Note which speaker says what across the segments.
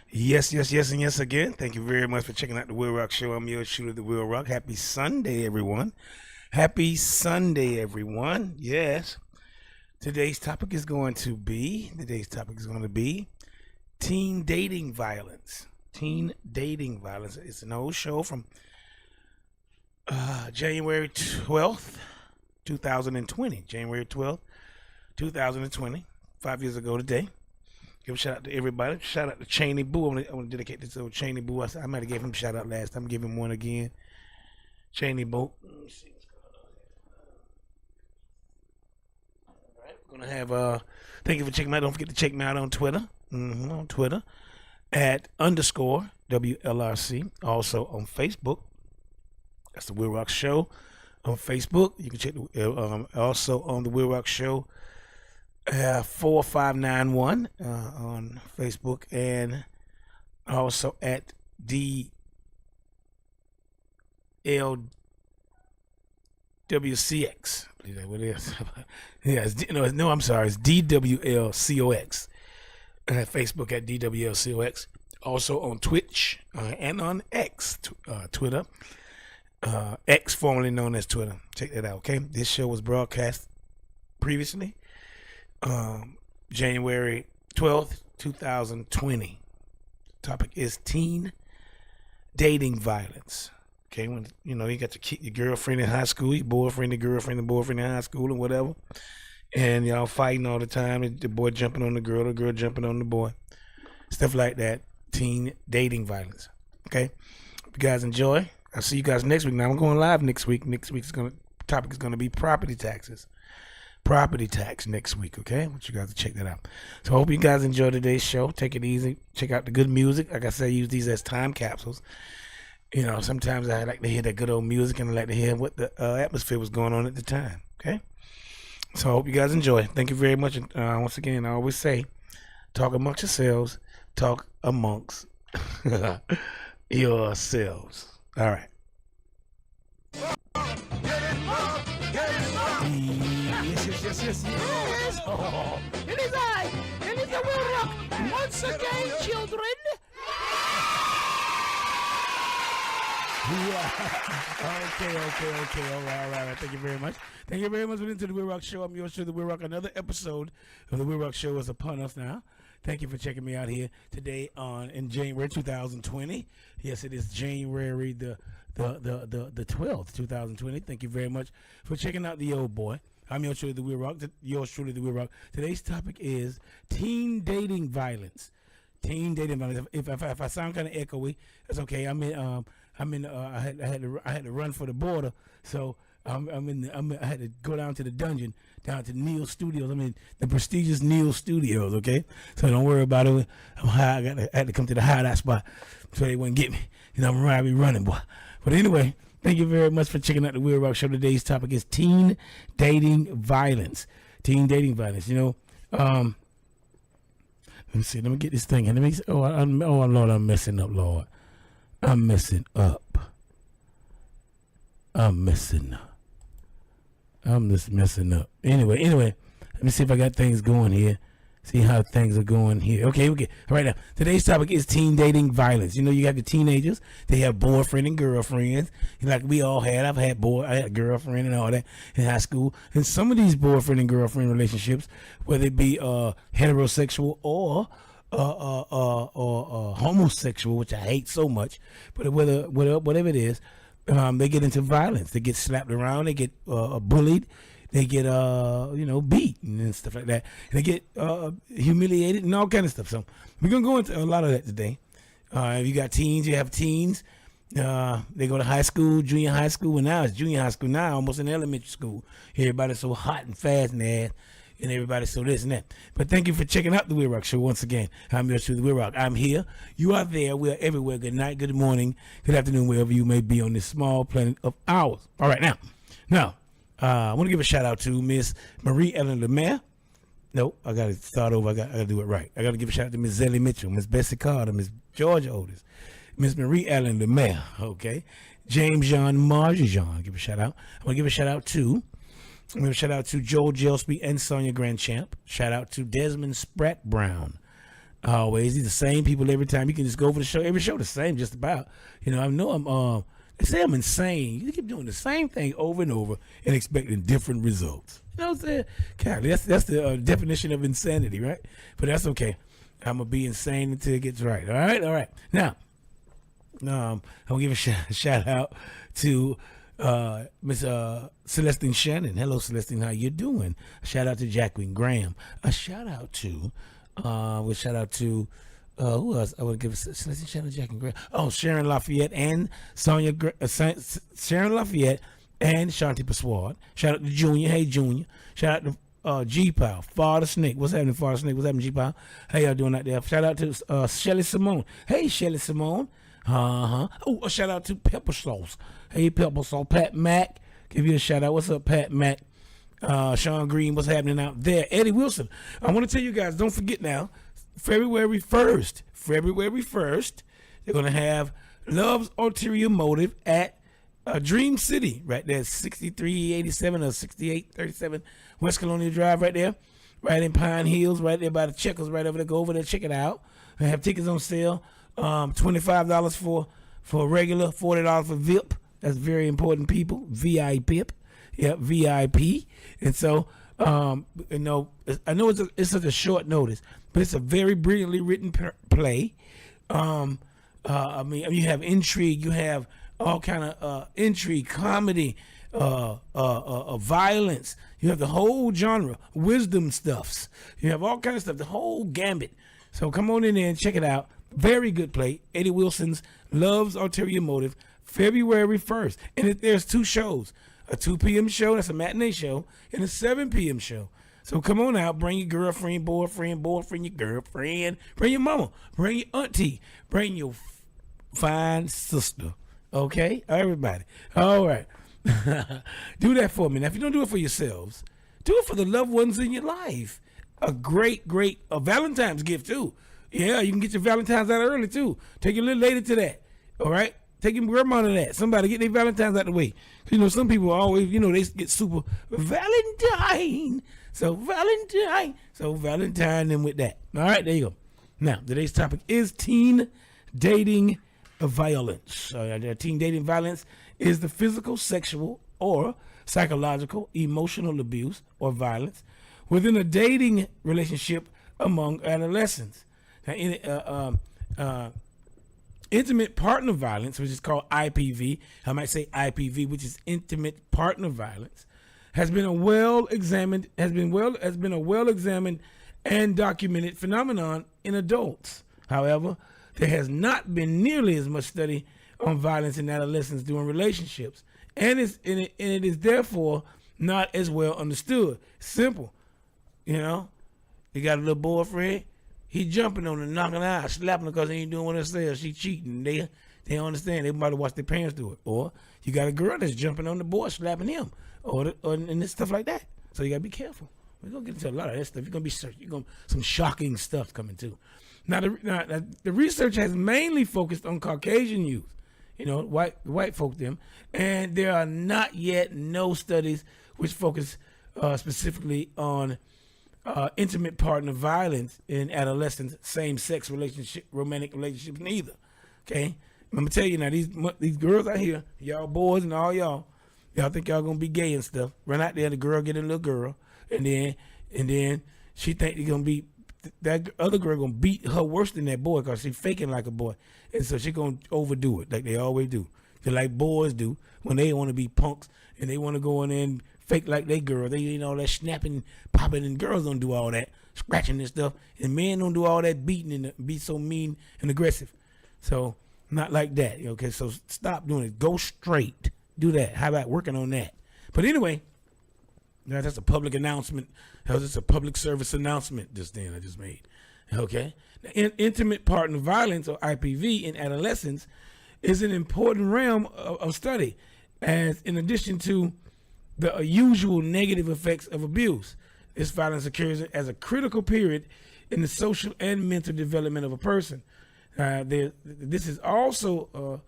Speaker 1: Yes, yes, yes, and yes again. Thank you very much for checking out the WILROC Show. I'm your shooter, the WILROC. Happy Sunday, everyone. Happy Sunday, everyone. Yes. Today's topic is going to be teen dating violence. Teen dating violence. It's an old show from January 12th, 2020. January 12th, 2020. 5 years ago today. Give a shout out to everybody. Shout out to Cheney Boo. I want to dedicate this to Cheney Boo. I might have gave him a shout out last time. Give him one again. Cheney Boo. Let me see what's going on here. All right, we're gonna have thank you for checking me out. Don't forget to check me out on Twitter. On Twitter at _WLRC. Also on Facebook. That's the WILROC Show on Facebook. You can check also on the WILROC Show 4591 on Facebook, and also at DLWCX. I believe that what it is. Yeah, I'm sorry, it's DWLCOX. Facebook at DWLCOX. Also on Twitch and on X, Twitter. X, formerly known as Twitter. Check that out, okay? This show was broadcast previously January 12th, 2020. Topic is teen dating violence. Okay, when you got your girlfriend in high school, your boyfriend, the girlfriend, the boyfriend in high school, and whatever, and y'all fighting all the time. The boy jumping on the girl jumping on the boy, stuff like that. Teen dating violence. Okay, hope you guys enjoy. I'll see you guys next week. Now I'm going live next week. Next week's topic is gonna be property taxes. Property tax next week, okay? I want you guys to check that out. So I hope you guys enjoy today's show. Take it easy. Check out the good music. Like I said, use these as time capsules. Sometimes I like to hear that good old music, and I like to hear what the atmosphere was going on at the time, okay? So I hope you guys enjoy. Thank you very much. And once again, I always say, talk amongst yourselves. Talk amongst yourselves. All right. Yes.
Speaker 2: Oh, it is I, it is the WILROC, once again, children.
Speaker 1: Okay. All right. Thank you very much. Thank you very much for listening to the WILROC Show. I'm your show, the WILROC. Another episode of the WILROC Show is upon us now. Thank you for checking me out here today in January 2020. Yes, it is January the 12th, 2020. Thank you very much for checking out the old boy. I'm your truly the WILROC. Yours truly the WILROC. Today's topic is teen dating violence. Teen dating violence. If I sound kind of echoey, that's okay. I had to run for the border, so I had to go down to the dungeon, down to Neil Studios. The prestigious Neil Studios. Okay, so don't worry about it. I'm high. I had to come to the hideout spot so they wouldn't get me. I be running, boy. But anyway. Thank you very much for checking out the WILROC Show. Today's topic is teen dating violence. Teen dating violence. Let me see. Let me get this thing. And Lord, I'm messing up, Lord. I'm messing up. I'm just messing up. Anyway, let me see if I got things going here. See how things are going here. Okay. All right, now, today's topic is teen dating violence. You have the teenagers. They have boyfriend and girlfriends. Like we all had. I had a girlfriend and all that in high school. And some of these boyfriend and girlfriend relationships, whether it be heterosexual or homosexual, which I hate so much, but whatever it is, they get into violence. They get slapped around. They get bullied. They get beat and stuff like that. And they get humiliated and all kind of stuff. So we're gonna go into a lot of that today. If you got teens, you have teens. They go to high school, junior high school, and now it's junior high school. Now almost in elementary school. Everybody's so hot and fast and ass, and everybody's so this and that. But thank you for checking out the WILROC Show once again. I'm your show, the WILROC. I'm here. You are there. We are everywhere. Good night, good morning, good afternoon, wherever you may be on this small planet of ours. All right, now. I want to give a shout out to Miss Marie Ellen LeMaire. Nope, I got to start over. I got to do it right. I got to give a shout out to Miss Zellie Mitchell, Miss Bessie Carter, Miss Georgia Otis, Miss Marie Ellen LeMaire. Okay, James John Marjan. Give a shout out. I want to give a shout out to I'm going to shout out to Joel Gillespie and Sonia Grandchamp. Shout out to Desmond Spratt Brown. Always, these the same people every time. You can just go over the show, every show the same, just about. You know, I know they say I'm insane. You keep doing the same thing over and over and expecting different results. You know what I'm saying? God, that's the definition of insanity, right? But that's okay. I'm gonna be insane until it gets right. All right. Now, I'm gonna give a shout out to Miss Celestine Shannon. Hello, Celestine. How you doing? A shout out to Jacqueline Graham. A shout out to who else? I would give Celestine Shannon, Jacqueline Graham. Oh, Sharon Lafayette and Sharon Lafayette and Shanti Paswad. Shout out to Junior. Hey, Junior. Shout out to G-Pow, Father Snake. What's happening, Father Snake? What's happening, G-Pow? How y'all doing out there? Shout out to Shelly Simone. Hey, Shelly Simone. Oh, a shout out to Pepper Sauce. Hey, Pepper Sauce. Pat Mack. Give you a shout out. What's up, Pat Mack? Sean Green, what's happening out there? Eddie Wilson. I want to tell you guys, don't forget now, February 1st, they're going to have Love's Ulterior Motive at Dream City, right there, 6387 or 6837 West Colonial Drive, right there, right in Pine Hills, right there by the Checkers, right over there. Go over there, check it out. They have tickets on sale, $25 for regular, $40 for VIP. That's very important, people. VIP. Yeah, VIP. And so, I know it's such a short notice, but it's a very brilliantly written play. I mean, you have intrigue, you have all kind of intrigue, comedy, violence. You have the whole genre, wisdom stuffs. You have all kind of stuff, the whole gambit. So come on in there and check it out. Very good play. Eddie Wilson's Love's Ulterior Motive, February 1st. And there's two shows. A 2 p.m. show, that's a matinee show, and a 7 p.m. show. So come on out, bring your girlfriend, boyfriend, your girlfriend, bring your mama, bring your auntie, bring your fine sister. Okay? Everybody. All right. Do that for me. Now, if you don't do it for yourselves, do it for the loved ones in your life. A great Valentine's gift, too. Yeah, you can get your Valentine's out early, too. Take your little lady to that. All right? Take your grandma to that. Somebody get their Valentine's out the way. You know, some people always, they get super Valentine. So Valentine them with that. All right, there you go. Now, today's topic is teen dating violence. Teen dating violence is the physical, sexual, or psychological, emotional abuse or violence within a dating relationship among adolescents. Now, intimate partner violence, which is called IPV, I might say IPV, which is intimate partner violence, has been a well examined and documented phenomenon in adults. However, there has not been nearly as much study on violence in adolescents during relationships, and it is therefore not as well understood. Simple, you got a little boyfriend. He jumping on her, knocking her out, slapping her because he ain't doing what it says. She cheating. They don't understand. They might have watched their parents do it. Or you got a girl that's jumping on the boy, slapping him, and this stuff like that. So you got to be careful. We're going to get into a lot of that stuff. You're going to be some shocking stuff coming too. Now, the research has mainly focused on Caucasian youth, white folk them, and there are not yet no studies which focus specifically on intimate partner violence in adolescents, same-sex romantic relationships neither. Okay, I'm gonna tell you now, these girls out here, y'all boys and all y'all think y'all gonna be gay and stuff. Run out there, the girl get a little girl, and then she think you're gonna be that other girl gonna beat her worse than that boy because she faking like a boy, and so she gonna overdo it like they always do. Just like boys do when they want to be punks and they want to go in there and fake like they girl. They all that snapping, popping, and girls don't do all that scratching and stuff, and men don't do all that beating and be so mean and aggressive. So not like that. Okay, so stop doing it. Go straight. Do that. How about working on that? But anyway, that's a public announcement. That was just a public service announcement just then I just made. Okay, now, intimate partner violence, or IPV, in adolescents is an important realm of study, as in addition to the usual negative effects of abuse. This violence occurs as a critical period in the social and mental development of a person. This is also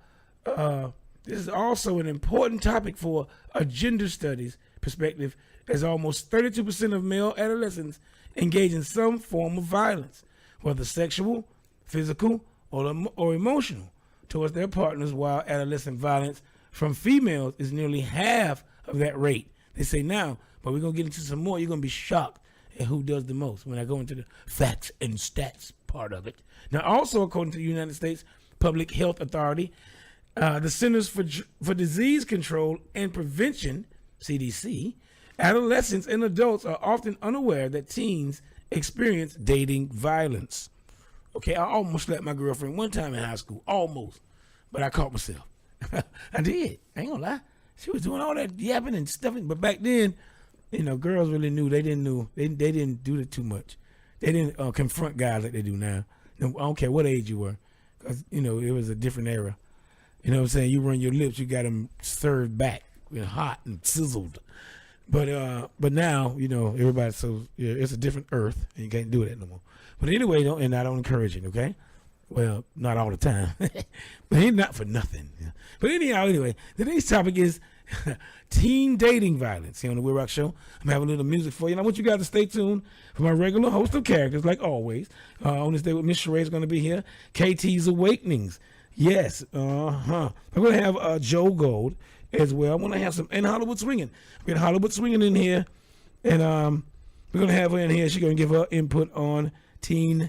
Speaker 1: an important topic for a gender studies perspective, as almost 32% of male adolescents engage in some form of violence, whether sexual, physical, or emotional, towards their partners, while adolescent violence from females is nearly half of that rate. They say now, but we're going to get into some more. You're going to be shocked at who does the most when I go into the facts and stats part of it. Now, also, according to the United States Public Health Authority, the Centers for Disease Control and Prevention, CDC, adolescents and adults are often unaware that teens experience dating violence. Okay, I almost slapped my girlfriend one time in high school, almost, but I caught myself. I did. I ain't gonna lie. She was doing all that yapping and stuffing, but back then, you know, girls really knew. They didn't do it too much. They didn't confront guys like they do now. No, I don't care what age you were, because, you know, it was a different era. You know what I'm saying? You run your lips, you got them served back, hot and sizzled. But now, you know, everybody's it's a different earth, and you can't do that no more. But anyway, and I don't encourage it, okay? Well, not all the time, but ain't not for nothing. But anyhow, anyway, today's topic is teen dating violence here on the WILROC Show. I'm gonna have a little music for you, and I want you guys to stay tuned for my regular host of characters, like always. On this day with Miss Sheree is going to be here. KT's Awakenings. Yes, I'm going to have Joe Gold as well. I'm going to have some, and Hollywood Swinging. We got Hollywood Swinging in here, and we're going to have her in here. She's going to give her input on teen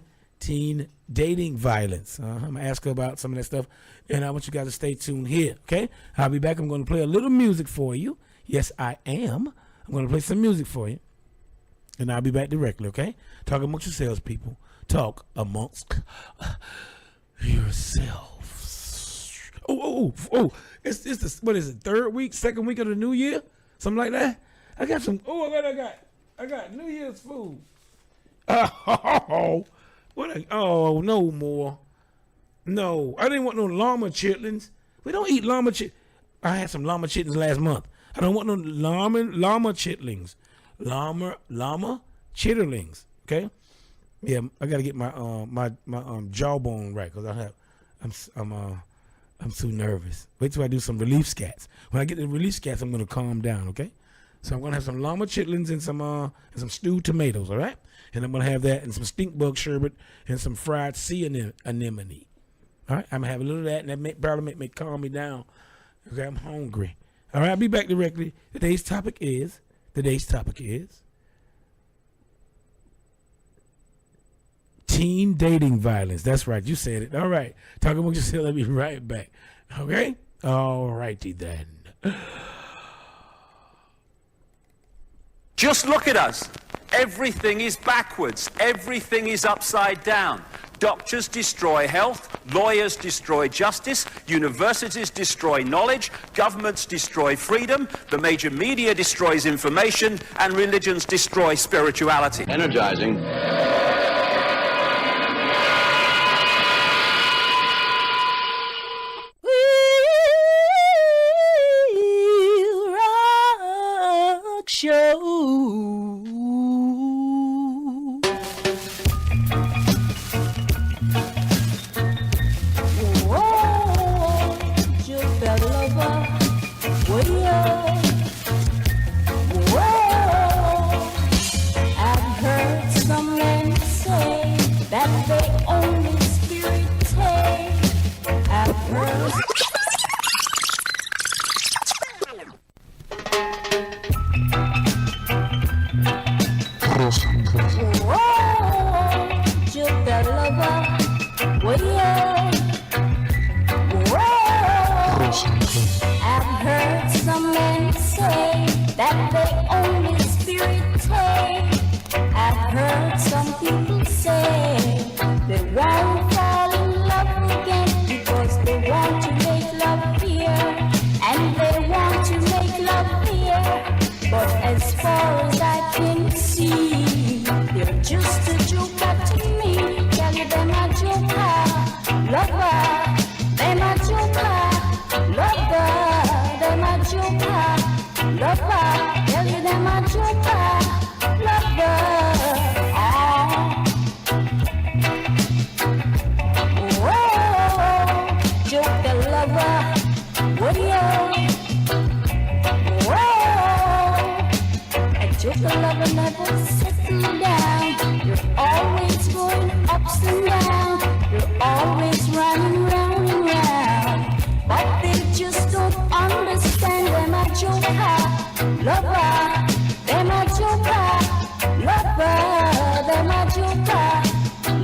Speaker 1: dating violence. I'm going to ask her about some of that stuff, and I want you guys to stay tuned here, okay? I'll be back. I'm going to play a little music for you. Yes, I am. I'm going to play some music for you, and I'll be back directly, okay? Talk amongst yourselves, people. Talk amongst yourselves. Oh! It's the, what is it? Second week of the new year, something like that. I got some. I got New Year's food. Oh, no more. No, I didn't want no llama chitlins. We don't eat llama I had some llama chitlins last month. I don't want no llama chitlins. Llama chitterlings. Okay. Yeah, I gotta get my jawbone right, because I'm too nervous. Wait till I do some relief scats. When I get the relief scats, I'm gonna calm down. Okay, so I'm gonna have some llama chitlins and some stewed tomatoes. All right, and I'm gonna have that and some stink bug sherbet and some fried sea anemone. All right, I'm gonna have a little of that, and that probably make calm me down. Okay, I'm hungry. All right, I'll be back directly. Today's topic is teen dating violence. That's right. You said it. All right. Talking about yourself. I'll be right back. Okay? All righty then.
Speaker 3: Just look at us. Everything is backwards. Everything is upside down. Doctors destroy health. Lawyers destroy justice. Universities destroy knowledge. Governments destroy freedom. The major media destroys information. And religions destroy spirituality.
Speaker 4: Energizing.
Speaker 2: Show. Whoa, you fell over. Whoa, I've heard some men say that they only spirit take. I've heard. I've heard some men say that they only spirit take. I've heard some people say they won't fall in love again because they want to make love here and they want to make love here. But as far as I can see, they're just a joker to me. Tell you they're my joker, lover. They're my joker, lover. They're my joker, lover. Tell you they're my joker, lover. Whoa, joker, lover. Whoa. Joker lover never settle down. You're always going upside and round. You're always running round and round. But they just don't understand. They're my joker, lover. They're my joker, lover. They're my joker,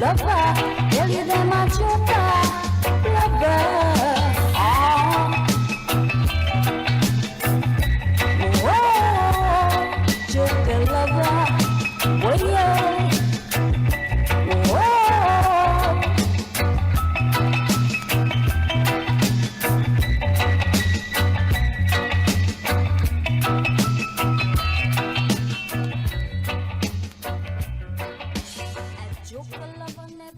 Speaker 2: lover. Tell you they're my joker, lover. Whoa, joker lover. Whoa, whoa.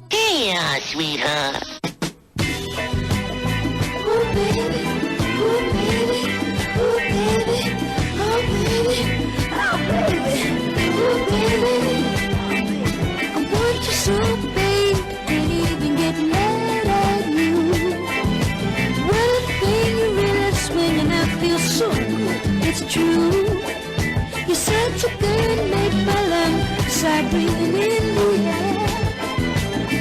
Speaker 4: Here, sweetheart.
Speaker 2: Ooh, baby, ooh, baby, ooh, baby, oh, baby, oh, baby, ooh, baby. I want you so, baby, can't even get mad at you. One thing you really swinging, I feel so good, it's true. You're such a good make my lungs start breathing in the air.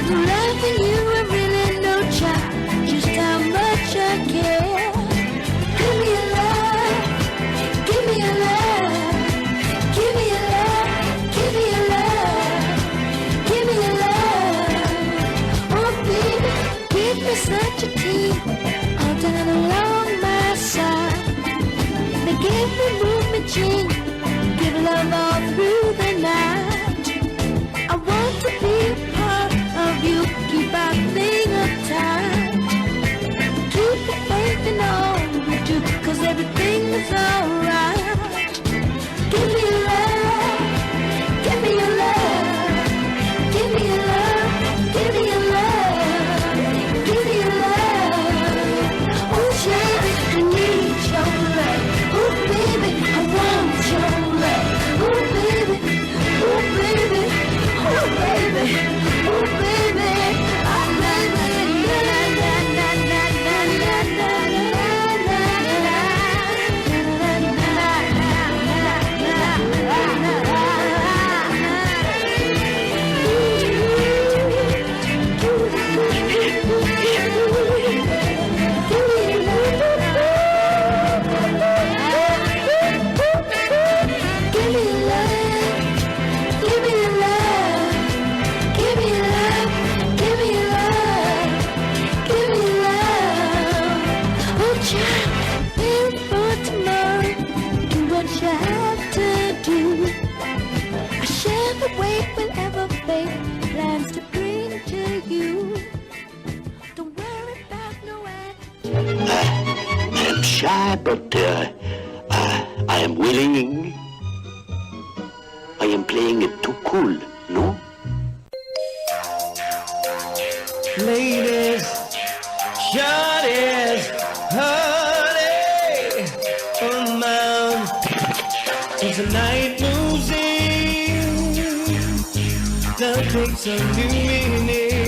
Speaker 2: Through loving you, I really know, child, just how much I care. Give me your love, give me your love, give me your love, give me your love, give me your love. Oh baby, give me such a team, all down along my side. They give me movement, gene, give love all through the night. I want to be a part of you, keep our thing uptight. Keep the faith in all we do, 'cause everything is alright. Give me your love, give me your love, give me your love, give me your love, give me your love. Oh baby, I need your love. Oh baby, I want your love. Oh baby, oh baby, oh baby, oh baby, I love you. Give me your love, give me your love, give me your love, give me your love, give me your love. Oh child, live for tomorrow, do what you have to do. I share the weight whenever fate plans to bring to you. Don't worry about no attitude.
Speaker 4: I am shy, but I am willing. I am playing it too cool, no?
Speaker 5: Ladies, shorties, honey, oh man, as the night moves in, love takes a new meaning.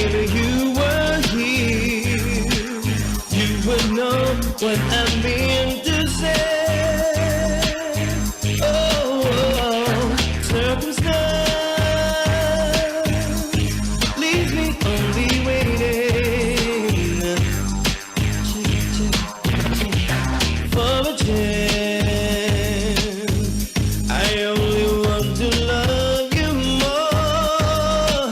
Speaker 5: If you were here, you would know what I mean to say. Circumstance leaves me only waiting for a chance. I only want to love you more.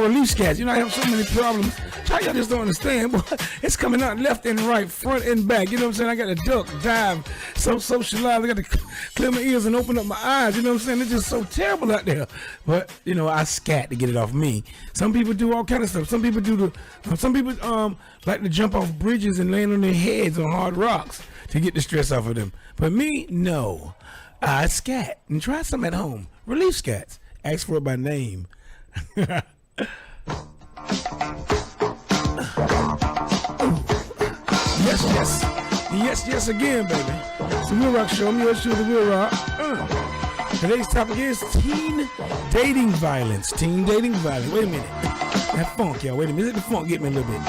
Speaker 1: relief scats. You know, I have so many problems. Y'all just don't understand. Boy, it's coming out left and right, front and back. You know what I'm saying? I got to duck, dive, so socialize. I got to clear my ears and open up my eyes. You know what I'm saying? It's just so terrible out there. But, you know, I scat to get it off me. Some people do all kind of stuff. Some people like to jump off bridges and land on their heads on hard rocks to get the stress off of them. But me, no. I scat. And try some at home. Relief scats. Ask for it by name. Yes again, baby. It's the WILROC Show. I'm yours truly, WILROC. Today's topic is teen dating violence. Teen dating violence. Wait a minute. That funk, y'all. Wait a minute. Let the funk get me a little bit.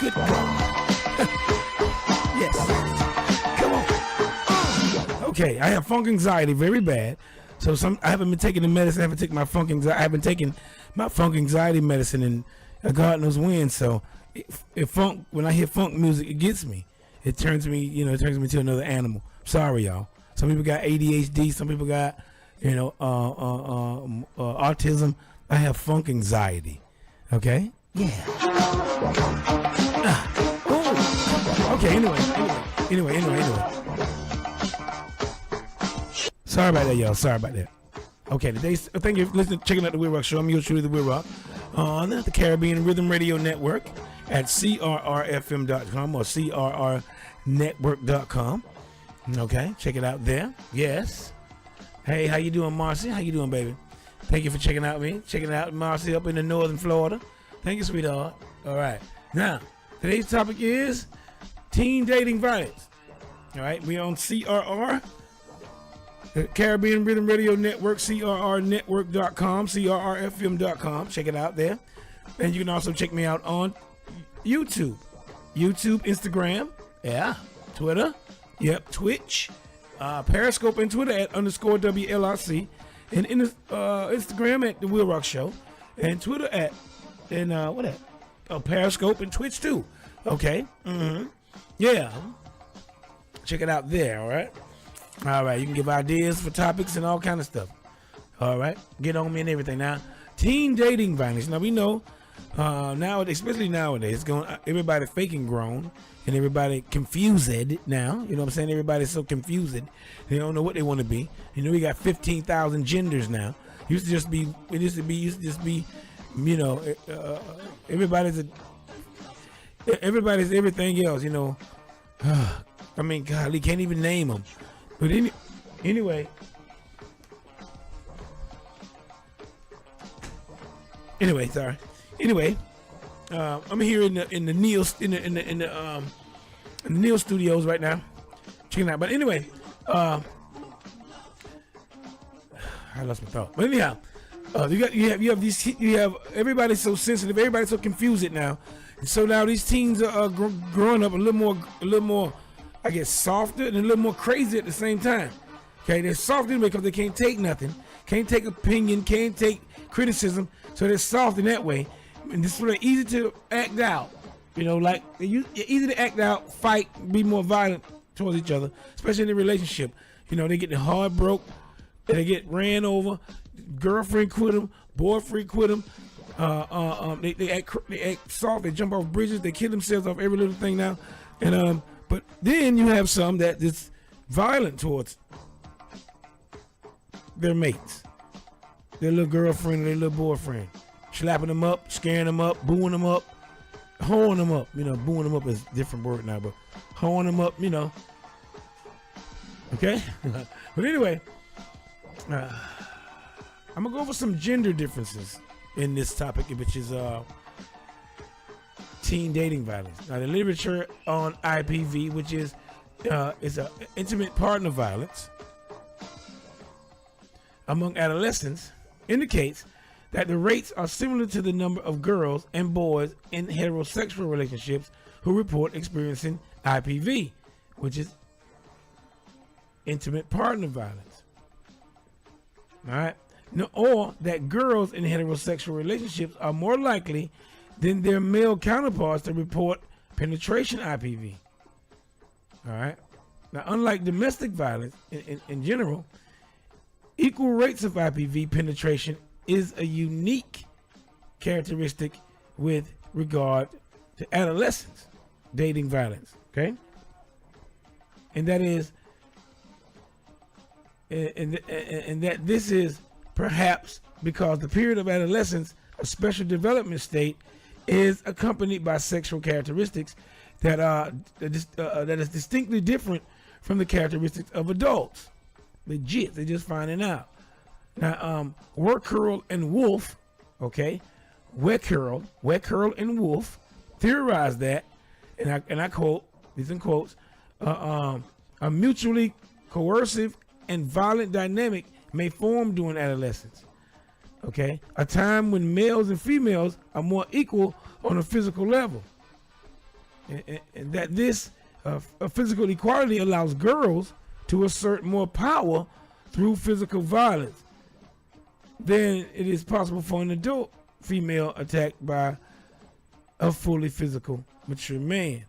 Speaker 1: Good God. Yes. Come on. Okay, I have funk anxiety very bad. So I haven't been taking the medicine. I haven't taken my funk anxiety. I haven't taken my funk anxiety medicine, and God knows when. So when I hear funk music, it gets me. It turns me, it turns me to another animal. Sorry, y'all. Some people got ADHD. Some people got, autism. I have funk anxiety. Okay. Yeah. Okay. Anyway. Sorry about that, y'all. Sorry about that. Okay, thank you for checking out the WILROC Show. I'm yours truly, the WILROC, on the Caribbean Rhythm Radio Network at crrfm.com or crrnetwork.com. Okay, check it out there. Yes. Hey, how you doing, Marcy? How you doing, baby? Thank you for checking out Marcy up in the northern Florida. Thank you, sweetheart. All right. Now, today's topic is teen dating violence. All right, we on CRR. The Caribbean Rhythm Radio Network, crrnetwork.com, crrfm.com. Check it out there. And you can also check me out on YouTube, Instagram, Twitter, Twitch, Periscope and Twitter at _WLRC, and Instagram at The WILROC Show, and Twitter at, Periscope and Twitch too. Okay. Yeah. Check it out there, all right? All right, you can give ideas for topics and all kind of stuff. All right, get on me and everything. Now, teen dating violence. Now we know nowadays, especially nowadays, everybody faking grown and everybody confused now. You know what I'm saying? Everybody's so confused. They don't know what they want to be. We got 15,000 genders now. Everybody's everything else. I mean, God, he can't even name them. But anyway, sorry. Anyway, I'm here in the Neil Studios right now, checking out. But anyway, I lost my thought. But anyhow, you have everybody's so sensitive, everybody's so confused now, and so now these teens are growing up a little more. I get softer and a little more crazy at the same time. Okay, they're softer because they can't take nothing, can't take opinion, can't take criticism, so they're soft in that way. And this is where they're easy to act out. Like you're easy to act out, fight, be more violent towards each other, especially in a relationship. They get their heart broke, they get ran over, girlfriend quit them, boyfriend quit them. They act soft, they jump off bridges, they kill themselves off every little thing now, and But then you have some that is violent towards their mates, their little girlfriend, their little boyfriend, slapping them up, scaring them up, booing them up, hoeing them up. Booing them up is a different word now, but hoeing them up, Okay? But anyway, I'm going to go over some gender differences in this topic, which is teen dating violence. Now, the literature on IPV, which is a intimate partner violence among adolescents, indicates that the rates are similar to the number of girls and boys in heterosexual relationships who report experiencing IPV, which is intimate partner violence. All right. Or that girls in heterosexual relationships are more likely than their male counterparts to report penetration IPV. All right. Now, unlike domestic violence in general, equal rates of IPV penetration is a unique characteristic with regard to adolescents dating violence. Okay, and that is, and that this is perhaps because the period of adolescence, a special development state, is accompanied by sexual characteristics that is distinctly different from the characteristics of adults. Legit, they're just finding out. Now, Weckerl and Wolf, okay, Weckerl and Wolf theorized that, and I quote, these in quotes, a mutually coercive and violent dynamic may form during adolescence. Okay, a time when males and females are more equal on a physical level, and that this physical equality allows girls to assert more power through physical violence than it is possible for an adult female attacked by a fully physical, mature man.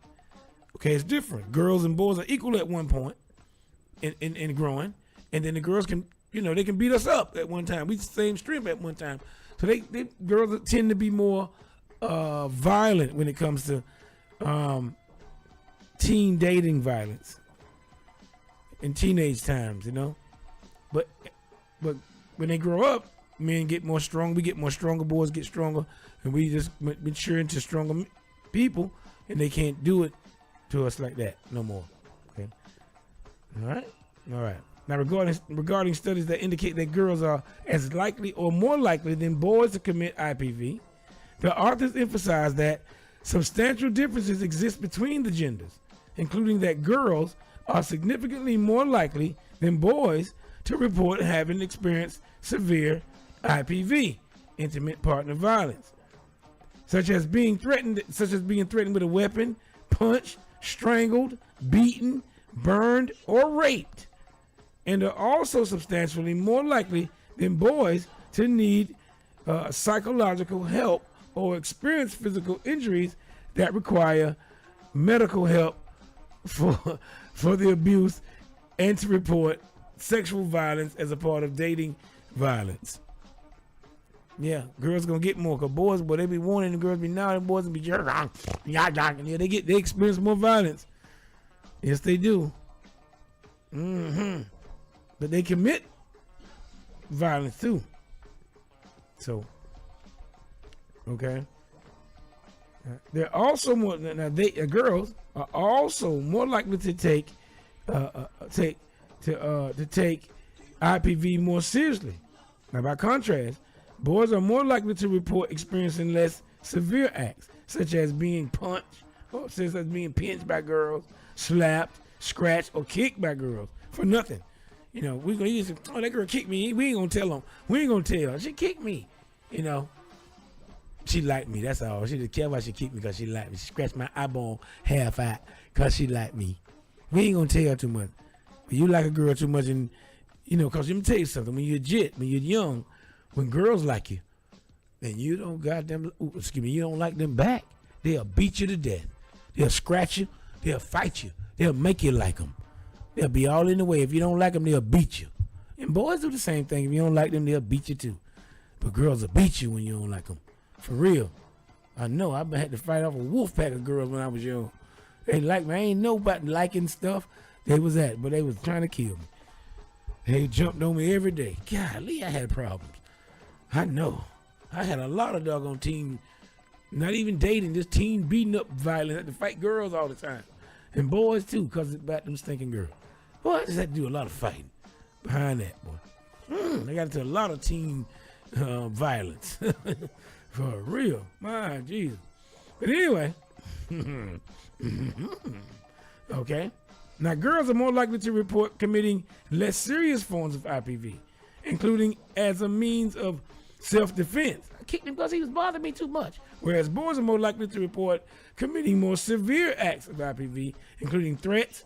Speaker 1: Okay, it's different. Girls and boys are equal at one point in growing, and then the girls can, they can beat us up at one time. We the same strength at one time. So they girls tend to be more violent when it comes to teen dating violence in teenage times, But when they grow up, men get more strong. We get more stronger. Boys get stronger, and we just mature into stronger people, and they can't do it to us like that no more. Okay. All right. Now, regarding studies that indicate that girls are as likely or more likely than boys to commit IPV, the authors emphasize that substantial differences exist between the genders, including that girls are significantly more likely than boys to report having experienced severe IPV, intimate partner violence, such as being threatened with a weapon, punched, strangled, beaten, burned, or raped, and are also substantially more likely than boys to need psychological help or experience physical injuries that require medical help for the abuse, and to report sexual violence as a part of dating violence. Yeah, girls gonna get more, cause boys, they be wanting, the girls be now, and boys be jerk. Yeah, they experience more violence. Yes, they do. But they commit violence too. So, okay. They're also more now. Girls are also more likely to take IPV more seriously. Now, by contrast, boys are more likely to report experiencing less severe acts, such as being punched, or such as being pinched by girls, slapped, scratched, or kicked by girls for nothing. We're gonna use it. Oh, that girl kicked me. We ain't gonna tell them. We ain't gonna tell her. She kicked me. She liked me. That's all. She didn't care why she kicked me, because she liked me. She scratched my eyeball half out because she liked me. We ain't gonna tell her too much. But you like a girl too much, and because let me tell you something. When you're when you're young, when girls like you, and you don't you don't like them back, they'll beat you to death. They'll scratch you. They'll fight you. They'll make you like them. They'll be all in the way. If you don't like them, they'll beat you. And boys do the same thing. If you don't like them, they'll beat you too. But girls will beat you when you don't like them. For real. I know. I've had to fight off a wolf pack of girls when I was young. They like me. I ain't know about liking stuff. They was but they was trying to kill me. They jumped on me every day. Golly, I had problems. I know. I had a lot of doggone teen, not even dating, just teen beating up violence. I had to fight girls all the time. And boys too, because it's about them stinking girls. Boy, I just had to do a lot of fighting behind that, boy. I got into a lot of teen violence. For real. My Jesus. But anyway. Okay. Now, girls are more likely to report committing less serious forms of IPV, including as a means of self-defense. I kicked him because he was bothering me too much. Whereas boys are more likely to report committing more severe acts of IPV, including threats,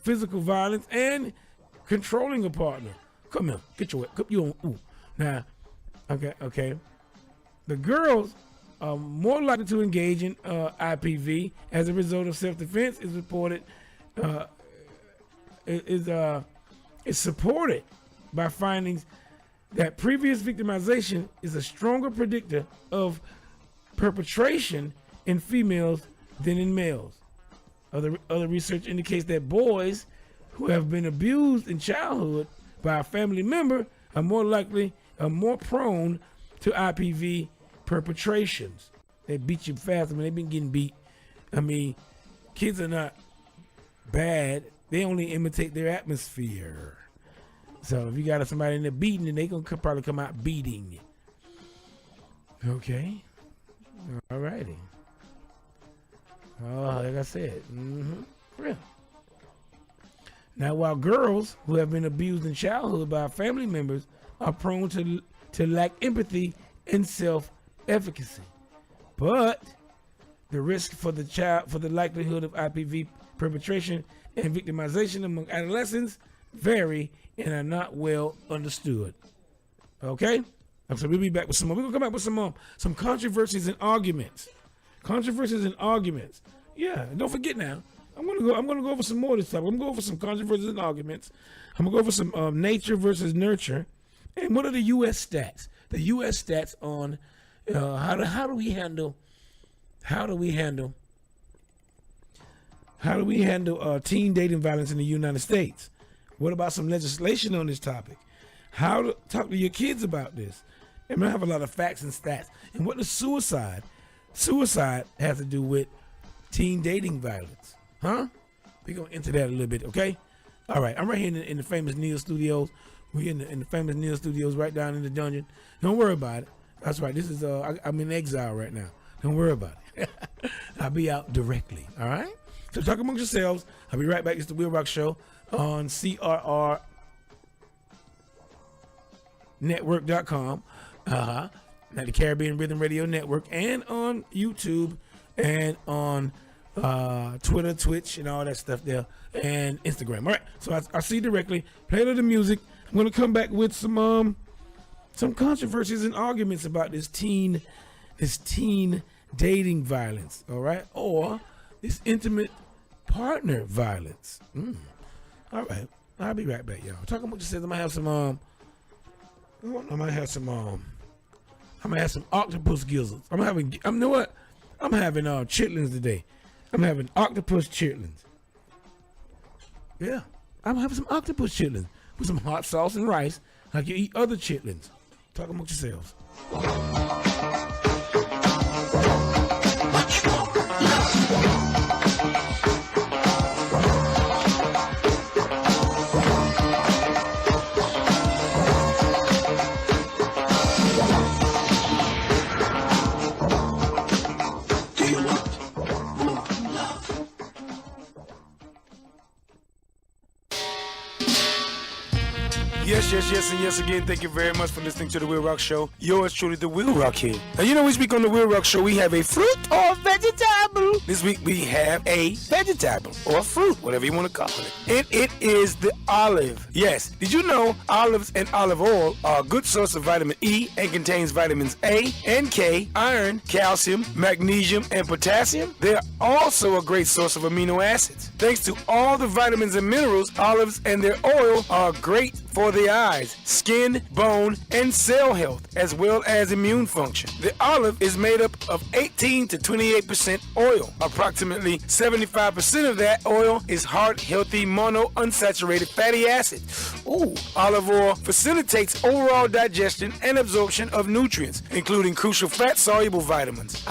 Speaker 1: physical violence, and controlling a partner. Come here, get your ooh. Now, okay. The girls are more likely to engage in IPV as a result of self-defense is reported is supported by findings that previous victimization is a stronger predictor of perpetration in females than in males. Other research indicates that boys who have been abused in childhood by a family member are more prone to IPV perpetrations. They beat you faster when they've been getting beat. I mean, kids are not bad. They only imitate their atmosphere. So if you got somebody in there beating, then they gonna probably come out beating. Okay. All righty. Oh, like I said. Yeah. Now, while girls who have been abused in childhood by family members are prone to lack empathy and self-efficacy, but the risk for the likelihood of IPV perpetration and victimization among adolescents vary and are not well understood. Okay, so we'll be back with some more. We're gonna come back with some controversies and arguments. Yeah, and don't forget now. I'm gonna go over some more this time. I'm gonna go over some controversies and arguments. I'm gonna go over some nature versus nurture, and what are the U.S. stats? The U.S. stats on how do we handle teen dating violence in the United States? What about some legislation on this topic? How to talk to your kids about this? And I have a lot of facts and stats. And what does suicide has to do with teen dating violence? Huh? We're going to enter that a little bit, okay? All right, I'm right here in the famous Neil Studios. We're in the famous Neil Studios right down in the dungeon. Don't worry about it. That's right. This is I'm in exile right now. Don't worry about it. I'll be out directly, all right? So talk amongst yourselves. I'll be right back. It's the WILROC Show on CRRnetwork.com, at the Caribbean Rhythm Radio Network, and on YouTube and on Twitter, Twitch, and all that stuff there, and Instagram. All right, so I see directly. Play a little music. I'm going to come back with some controversies and arguments about this teen dating violence, all right, or this intimate partner violence. All right, I'll be right back, y'all. Talking about yourself, I might have some octopus gizzards. I'm having chitlins today. I'm having octopus chitlins. Yeah, I'm having some octopus chitlins with some hot sauce and rice like you eat other chitlins. Talk amongst yourselves. Yes, and yes again, thank you very much for listening to the WILROC Show. Yours truly, the WILROC here. Now, you know, each week on the WILROC Show, we have a fruit or vegetable. This week, we have a vegetable or fruit, whatever you want to call it. And it is the olive. Yes, did you know olives and olive oil are a good source of vitamin E and contains vitamins A and K, iron, calcium, magnesium, and potassium? They're also a great source of amino acids. Thanks to all the vitamins and minerals, olives and their oil are great for the eyes, skin, bone, and cell health, as well as immune function. The olive is made up of 18 to 28% oil. Approximately 75% of that oil is heart-healthy monounsaturated fatty acid. Olive oil facilitates overall digestion and absorption of nutrients, including crucial fat-soluble vitamins.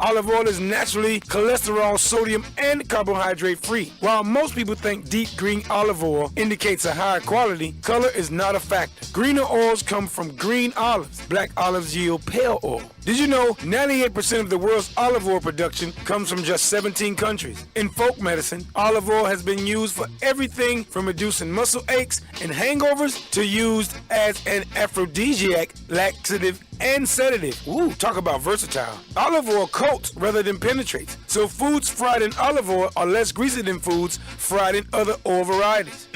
Speaker 1: Olive oil is naturally cholesterol, sodium, and carbohydrate free. While most people think deep green olive oil indicates a higher quality, color is not a factor. Greener oils come from green olives. Black olives yield pale oil. Did you know 98% of the world's olive oil production comes from just 17 countries? In folk medicine, olive oil has been used for everything from reducing muscle aches and hangovers to used as an aphrodisiac, laxative, and sedative. Talk about versatile. Olive oil coats rather than penetrates, so foods fried in olive oil are less greasy than foods fried in other oil varieties.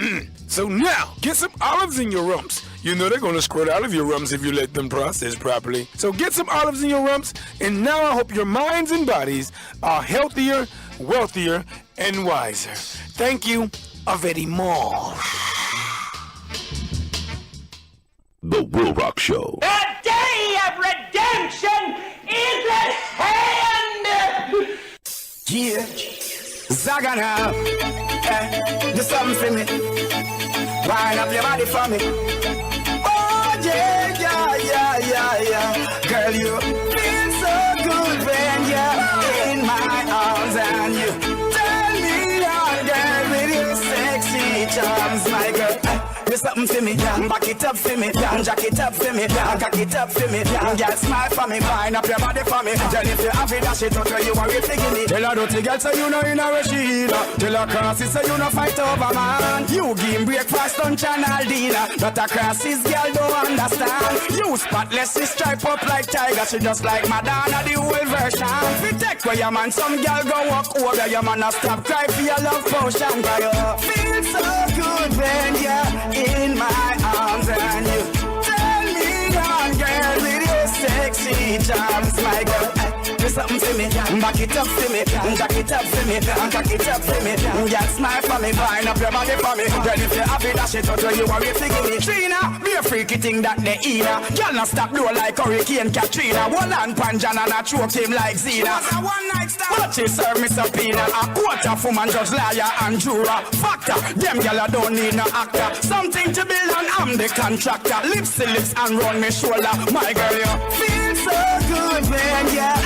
Speaker 1: So now, get some olives in your rumps. You know they're going to squirt out of your rumps if you let them process properly. So get some olives in your rumps, and now I hope your minds and bodies are healthier, wealthier, and wiser. Thank you very much.
Speaker 4: The WILROC Show.
Speaker 6: The day of redemption is at hand!
Speaker 7: Yeah, Zaga now. Do something for me. Wind up your body for me. Oh, yeah, yeah, yeah, yeah, yeah. Girl, you feel so good when you're in my arms and you turn me on, girl, with your sexy charms, my girl. Do something for me, back it up for me, jack it up for me, cock it up for me, girl, smile for me, wind up your body for me. Tell if you have it, dash it out where you are ready to give me. Tell her dirty girl say you know in a Rashida. Tell her crosses say you know fight over man. You give breakfast, lunch and all dinner. But a crosses girl don't understand. You spotless, she stripe up like tiger. She just like Madonna, the whole version. We take where your man, some girl go walk over your man. A stop cry for your love potion. Feel so good when you're in my arms and you turn me on, girl, with your sexy charms, my girl. Do something for me, back it up for me, jack it up for me, cock it up for me, girl, smile for me, wind up your body for me. Girl, if you have it, dash it out where you are ready to give me. Trina, be a freaky thing that they Ina. Girl, not stop blow like Hurricane Katrina. One hand Panjan and I choke him like Zena. A one night stand, but she serve me subpoena. A quarter woman, judge, liar and juror. Factor, them girl I don't need no actor. Something to build and I'm the contractor. Lips to lips and run me shoulder. My girl, you feel so good when you're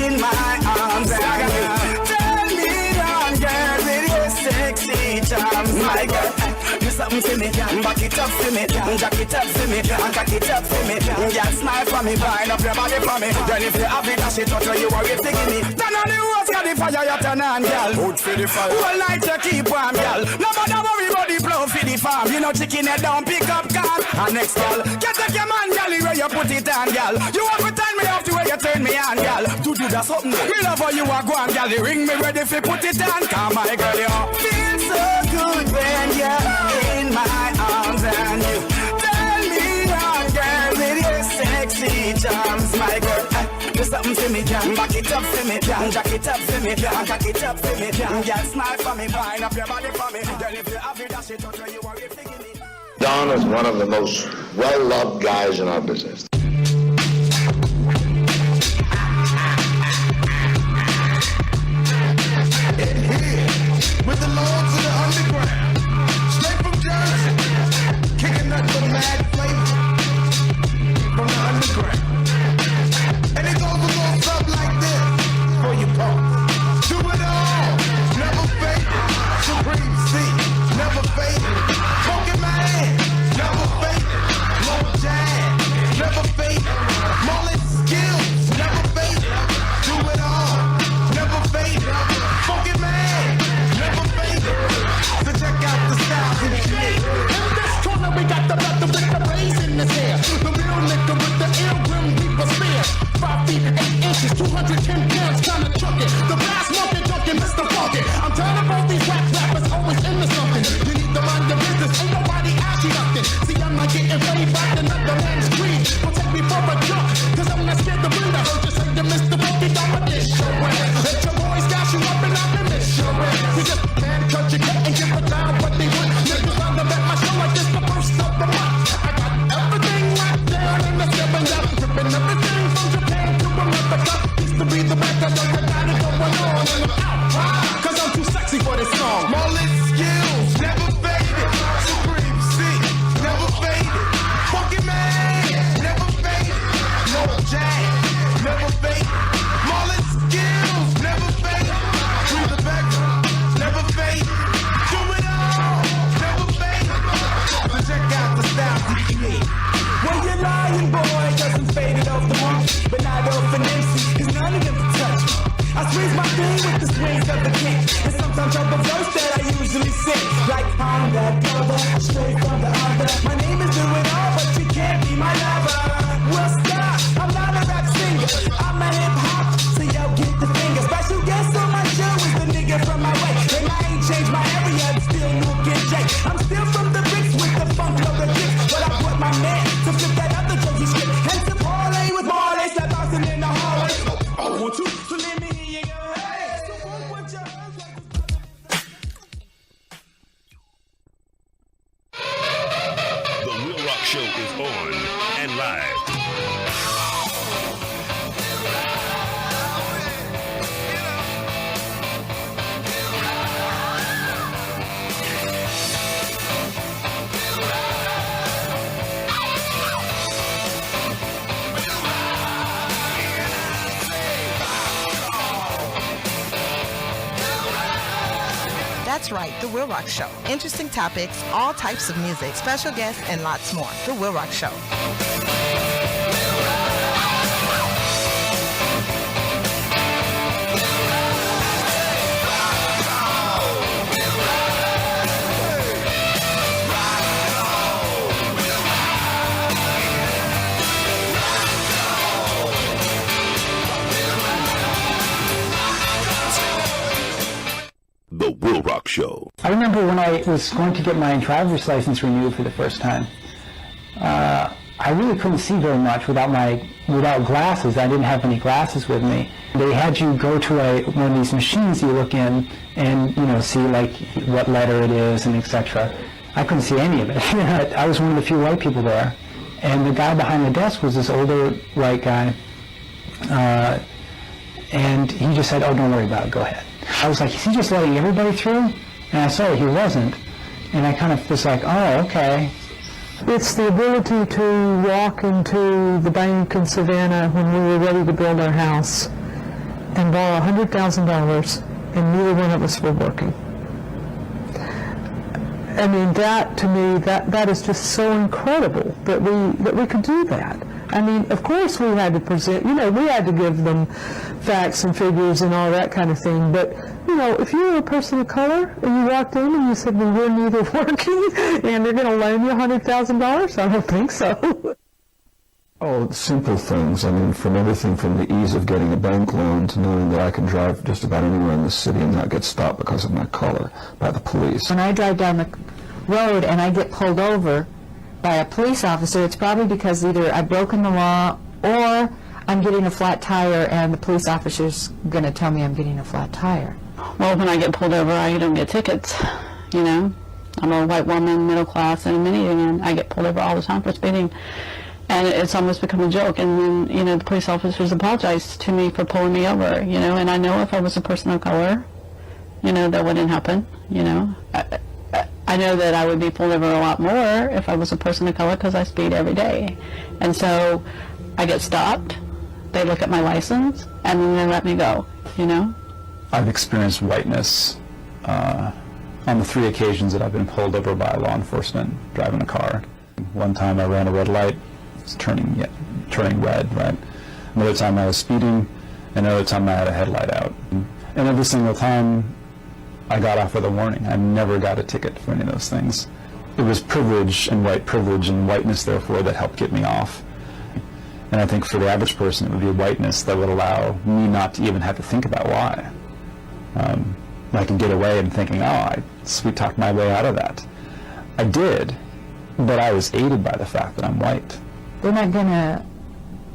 Speaker 7: in my arms and you turn me on, girl, with your sexy charms, my girl. Do something for me, back it up for me, jack it up for me, cock it up for me, girl, smile for me, wind up your body for me. Girl, if you have it, dash it out where you are ready to give me. Turn on the rose, got the fire, you turn on, girl. Out for the fire. All night you keep warm, girl. Nobody worry about the blow for the farm. You know chicken head down, pick up car. And next, girl, get take your man, girl, where you put it on, girl. You want to turn me off the way you turn me on, girl. To do that something. Me love how you are going, girl. Ring me ready for put it on. Come, my girl, you feel so good when you're in my arms and you turn me on, girl, with your sexy charms, my girl. Do something for me, back it up for me, jack it up for me, cock it up for me, girl, smile for me, wind up your body for me. Girl, if you have it, dash it out where you are ready to give me.
Speaker 4: Don is one of the most well-loved guys in our business.
Speaker 8: With the lords of the underground, straight from Jersey, kicking up the mad flavor from the underground. And it goes a little something like this for you punks. Do it all, never fake it. Supreme C, never fake it. Funky man, never fake it. Low jazz, never fake it. Mullet skills, never fake it. Do it all, never fake it. Funky man, never fake it. So check out the styles in the in this corner we got the brother with the rays in his hair. The real nigga with the ill grim reaper spear. 5 feet 8 inches, 210 pounds, kinda chucking. The brass monkey junkin', Mr. Funky. I'm tired of all these rap rappers always into something. You need to mind your business, ain't nobody ask you nothing. See, I'm not getting ready by another man's greed. Don't take me for a joke, cause I'm not scared to breathe. I heard you say to Mr. Funky, don't dish your ass. Let your boys gas you up and I'll miss your ass. You just can't cut your cut and give a down what they want. Niggas on the back, my show like this the first of the month. I got everything locked down in the 7-up, tripping everything from Japan to America. Used to be the back of the got it going on and I'm out. Cause I'm too sexy for this song. Mullet skills, never faded. Supreme C, never faded. Funky man, never faded. No jazz, never faded. Mullet skills, never faded. Breathe the back, never faded. Do it all, never faded. So check out the style DPA. Well, you're lying, boy, doesn't fade it off the mark, but not off an MC, cause none of them can touch me. I squeeze my thing with the swings of the king, and sometimes I'm the verse that I usually sing. Like I'm that brother, straight from the under. My name is Do It All, but you can't be my lover. Well, stop, I'm not a rap singer, I'm a hip hop, so yo, get the finger. Special guest on my show is the nigga from my way, and I ain't changed my area, I'm still Luke and Jake. I'm still from the bricks with the funk of the kicks, but I put my man to flip that other junkie shit. Hence the parlay with Marley, slap bouncing in the hallway. I want to, so let me hear you go. Hey, so what you
Speaker 4: The WILROC Show is on.
Speaker 9: That's right, The WILROC Show. Interesting topics, all types of music, special guests, and lots more. The WILROC Show.
Speaker 4: The WILROC Show.
Speaker 10: I remember when I was going to get my driver's license renewed for the first time. I really couldn't see very much without glasses. I didn't have any glasses with me. They had you go to one of these machines you look in and see like what letter it is and etc. I couldn't see any of it. I was one of the few white people there, and the guy behind the desk was this older white guy, and he just said, "Oh, don't worry about it. Go ahead." I was like, is he just letting everybody through? And I saw he wasn't. And I kind of was like, oh, okay.
Speaker 11: It's the ability to walk into the bank in Savannah when we were ready to build our house and borrow $100,000, and neither one of us were working. I mean, that to me, that is just so incredible that we could do that. I mean, of course we had to present, we had to give them facts and figures and all that kind of thing, but, if you were a person of color and you walked in and you said, well, we're neither working and they're going to loan you $100,000, I don't think so.
Speaker 12: Oh, simple things. I mean, from everything from the ease of getting a bank loan to knowing that I can drive just about anywhere in the city and not get stopped because of my color by the police.
Speaker 13: When I drive down the road and I get pulled over by a police officer, it's probably because either I've broken the law or I'm getting a flat tire and the police officer's going to tell me I'm getting a flat tire.
Speaker 14: Well, when I get pulled over, I don't get tickets, I'm a white woman, middle class, and a minivan. I get pulled over all the time for speeding. And it's almost become a joke. And then, the police officers apologize to me for pulling me over, and I know if I was a person of color, that wouldn't happen, I know that I would be pulled over a lot more if I was a person of color because I speed every day. And so I get stopped, they look at my license, and then they let me go,
Speaker 15: I've experienced whiteness on the 3 occasions that I've been pulled over by law enforcement driving a car. One time I ran a red light, it's turning red, right? Another time I was speeding, another time I had a headlight out. And every single time I got off with a warning. I never got a ticket for any of those things. It was privilege and whiteness, therefore, that helped get me off. And I think for the average person, it would be whiteness that would allow me not to even have to think about why. I can get away in thinking, I sweet-talked my way out of that. I did, but I was aided by the fact that I'm white.
Speaker 13: They're not going to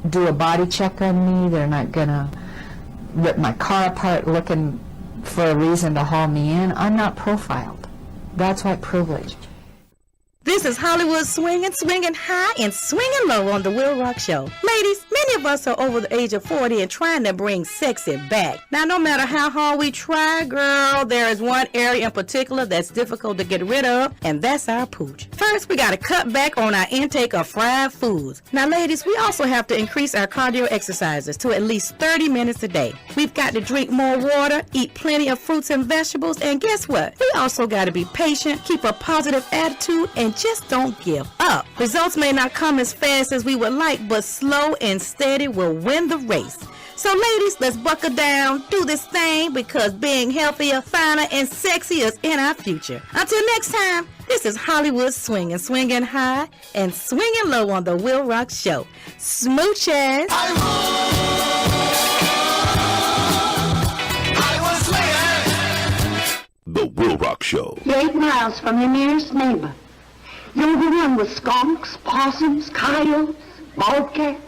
Speaker 13: do a body check on me. They're not going to rip my car apart looking for a reason to haul me in. I'm not profiled. That's white privilege.
Speaker 16: This is Hollywood swinging high and swinging low on the WILROC Show. Ladies, many of us are over the age of 40 and trying to bring sexy back. Now, no matter how hard we try, girl, there is one area in particular that's difficult to get rid of, and that's our pooch. First, we got to cut back on our intake of fried foods. Now, ladies, we also have to increase our cardio exercises to at least 30 minutes a day. We've got to drink more water, eat plenty of fruits and vegetables, and guess what? We also got to be patient, keep a positive attitude, and just don't give up. Results may not come as fast as we would like, but slow and steady will win the race. So ladies, let's buckle down, do this thing, because being healthier, finer, and sexier is in our future. Until next time, this is Hollywood swinging high and swinging low on the WILROC Show. Smooches.
Speaker 4: The WILROC Show.
Speaker 17: You're 8 miles from your nearest neighbor. You're the one with skunks, possums, coyotes, bobcats.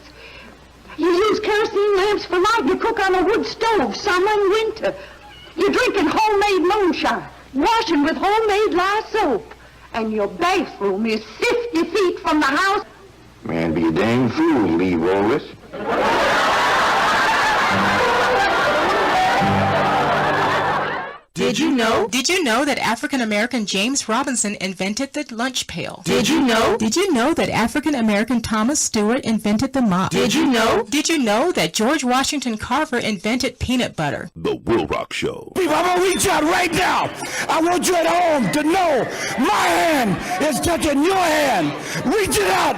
Speaker 17: You use kerosene lamps for light. You cook on a wood stove, summer and winter. You're drinking homemade moonshine, washing with homemade lye soap. And your bathroom is 50 feet from the house.
Speaker 18: Man, be a dang fool, Lee Wallace.
Speaker 7: Do
Speaker 16: Did you know?
Speaker 19: Did you know that African American James Robinson invented the lunch pail?
Speaker 16: Did you know?
Speaker 19: Did you know that African American Thomas Stewart invented the mop?
Speaker 16: Did you know?
Speaker 19: Did you know that George Washington Carver invented peanut butter?
Speaker 18: The WILROC Show.
Speaker 8: People, I'm gonna reach out right now. I want you at home to know my hand is touching your hand. Reach it out,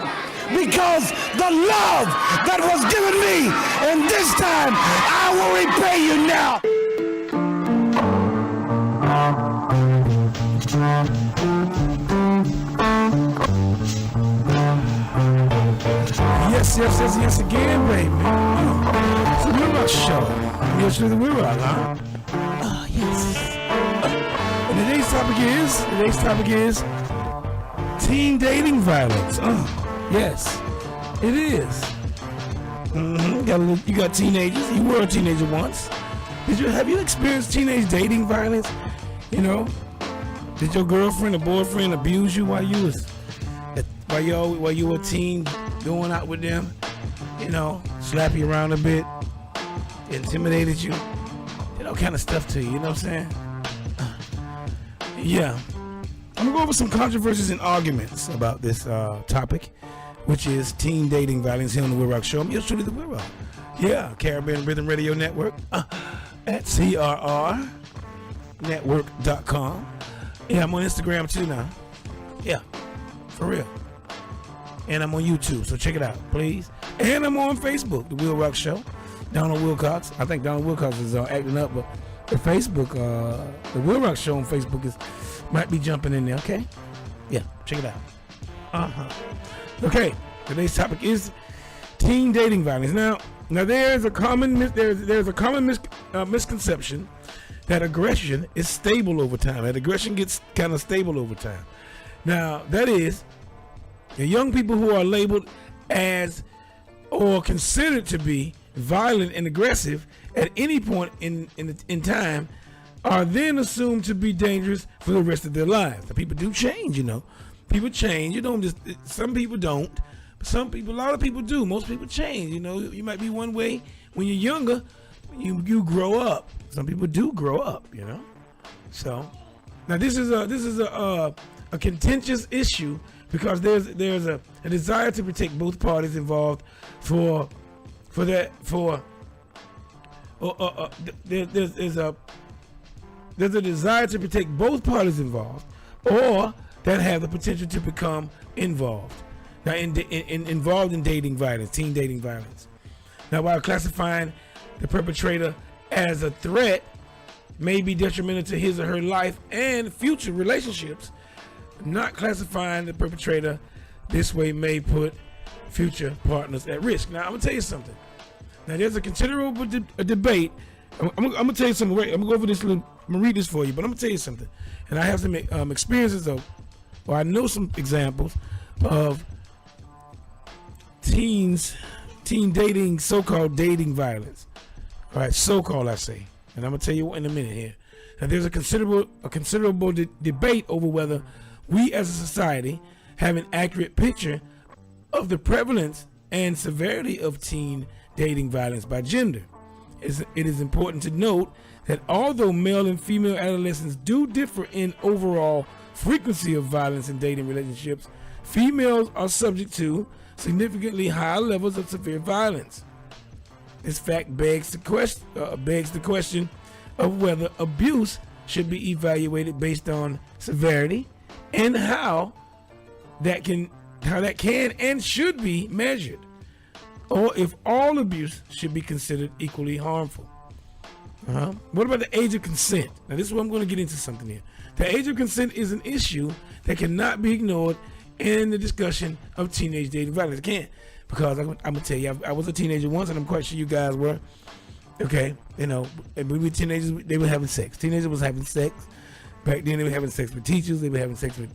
Speaker 8: because the love that was given me, and this time I will repay you now.
Speaker 1: Yes again, baby. It's the WILROC Show. Yes, to the WILROC, huh? Yes. And today's topic is teen dating violence. Yes, it is. You got teenagers. You were a teenager once. Have you experienced teenage dating violence? You know, did your girlfriend or boyfriend abuse you while you were a teen, going out with them? You know, slap you around a bit, intimidated you, did all kind of stuff to you. You know what I'm saying? Yeah. I'm gonna go over some controversies and arguments about this topic, which is teen dating violence here on the WILROC Show. I'm yours truly, the WILROC. Yeah, Caribbean Rhythm Radio Network at crrnetwork.com. Yeah, I'm on Instagram too now. Yeah, for real. And I'm on YouTube, so check it out, please. And I'm on Facebook, the WILROC Show. Donald Wilcox. I think Donald Wilcox is acting up, but the Facebook, the WILROC Show on Facebook might be jumping in there. Okay, yeah, check it out. Okay, today's topic is teen dating violence. Now there's a common misconception that aggression is stable over time. That aggression gets kind of stable over time. Now that is, the young people who are labeled as or considered to be violent and aggressive at any point in time are then assumed to be dangerous for the rest of their lives. Now, people do change, you know. People change. You don't just. Some people don't, but a lot of people do. Most people change. You know, you might be one way when you're younger. You grow up. Some people do grow up. You know. So now this is a contentious issue because there's a desire to protect both parties involved there's a desire to protect both parties involved, or that have the potential to become involved. Now, involved in dating violence, teen dating violence. Now, while classifying the perpetrator as a threat may be detrimental to his or her life and future relationships, not classifying the perpetrator this way may put future partners at risk. Now, I'm gonna tell you something. Now, there's a considerable debate. I'm gonna tell you something. Wait, I'm gonna go over this. I'm gonna read this for you, but I'm gonna tell you something. And I have some experiences I know some examples of teen dating, so-called dating violence. All right, so-called, I say. And I'm gonna tell you in a minute here. Now, there's a considerable debate over whether we as a society have an accurate picture of the prevalence and severity of teen dating violence by gender. It is important to note that although male and female adolescents do differ in overall frequency of violence in dating relationships, females are subject to significantly higher levels of severe violence. This fact begs the question of whether abuse should be evaluated based on severity and how that can and should be measured, or if all abuse should be considered equally harmful. What about the age of consent? Now, this is where I'm going to get into something here. The age of consent is an issue that cannot be ignored in the discussion of teenage dating violence. It can't, because I'm going to tell you, I was a teenager once, and I'm quite sure you guys were. Okay, you know, and we were teenagers, they were having sex. Teenagers was having sex. Back then, they were having sex with teachers. They were having sex with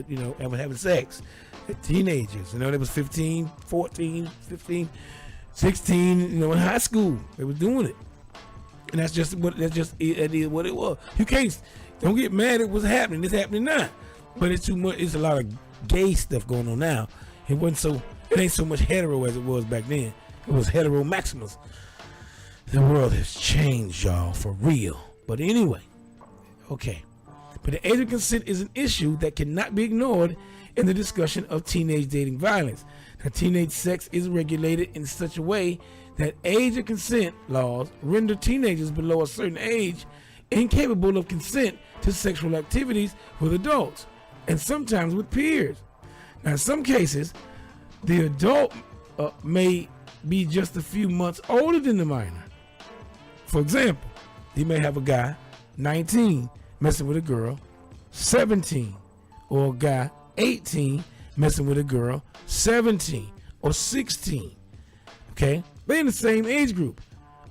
Speaker 1: you know, and were having sex with teenagers. You know, they was 15, 14, 15, 16. You know, in high school, they were doing it, and that's just what it was. You don't get mad at what's happening. It's happening now, but it's too much. It's a lot of gay stuff going on now. It ain't so much hetero as it was back then. It was hetero maximus. The world has changed, y'all, for real. But anyway. Okay. But the age of consent is an issue that cannot be ignored in the discussion of teenage dating violence. Now, teenage sex is regulated in such a way that age of consent laws render teenagers below a certain age incapable of consent to sexual activities with adults, and sometimes with peers. Now, in some cases, the adult may be just a few months older than the minor. For example, you may have a guy, 19, messing with a girl, 17, or a guy, 18, messing with a girl, 17 or 16. Okay? They're in the same age group.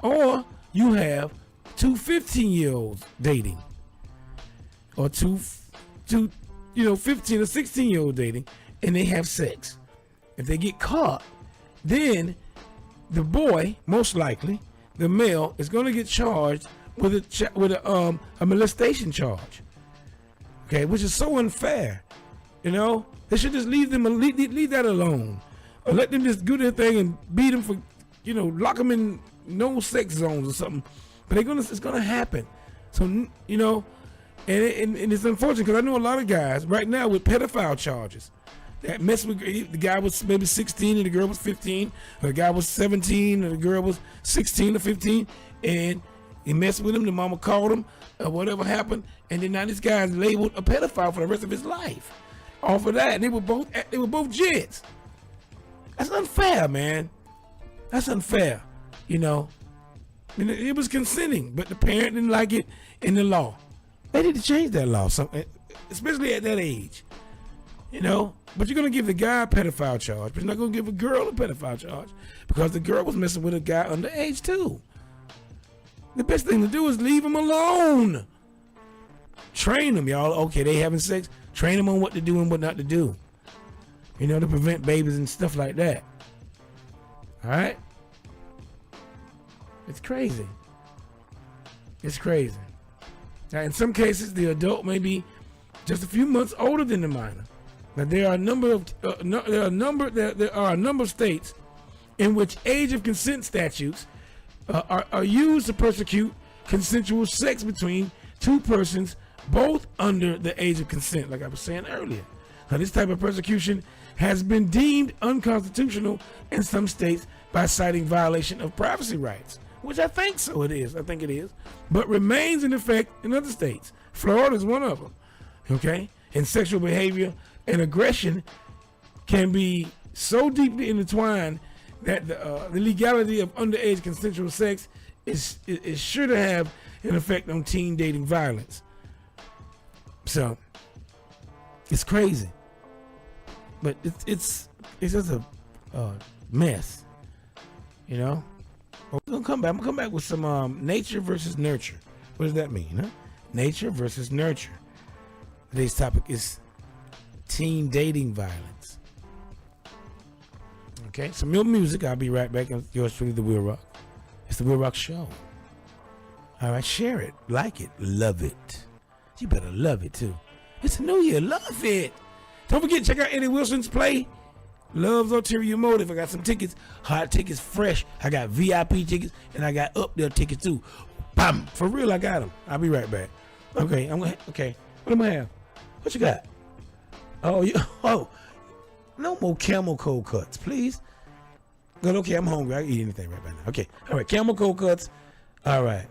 Speaker 1: Or you have two 15-year-olds dating, or two 15 or 16-year-old dating, and they have sex. If they get caught, then the boy, most likely, the male, is going to get charged with a molestation charge. Okay, which is so unfair. You know, they should just leave that alone, or let them just do their thing and beat them for, lock them in no sex zones or something. But it's gonna happen. So and it's unfortunate, because I know a lot of guys right now with pedophile charges that mess with. The guy was maybe 16 and the girl was 15, or the guy was 17 and the girl was 16 or 15, and he messed with him. The mama called him, or whatever happened, and then now this guy's labeled a pedophile for the rest of his life. Off of that, and they were both jits. That's unfair, man. That's unfair. And it was consenting, but the parent didn't like it in the law. They need to change that law, especially at that age. But you're gonna give the guy a pedophile charge, but you're not gonna give a girl a pedophile charge because the girl was messing with a guy underage too. The best thing to do is leave them alone. Train them, y'all. Okay, they having sex. Train them on what to do and what not to do. To prevent babies and stuff like that. All right? It's crazy. It's crazy. Now, in some cases, the adult may be just a few months older than the minor. Now, there are a number of states in which age of consent statutes are used to prosecute consensual sex between two persons, both under the age of consent, like I was saying earlier. Now, this type of persecution has been deemed unconstitutional in some states by citing violation of privacy rights, which I think it is, but remains in effect in other states. Florida is one of them, okay? And sexual behavior and aggression can be so deeply intertwined that the legality of underage consensual sex is sure to have an effect on teen dating violence. So it's crazy, but it's just a mess, I'm gonna come back with some nature versus nurture. What does that mean? Huh? Nature versus nurture. Today's topic is teen dating violence. Okay, some more music. I'll be right back. Yours truly, the WILROC. It's the WILROC Show. All right, share it, like it, love it. You better love it too. It's a new year. Love it. Don't forget, check out Eddie Wilson's play. Love's Ulterior Motive. I got some tickets, hot tickets, fresh. I got VIP tickets, and I got up there tickets too. Bam! For real, I got them. I'll be right back. Okay, okay. What am I have? What you got? Oh, no more camel cold cuts, please. Good. Okay, I'm hungry. I can eat anything right now. Okay, all right. Camel cold cuts. All right.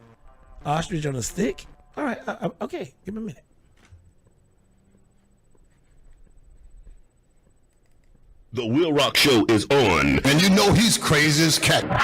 Speaker 1: Ostrich on a stick. All right. Okay, give me a minute.
Speaker 20: The WILROC Show is on.
Speaker 8: And you know he's crazy as cat.
Speaker 5: Lying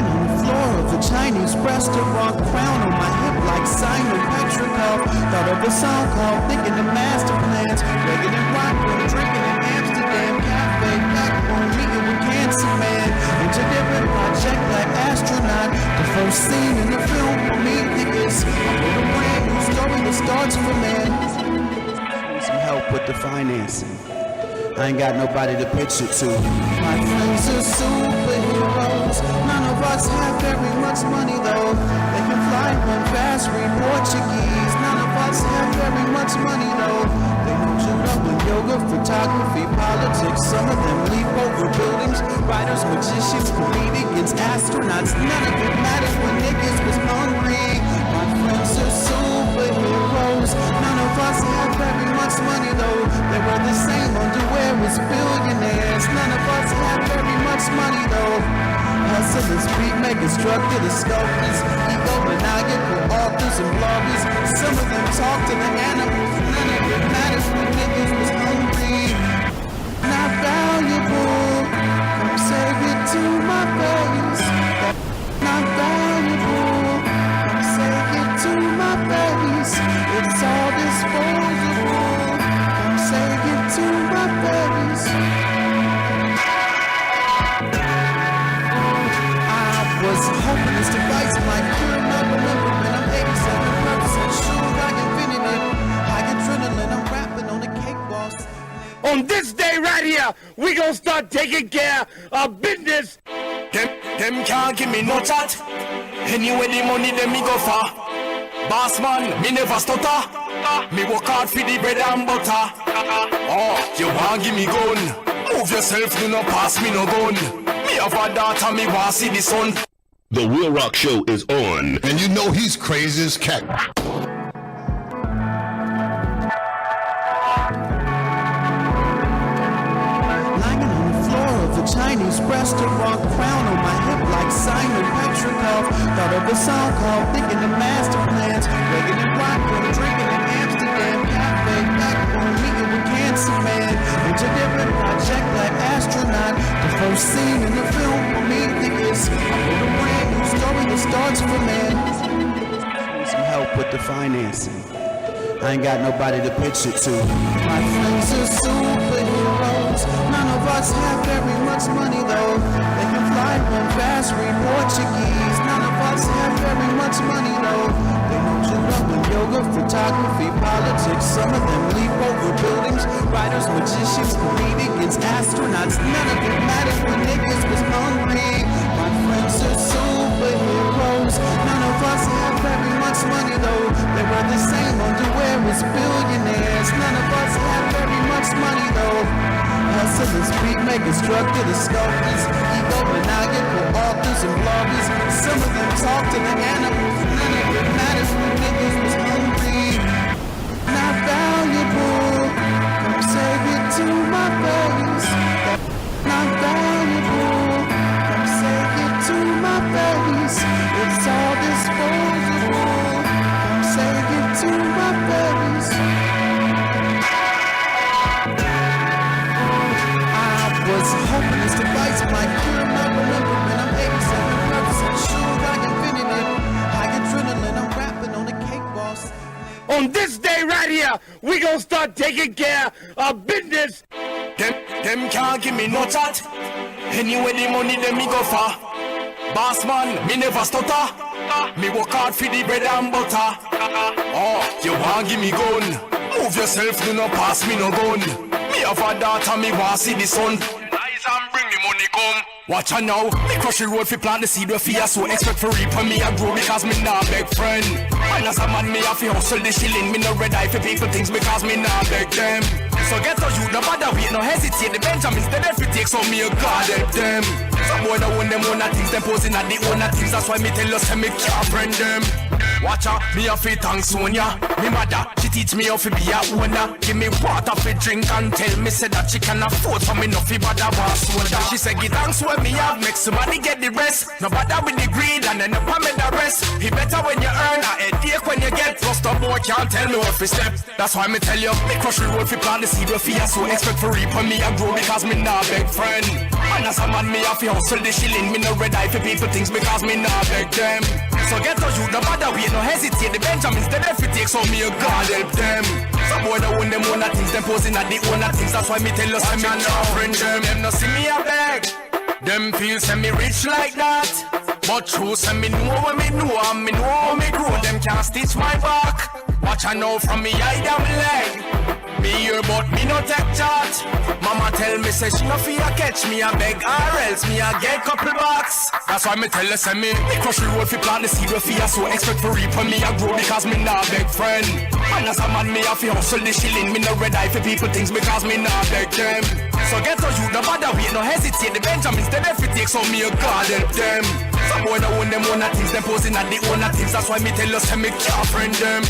Speaker 5: on the floor of a Chinese restaurant, crown on my hip like Simon Petrikov. Thought of a song called Thinking of Master Plans. Reggae and rock, drinking in Amsterdam cafe. Back home, meeting with Cancer Man. Into different project like astronaut. The first scene in the film for me is I wrote a brand new story that starts from man. Some help with the financing. I ain't got nobody to pitch it to. My friends are superheroes. heroes. None of us have very much money though. They can fly, run fast, read Portuguese. None of us have very much money though. They know judo and yoga, photography, politics. Some of them leap over buildings. Writers, magicians, comedians, astronauts. None of it matters when niggas was hungry. My friends are superheroes. None of us have very much money though. They wear the same underwear as billionaires. None of us have very much money though. Hustlers, beat makers, drug dealers, sculptors, egomaniacal authors and bloggers. Some of them talk to the animals. None of it matters when niggas was hungry. Not valuable. Come say it to my face. Not valuable. Come say it to my face. It's all disposable. Come say it to my face. Was hoping this device might cure my remembrance. I'm 87% sure I invented it. High adrenaline, I'm rapping on the cake boss.
Speaker 21: On this day right here, we gonna start taking care of business.
Speaker 7: Them can't give me no chat. Anyway, the money them me go for. Boss man, me never stutter. Me work hard for the bread and butter. Oh, you want give me gun? Move yourself, do not pass me no gun. Me have a daughter, me want see the sun.
Speaker 20: The WILROC Show is on.
Speaker 8: And you know he's crazy as cat.
Speaker 5: Lying on the floor of a Chinese restaurant, crown on my hip like Simon Petrikov. Thought of a song called Thinking the Master Plans. Reagan and Rockwell, drinking in Amsterdam cafe. Back home, meeting with Cancer Man. Into different project like astronaut. The first scene in the film for me is a brand new story that starts for man. Need some help with the financing. I ain't got nobody to pitch it to. My friends are superheroes. None of us have very much money though. They can fly, run fast, read Portuguese. None of us have very much money though. They know judo and yoga, photography, politics. Some of them leap over buildings. Writers, magicians, comedians, astronauts. None of it matters when niggas was hungry. My friends are superheroes. None of us have very much money though. They wear the same underwear as billionaires. None of us have very much money though. Hustlers, beat makers, drug dealers, sculptors, egomaniacal authors and bloggers. Some of them talk to the animals. None of it matters when niggas was hungry. Not valuable. Come say it to my face. Not valuable. Come say it to my face. It's all disposable. Come say it to my face. I was hoping this device might cure my remembrance. I'm 87% sure I invented it. High adrenaline, I'm rapping on the cake boss.
Speaker 21: On this day right here, we gonna start taking care of business.
Speaker 7: Them can't give me no chat. Anyway, the money them me go for. Boss man, me never stutter. Me work hard for the bread and butter. Oh, you want give me gun? Move yourself, do not pass me no gun. Me have a daughter, me want see the sun. Rise and bring the money come. Watch her now, me crush the road fi plant the seed with fear. So expect for reap and me a grow because me nah beg friend. And as a man me have to hustle the shilling. Me no red eye for people things because me nah beg them. So get to you, no bother wait, no hesitate. The Benjamins, they never take, so me a God help them. Some boy don't own them own things, them posing at the owner things. That's why me tell you, say me can't friend them. Watch her, me a fit thank Sonia. Me mother, she teach me how to be a owner. Give me water for drink and tell me say that she can afford for me no fi bother want soda. She say give thanks when me have, make some money get the rest. No bother with the greed and then up me the rest. He better when you earn a headache when you get. Plus the boy can't tell me what fi step. That's why me tell you, me crush the road fi plant the seed with fear. So expect for reap when me a grow because me nah beg friend. And as a man me have to hustle the shilling. Me no red eye for people things because me nah beg them. So get to you, no bother wait, no hesitate. The Benjamins, they never take, so me a God help them. Some boy don't own them own things, them posing at the owner things. That's why me tell you, say me nah friend them. Them no see me a beg. Them feel say me rich like that. But true say me know what me know and me know how me grow. Them can't stitch my back. Watch I know from me eye down my leg. Me hear but me no take charge. Mama tell me say she no fear catch me a beg or else me a get couple bucks. That's why me tell her say me crush the road fi plant the seed fi a so expect for reap when me a grow because me nah beg friend. And as a man me a fi hustle the shilling. Me no red eye for people things because me nah beg them. So get to you, no bother wait, no hesitate. The Benjamins they never take so me a god help them. Some boy no own them own things, them posing at the owner things. That's why me tell you say me can't friend them.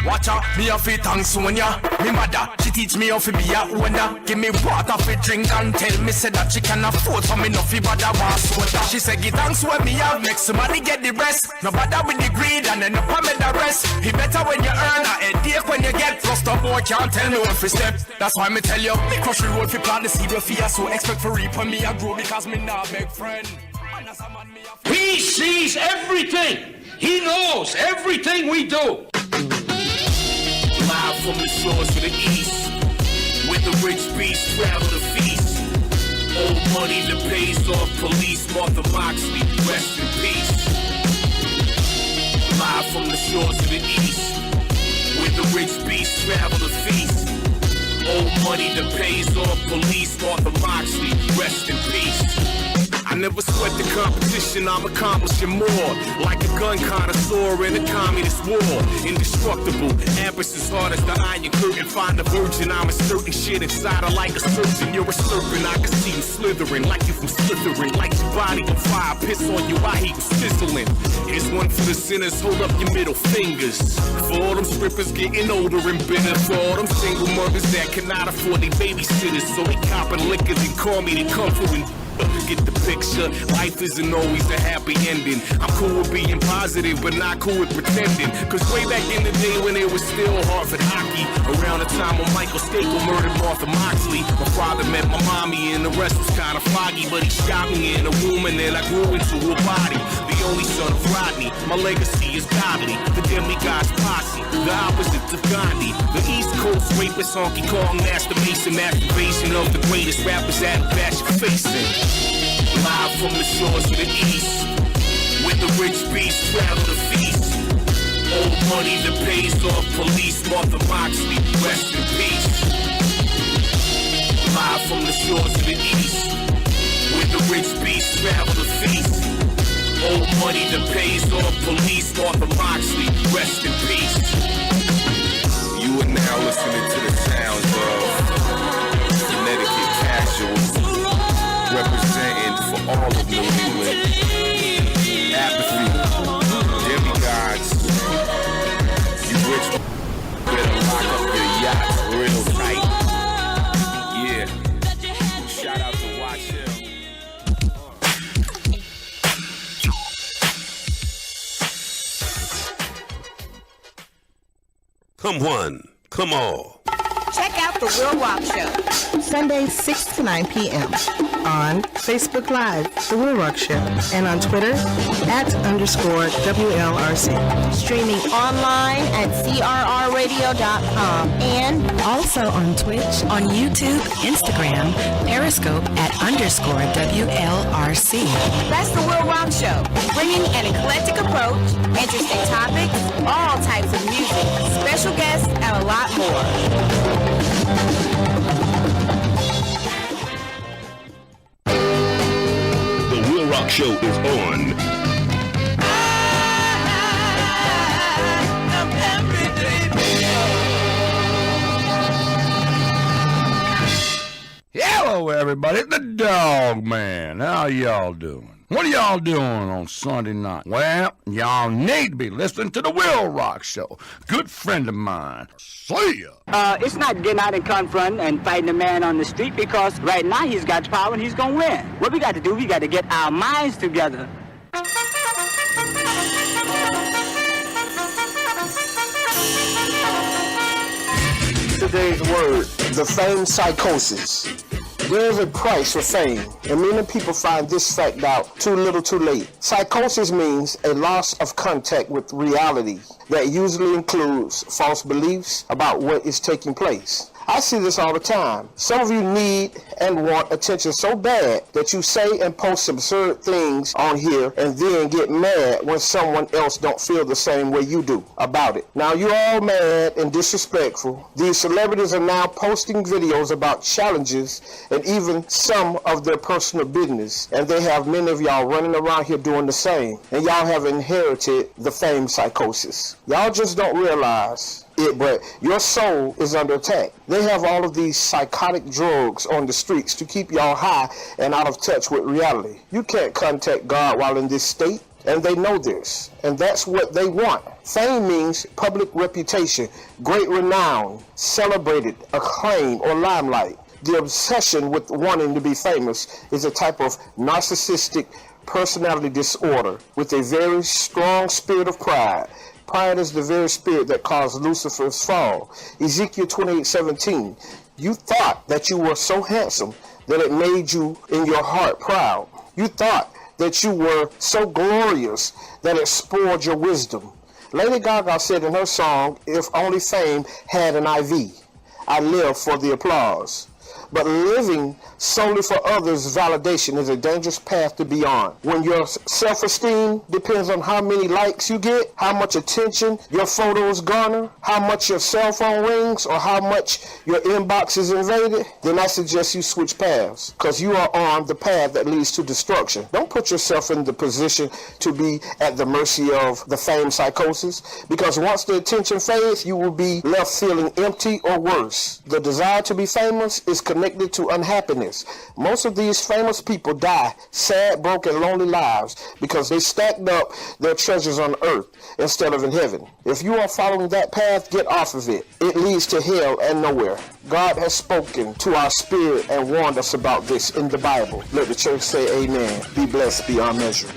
Speaker 7: Watch out, me a fi thanks Sonia. Me mother, she teach me how fi be a owner. Give me water fi drink and tell me say that she can afford for me no fi bother want soda. She say give thanks when me have, make somebody get the rest. No bother with the greed and then up me the rest. He better when you earn a headache when you get. Plus the boy can't tell me what fi step. That's why me tell you, me crush the road fi plant the seed fi a so expect for reap when me a grow because me nah beg friend.
Speaker 21: He sees everything. He knows everything we do.
Speaker 20: Live from the shores of the east, with the rich beast travel to feast. Old money that pays off police. Martha Moxley, rest in peace. Live from the shores of the east, with the rich beast travel to feast. Old money that pays off police. Martha Moxley, rest in peace. I never sweat the competition, I'm accomplishing more. Like a gun connoisseur in a communist war. Indestructible, ambush as hard as the iron curtain. Find a virgin, I'm inserting shit inside her like a surgeon. You're a serpent, I can see you slithering. Like you from Slytherin, like your body on fire. Piss on you, I hate you sizzling. Here's one for the sinners, hold up your middle fingers. For all them strippers getting older and bitter. For all them single mothers that cannot afford their babysitters. So they copping liquor, then call me the comfort and get the picture, life isn't always a happy ending. I'm cool with being positive, but not cool with pretending. Cause way back in the day when it was still Harvard hockey, around the time when Michael Staple murdered Martha Moxley, my father met my mommy and the rest was kinda foggy. But he shot me in a womb and then I grew into a body. The only son of Rodney, my legacy is godly. The demigod's posse, the opposite of Gandhi. The East Coast rapist, Honky Kong, Master Mason, masturbation of the greatest rappers at a bash your face in. Live from the shores of the east, with the rich beast travel to feast. Old money that pays off police. Martha Moxley, rest in peace. Live from the shores of the east, with the rich beast travel to feast. Old money that pays off police. Martha Moxley, rest in peace.
Speaker 3: You are now listening to the sounds of Connecticut Casuals, representing for all of New England. Apathy, demigods, you rich better lock up your yachts real tight. Yeah, shout out to Watch Hill.
Speaker 20: Come one, come all.
Speaker 9: Check out The Will Rock Show, Sunday 6 to 9 p.m. on Facebook Live, The Will Rock Show, and on Twitter @_WLRC.
Speaker 16: Streaming online at crrradio.com and
Speaker 22: also on Twitch, on YouTube, Instagram, Periscope @_WLRC.
Speaker 16: That's The Will Rock Show, bringing an eclectic approach, interesting topics, all types of music, special guests, and a lot more.
Speaker 20: The Will Rock Show is on.
Speaker 23: Hello, everybody. The Dog Man. How y'all doing? What are y'all doing on Sunday night? Well, y'all need to be listening to the Will Rock Show. Good friend of mine. See ya.
Speaker 24: It's not getting out and confronting and fighting a man on the street because right now he's got power and he's gonna win. What we got to do, we got to get our minds together.
Speaker 25: Today's word, the fame psychosis. There is a price for fame, and many people find this fact out too little too late. Psychosis means a loss of contact with reality that usually includes false beliefs about what is taking place. I see this all the time. Some of you need and want attention so bad that you say and post absurd things on here and then get mad when someone else don't feel the same way you do about it. Now you're all mad and disrespectful. These celebrities are now posting videos about challenges and even some of their personal business, and they have many of y'all running around here doing the same, and y'all have inherited the fame psychosis. Y'all just don't realize it, but your soul is under attack. They have all of these psychotic drugs on the streets to keep y'all high and out of touch with reality. You can't contact God while in this state, and they know this, and that's what they want. Fame means public reputation, great renown, celebrated, acclaim, or limelight. The obsession with wanting to be famous is a type of narcissistic personality disorder with a very strong spirit of pride. Pride is the very spirit that caused Lucifer's fall. Ezekiel 28:17. You thought that you were so handsome that it made you in your heart proud. You thought that you were so glorious that it spoiled your wisdom. Lady Gaga said in her song, "If only fame had an IV, I live for the applause." But living solely for others' validation is a dangerous path to be on. When your self-esteem depends on how many likes you get, how much attention your photos garner, how much your cell phone rings, or how much your inbox is invaded, then I suggest you switch paths, because you are on the path that leads to destruction. Don't put yourself in the position to be at the mercy of the fame psychosis, because once the attention fades, you will be left feeling empty or worse. The desire to be famous is connected to unhappiness. Most of these famous people die sad, broken, lonely lives because they stacked up their treasures on earth instead of in heaven. If you are following that path, get off of it. It leads to hell and nowhere. God has spoken to our spirit and warned us about this in the Bible. Let the church say amen. Be blessed beyond measure.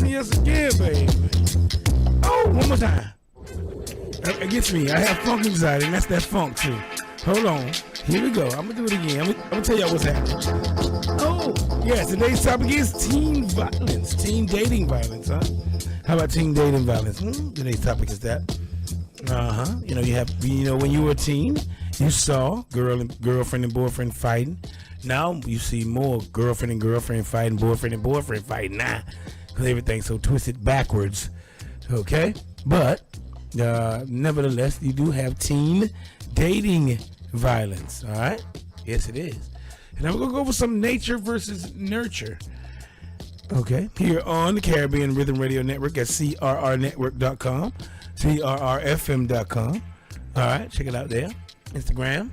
Speaker 1: Yes again, baby. Oh, one more time. It gets me. I have funk anxiety, and that's that funk too. Hold on. Here we go. I'm gonna do it again. I'm gonna tell y'all what's happening. Oh, yes. Today's topic is teen violence, teen dating violence. Huh? How about teen dating violence? Today's topic is that. You know, when you were a teen, you saw girlfriend and boyfriend fighting. Now you see more girlfriend and girlfriend fighting, boyfriend and boyfriend fighting. Nah, because everything's so twisted backwards. Okay, but nevertheless, you do have teen dating violence. All right, yes, it is. And I'm gonna go over some nature versus nurture. Okay, here on the Caribbean Rhythm Radio Network at crrnetwork.com, crrfm.com. All right, check it out there. Instagram,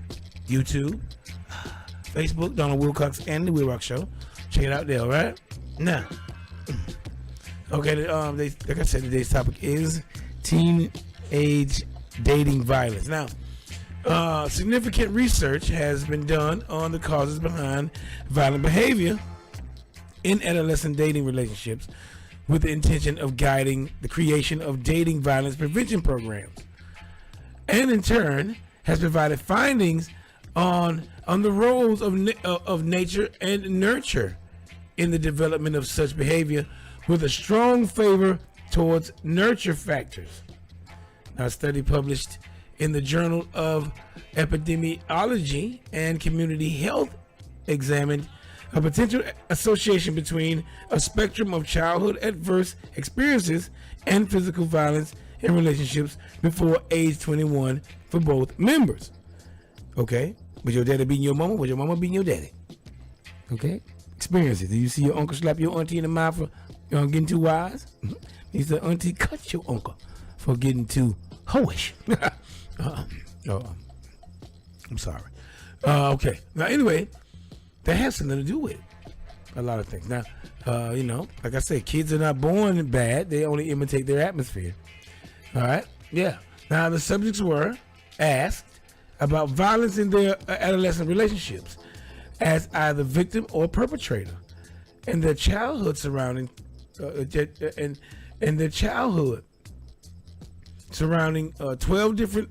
Speaker 1: YouTube, Facebook, Donald Wilcox and the WILROC Show. Check it out there, all right? Now, okay, like I said, today's topic is teenage dating violence. Now, significant research has been done on the causes behind violent behavior in adolescent dating relationships with the intention of guiding the creation of dating violence prevention programs, and in turn has provided findings on the roles of nature and nurture in the development of such behavior, with a strong favor towards nurture factors. Now, a study published in the Journal of Epidemiology and Community Health examined a potential association between a spectrum of childhood adverse experiences and physical violence in relationships before age 21 for both members. Okay, was your daddy beating your mama? Was your mama beating your daddy? Okay, experiences. Did you see your uncle slap your auntie in the mouth for getting too wise? He said, auntie, cut your uncle for getting too hoish. I'm sorry. Okay, now anyway, that has something to do with a lot of things. Now, like I said, kids are not born bad. They only imitate their atmosphere. All right? Yeah. Now, the subjects were asked about violence in their adolescent relationships as either victim or perpetrator, and their childhood surrounding and and their childhood surrounding 12 different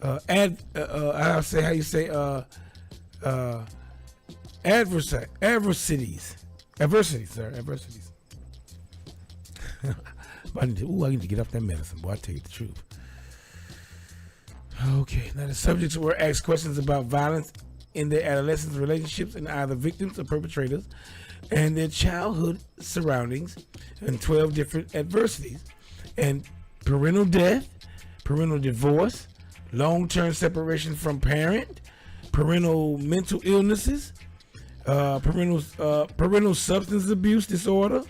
Speaker 1: adversities. I need to get off that medicine, boy. I tell you the truth. Okay, now the subjects were asked questions about violence in their adolescent relationships and either victims or perpetrators, and their childhood surroundings, and 12 different adversities, and parental death, parental divorce, long-term separation from parent, parental mental illnesses, parental substance abuse disorder,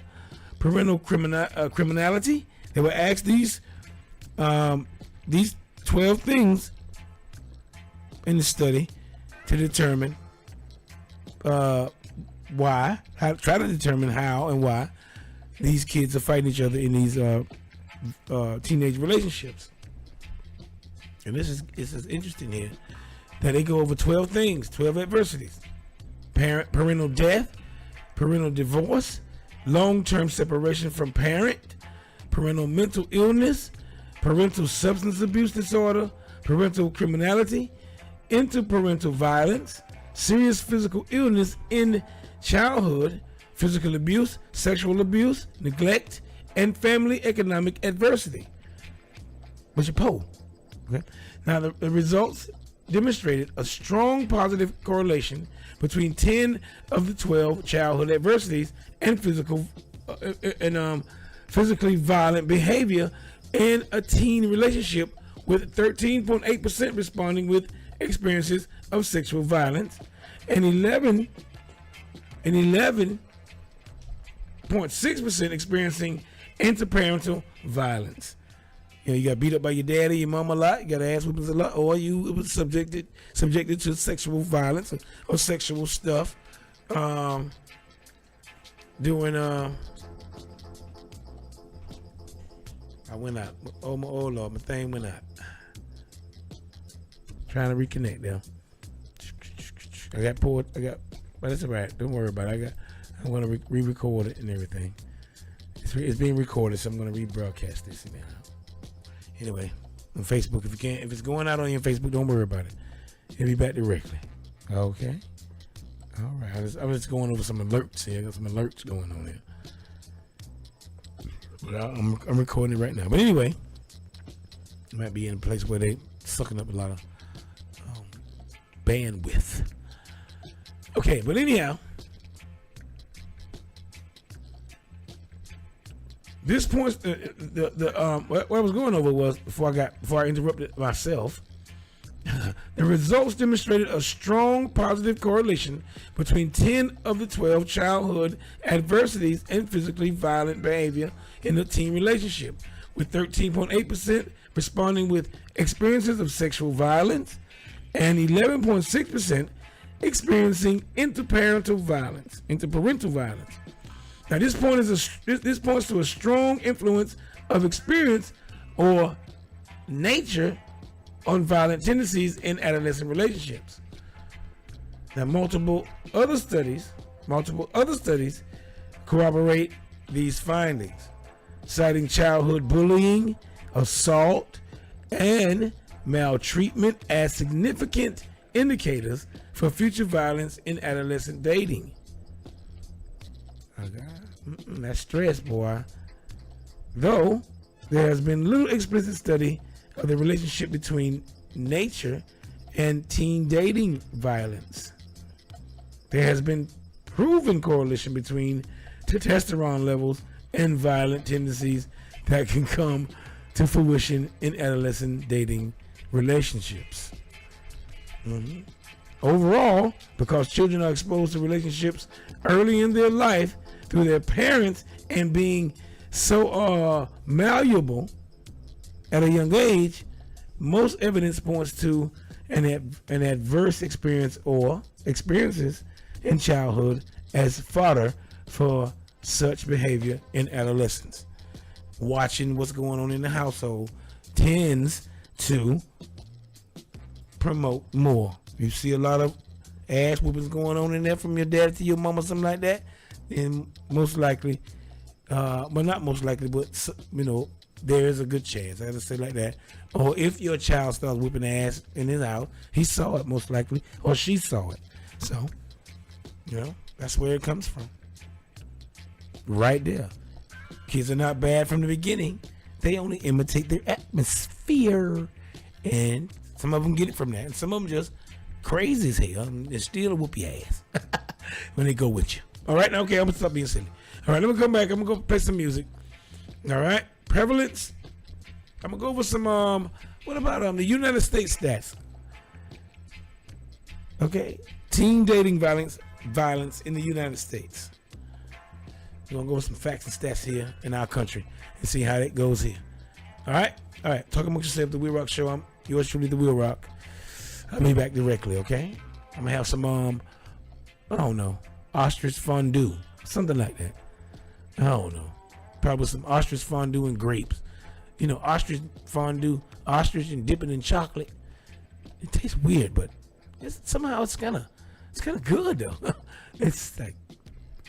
Speaker 1: parental criminality. They were asked these 12 things in the study to determine try to determine how and why these kids are fighting each other in these teenage relationships. And this is interesting here that they go over 12 things, 12 adversities: parental death, parental divorce, long-term separation from parent, parental mental illness, parental substance abuse disorder, parental criminality, interparental violence, serious physical illness in childhood, physical abuse, sexual abuse, neglect, and family economic adversity. What's your poll? Okay. Now the results demonstrated a strong positive correlation between 10 of the 12 childhood adversities and physically violent behavior in a teen relationship, with 13.8% responding with experiences of sexual violence and 11.6% experiencing interparental violence. You know, you got beat up by your daddy, your mom a lot, you got ass whoopings a lot, or you was subjected to sexual violence or sexual stuff doing I went out. Oh Lord, my thing went out. Trying to reconnect now. But it's alright. Don't worry about it. I'm gonna re-record it and everything. It's being recorded, so I'm gonna rebroadcast this now. Anyway, on Facebook, if it's going out on your Facebook, don't worry about it. It'll be back directly. Okay. All right. I'm just going over some alerts here. I got some alerts going on here. But I'm recording it right now. But anyway, it might be in a place where they sucking up a lot of bandwidth. Okay, but anyhow, this point, what I was going over was before I interrupted myself. The results demonstrated a strong positive correlation between 10 of the 12 childhood adversities and physically violent behavior in the teen relationship, with 13.8% responding with experiences of sexual violence and 11.6% experiencing interparental violence. Now, this points to a strong influence of experience or nature on violent tendencies in adolescent relationships. Now, multiple other studies corroborate these findings, citing childhood bullying, assault, and maltreatment as significant indicators for future violence in adolescent dating. That's stress, boy. Though there has been little explicit study of the relationship between nature and teen dating violence. There has been proven correlation between testosterone levels and violent tendencies that can come to fruition in adolescent dating relationships. Overall, because children are exposed to relationships early in their life through their parents and being so malleable at a young age, most evidence points to an adverse experience or experiences in childhood as fodder for such behavior in adolescence. Watching what's going on in the household tends to promote more. You see a lot of ass whoopings going on in there from your dad to your mama, something like that, then most likely Well, not most likely, but there is a good chance. I gotta say like that. Or if your child starts whipping ass in his house, he saw it most likely, or she saw it. So, that's where it comes from. Right there. Kids are not bad from the beginning. They only imitate their atmosphere, and some of them get it from that, and some of them just crazy as hell and still whoop your ass when they go with you. All right, now, okay, I'm gonna stop being silly. All right, let me come back. I'm gonna go play some music. All right, prevalence. I'm gonna go over some. What about the United States stats? Okay, teen dating violence in the United States. We're gonna go with some facts and stats here in our country and see how that goes here. All right. Talking amongst yourself, the WILROC Show. I'm yours truly, the WILROC. I'll be back directly. Okay. I'm gonna have some I don't know, ostrich fondue, something like that. I don't know. Probably some ostrich fondue and grapes. Ostrich fondue, ostrich and dipping in chocolate. It tastes weird, but somehow it's kind of good though. It's like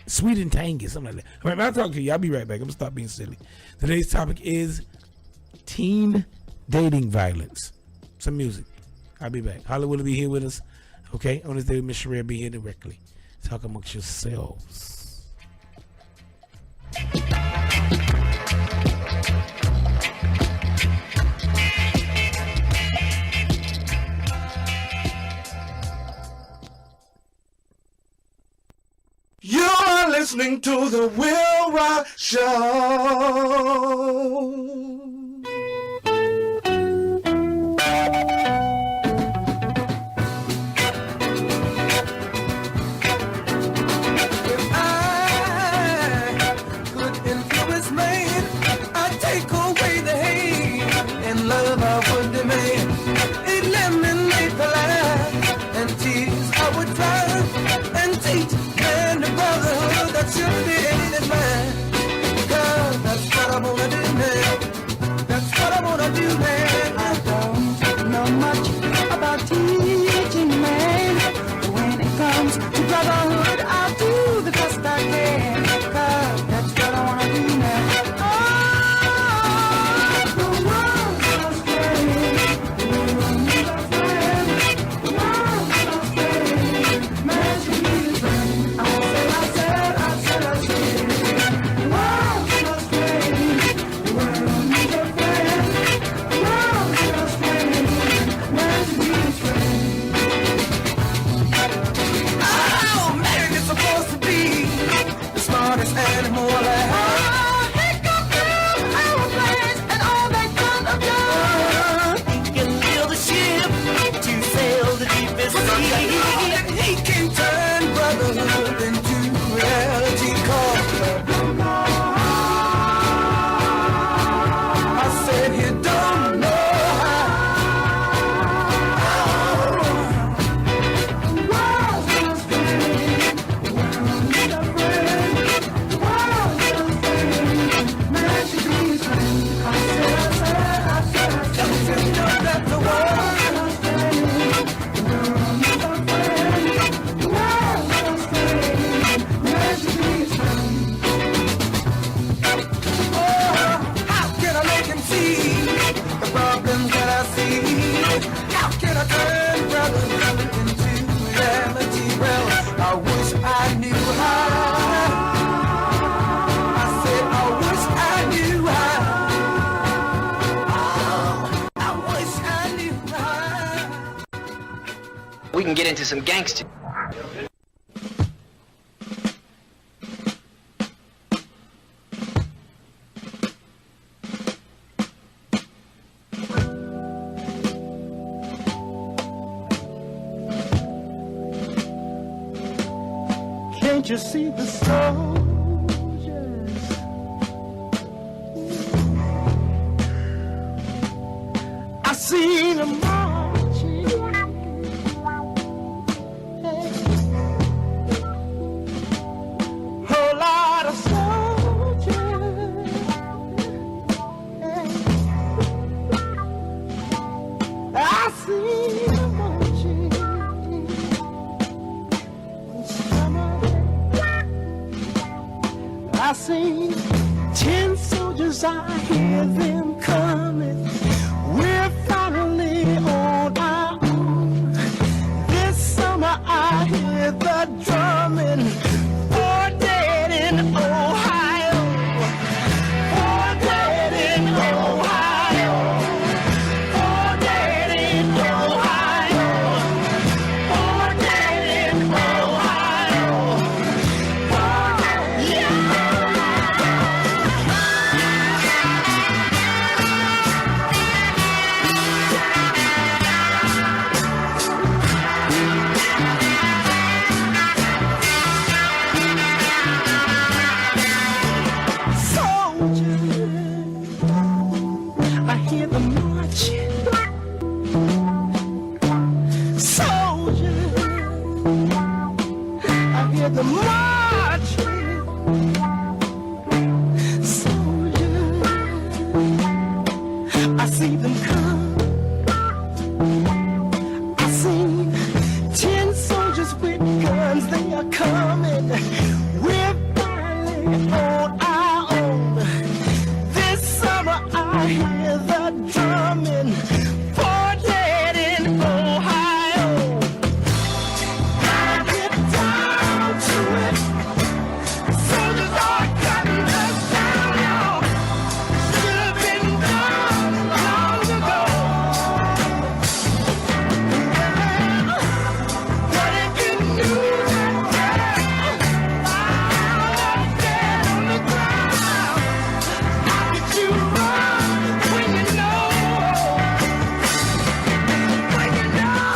Speaker 1: sweet and tangy, something like that. All right, I'll talk to you. I'll be right back. I'm gonna stop being silly. Today's topic is teen dating violence. Some music. I'll be back. Hollywood will be here with us. Okay, on this day, Miss Sheree will be here directly. Talk amongst yourselves.
Speaker 8: You're listening to the WILROC Show.
Speaker 2: We can get into some gangster.
Speaker 5: Can't you see the soldiers? I see them marching. Whole lot of soldiers. I see them marching. soldiers, I hear them coming. We're finally on our own. This summer I hear the drumming. For dead in Ohio. For dead in Ohio. For dead in Ohio. For dead in Ohio. I hear the marching. Soldier, I hear the marching. Soldier, I see them come. I see 10 soldiers with guns. They are coming. We're finally on our own. This summer I hear the drumming. For dead in Ohio. I get down to it. Soldiers are cutting us down, y'all. Should have been done long ago. What if you knew that dead on the ground? How could you run when you know? When you know? How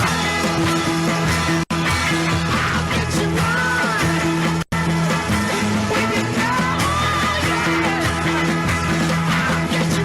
Speaker 5: could you run when you know? How could you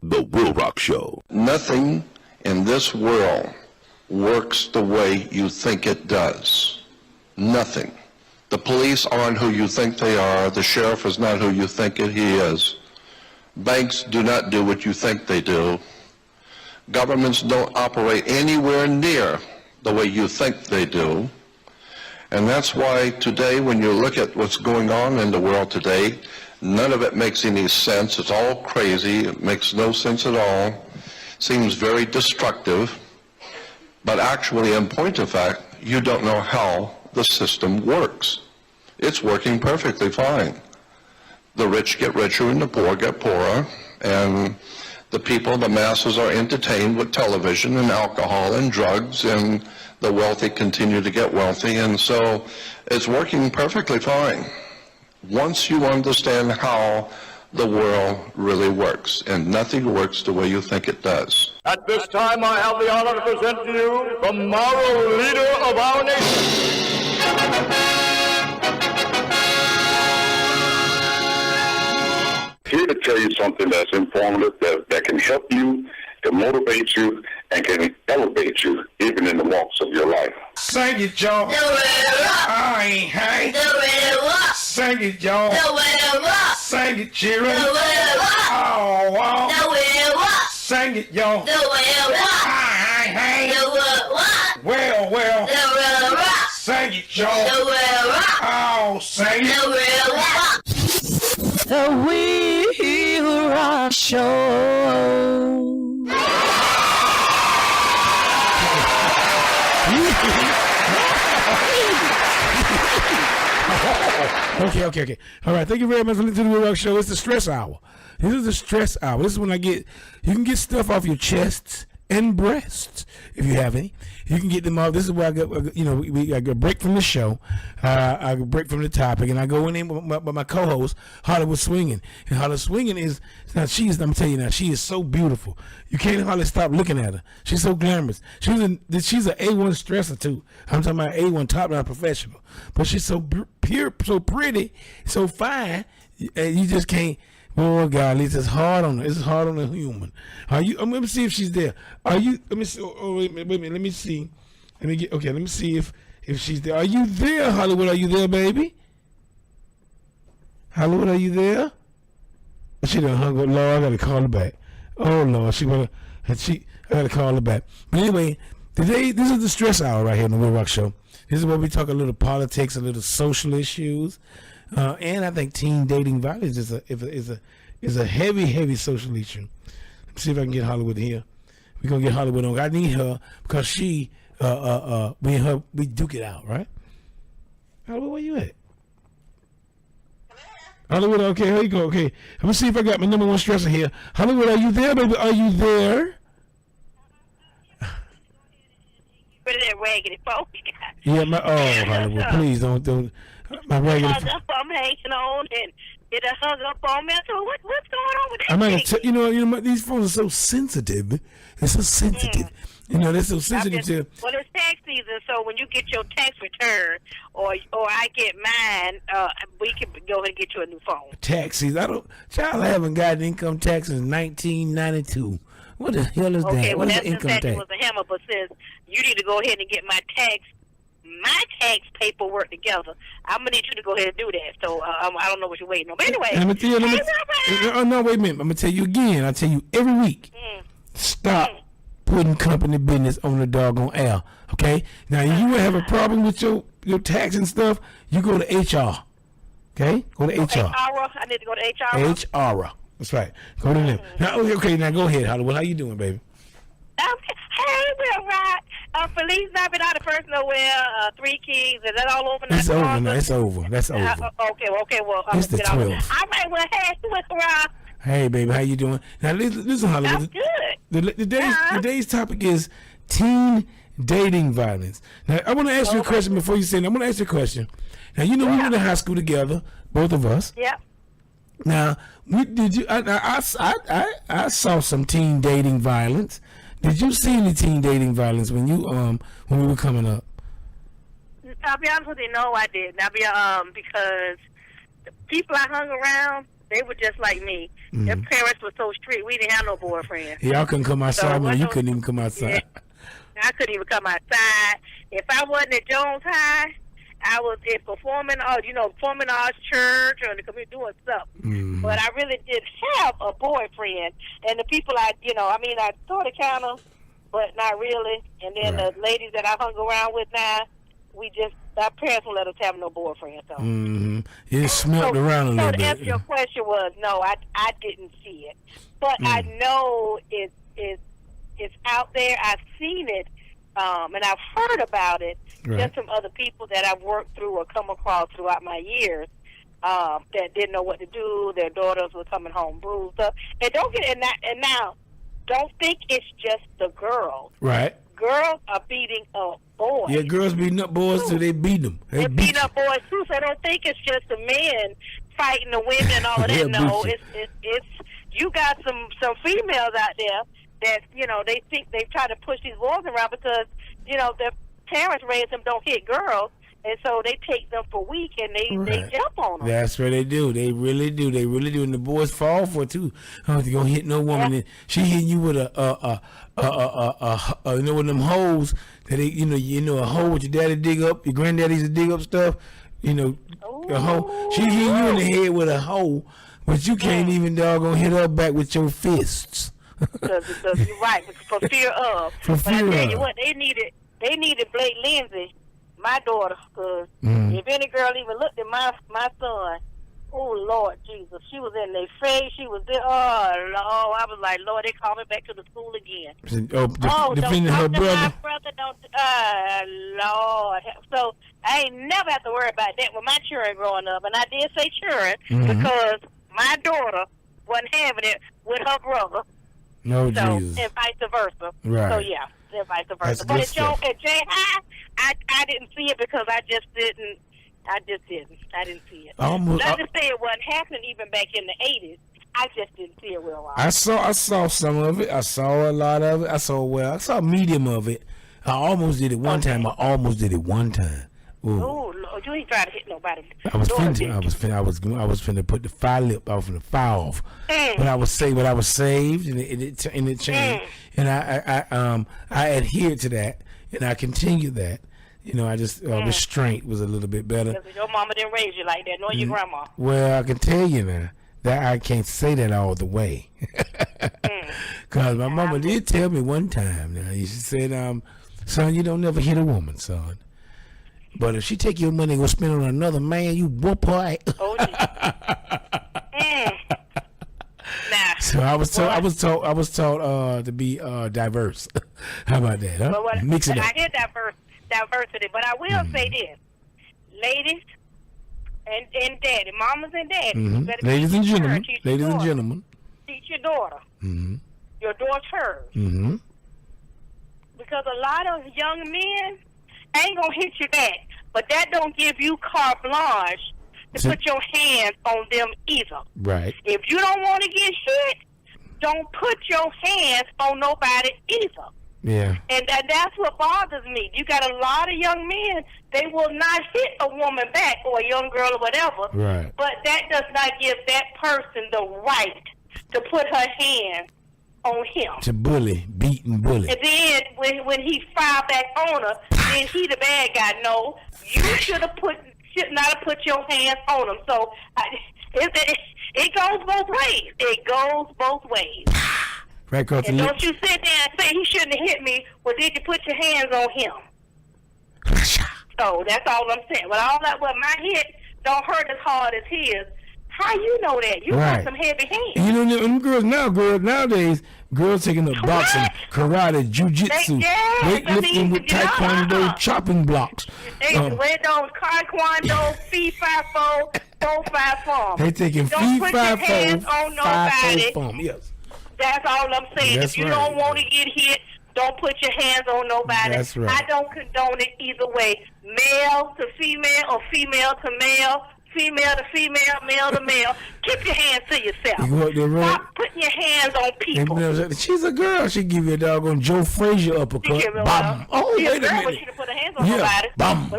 Speaker 18: The WILROC Show. Nothing in this world works the way you think it does. Nothing. The police aren't who you think they are. The sheriff is not who you think he is. Banks do not do what you think they do. Governments don't operate anywhere near the way you think they do. And that's why today, when you look at what's going on in the world today, none of it makes any sense. It's all crazy. It makes no sense at all. Seems very destructive. But actually, in point of fact, you don't know how the system works. It's working perfectly fine. The rich get richer and the poor get poorer. And the people, the masses, are entertained with television and alcohol and drugs, and the wealthy continue to get wealthy. And so it's working perfectly fine once you understand how the world really works, and nothing works the way you think it does.
Speaker 21: At this time, I have the honor to present to you the moral leader of our nation.
Speaker 6: Here to tell you something that's informative, that can help you, can motivate you, and can elevate you even in the walks of your life.
Speaker 21: Sing it, Joe. I ain't hang. Sing it, Joe. Sing it, children. Oh, wow. Sing it, yo. I ain't hang. Well. Sing it, Joe. Oh, sing it.
Speaker 5: The WILROC Show.
Speaker 1: Okay. All right. Thank you very much for listening to the WILROC Show. It's the stress hour. This is the stress hour. This is when you can get stuff off your chests and breasts if you have any. You can get them off. This is where I get, I get a break from the show. I get a break from the topic, and I go in with my co-host, Hollywood Swinging. And Hollywood Swinging is, now I'm telling you now, she is so beautiful. You can't hardly stop looking at her. She's so glamorous. She's an A1 stresser too. I'm talking about A1 top-notch professional. But she's so pure, so pretty, so fine, and you just can't. Oh God, it's hard on her. It's hard on a human. Are you? Let me see if she's there. Are you? Let me see. Oh, wait a minute. Let me see. Let me see if she's there. Are you there, Hollywood? Are you there, baby? Hollywood, are you there? She done hung up. Lord, I gotta call her back. Oh Lord, I gotta call her back. But anyway, today this is the stress hour right here on the WILROC Show. This is where we talk a little politics, a little social issues. And I think teen dating violence is a heavy social issue. Let's see if I can get Hollywood here. We're gonna get Hollywood on. I need her because she me and her, we duke it out, right? Hollywood, where you at? Hollywood, okay, here you go. Okay, I'm gonna see if I got my number one stressor here. Hollywood, are you there, baby? Are you there?
Speaker 10: That raggedy phone.
Speaker 1: Yeah, Hollywood, please don't. My raggedy.
Speaker 10: I'm hanging on and it hung up on me. So what's going on with that?
Speaker 1: I'm not gonna you know, these phones are so sensitive. They're so sensitive. You know, they're so sensitive.
Speaker 10: Well, it's tax season, so when you get your tax return, or I get mine, we can go ahead and get you a new phone.
Speaker 1: Tax season. I haven't gotten income tax since 1992. What the hell is that?
Speaker 10: Okay, well,
Speaker 1: what is
Speaker 10: that's
Speaker 1: income
Speaker 10: since that
Speaker 1: tax?
Speaker 10: was a hammer, but since you need to go ahead and get my tax paperwork together, I'm gonna need you to go ahead and do that. So I don't know what you're waiting on. But anyway,
Speaker 1: I'm gonna tell you, no, wait a minute. I'm gonna tell you again. I tell you every week. Stop putting company business on the doggone air. Okay. Now you will have a problem with your tax and stuff. You go to HR. Okay. Go to HR.
Speaker 10: I need to go to HR.
Speaker 1: HR. That's right. Go to them. Now, okay. Now go ahead, Hollywood. How you doing, baby?
Speaker 10: Hey, we're right. Feliz Navidad, the first nowhere, 3 Kings. Is that all over now?
Speaker 1: It's over now. It's over. That's over.
Speaker 10: Okay. Well,
Speaker 1: it's the 12th.
Speaker 10: All right. Well, hey, what's around?
Speaker 1: Hey, baby, how you doing? Now, listen, Hollywood.
Speaker 10: I'm good.
Speaker 1: Today's topic is teen dating violence. Now, I want to ask you a question before you say that. I want to ask you a question. Now, you know, we went to high school together, both of us.
Speaker 10: Yep.
Speaker 1: Now, I saw some teen dating violence. Did you see any teen dating violence when we were coming up?
Speaker 10: I'll be honest with you, no, I didn't. Because the people I hung around, they were just like me. Their parents were so strict. We didn't have no boyfriend.
Speaker 1: Y'all couldn't come outside, man. You couldn't even come outside.
Speaker 10: Yeah, I couldn't even come outside. If I wasn't at Jones High, I was in performing arts church or in the community doing something. But I really did have a boyfriend. And the people I sort of kind of, but not really. And then the ladies that I hung around with now, our parents won't let us have no boyfriend. So.
Speaker 1: You smelled around a little bit.
Speaker 10: So the answer to your question was, no, I didn't see it. But I know it's out there. I've seen it. And I've heard about it just from other people that I've worked through or come across throughout my years that didn't know what to do. Their daughters were coming home bruised up. And now, don't think it's just the girls.
Speaker 1: Right.
Speaker 10: Girls are beating up boys.
Speaker 1: Yeah, girls beating up boys till they beat them.
Speaker 10: They're beating up boys too. So I don't think it's just the men fighting the women and all of that. No, it's you got some females out there that, they think they try to push these boys around because, their parents raised them don't hit girls, and so they take them for weak and they jump on them.
Speaker 1: That's what they do. They really do. They really do. And the boys fall for it too. Oh, they gonna hit no woman. And she hitting you with one of them holes that a hole with your daddy dig up, your granddaddy used to dig up stuff. A hole. She hitting you in the head with a hole, but you can't even doggone hit her back with your fists.
Speaker 10: Because you're right, for fear of. But I tell you what, they needed Blake Lindsay, my daughter, because if any girl even looked at my son, Oh, Lord Jesus. She was in their face. She was there. Oh, Lord. I was like, Lord, they called me back to the school again.
Speaker 1: Defending her brother.
Speaker 10: My brother don't. Lord. So I ain't never have to worry about that with my children growing up. And I did say children because my daughter wasn't having it with her brother.
Speaker 1: No,
Speaker 10: so,
Speaker 1: Jesus.
Speaker 10: And vice versa.
Speaker 1: Right.
Speaker 10: So, yeah. And vice versa.
Speaker 1: That's
Speaker 10: But
Speaker 1: good
Speaker 10: at
Speaker 1: stuff.
Speaker 10: J High, I didn't see it because I just didn't. I didn't see it.
Speaker 1: Almost,
Speaker 10: Not to say it wasn't happening even back in the 80s. I just didn't see it real well.
Speaker 1: I saw some of it. I saw a lot of it. I saw medium of it. I almost did it one time. Ooh.
Speaker 10: Oh, Lord, you ain't trying to hit nobody.
Speaker 1: I was finna put the fire lip off and the fire off. But I was saved and it changed. And I adhered to that and I continued that. You know, I just restraint was a little bit better.
Speaker 10: Your mama didn't raise you like that, nor your grandma.
Speaker 1: Well, I can tell you now that I can't say that all the way. Because my mama did tell me one time. Now she said, "Son, you don't never hit a woman, son. But if she take your money and go spend it on another man, you whoop her."
Speaker 10: Oh,
Speaker 1: So I was taught to be diverse. How about that? Huh? Mix it up.
Speaker 10: I hear diversity, but I will say this, ladies and daddy, mamas and daddies,
Speaker 1: ladies and gentlemen,
Speaker 10: teach your daughter. Your daughter's hers. Because a lot of young men ain't gonna hit you back, but that don't give you carte blanche to put your hands on them either.
Speaker 1: Right.
Speaker 10: If you don't want to get hit, don't put your hands on nobody either.
Speaker 1: Yeah.
Speaker 10: And that's what bothers me. You got a lot of young men, they will not hit a woman back or a young girl or whatever.
Speaker 1: Right.
Speaker 10: But that does not give that person the right to put her hand on him.
Speaker 1: To beat and bully.
Speaker 10: And then when he fire back on her, then he the bad guy. No, you should not have put your hands on him. So it goes both ways. It goes both ways.
Speaker 1: Right across the
Speaker 10: and
Speaker 1: lip.
Speaker 10: don't you sit there and say he shouldn't have hit me. Well, did you put your hands on him? So that's all I'm saying. Well, my hit don't hurt as hard as his. How you know that? You got some heavy hands.
Speaker 1: You know, them girls nowadays, girls taking up boxing, karate, jujitsu, weightlifting with taekwondo, chopping blocks.
Speaker 10: They went on taekwondo, fee, 5-4, 4-5-4.
Speaker 1: They taking
Speaker 10: don't
Speaker 1: fee,
Speaker 10: put your hands
Speaker 1: 5-4,
Speaker 10: on nobody.
Speaker 1: 5-4, yes.
Speaker 10: That's all I'm saying.
Speaker 1: That's
Speaker 10: if you don't want to get hit, don't put your hands on nobody.
Speaker 1: That's right.
Speaker 10: I don't condone it either way. Male to female or female to male, female to female, male to male. Keep your hands to yourself.
Speaker 1: You go up there,
Speaker 10: Stop putting your hands on people.
Speaker 1: She's a girl. She give you a doggone Joe Frazier uppercut. Bam. Oh, wait a minute.
Speaker 10: She didn't put her hands on nobody.
Speaker 1: Bam.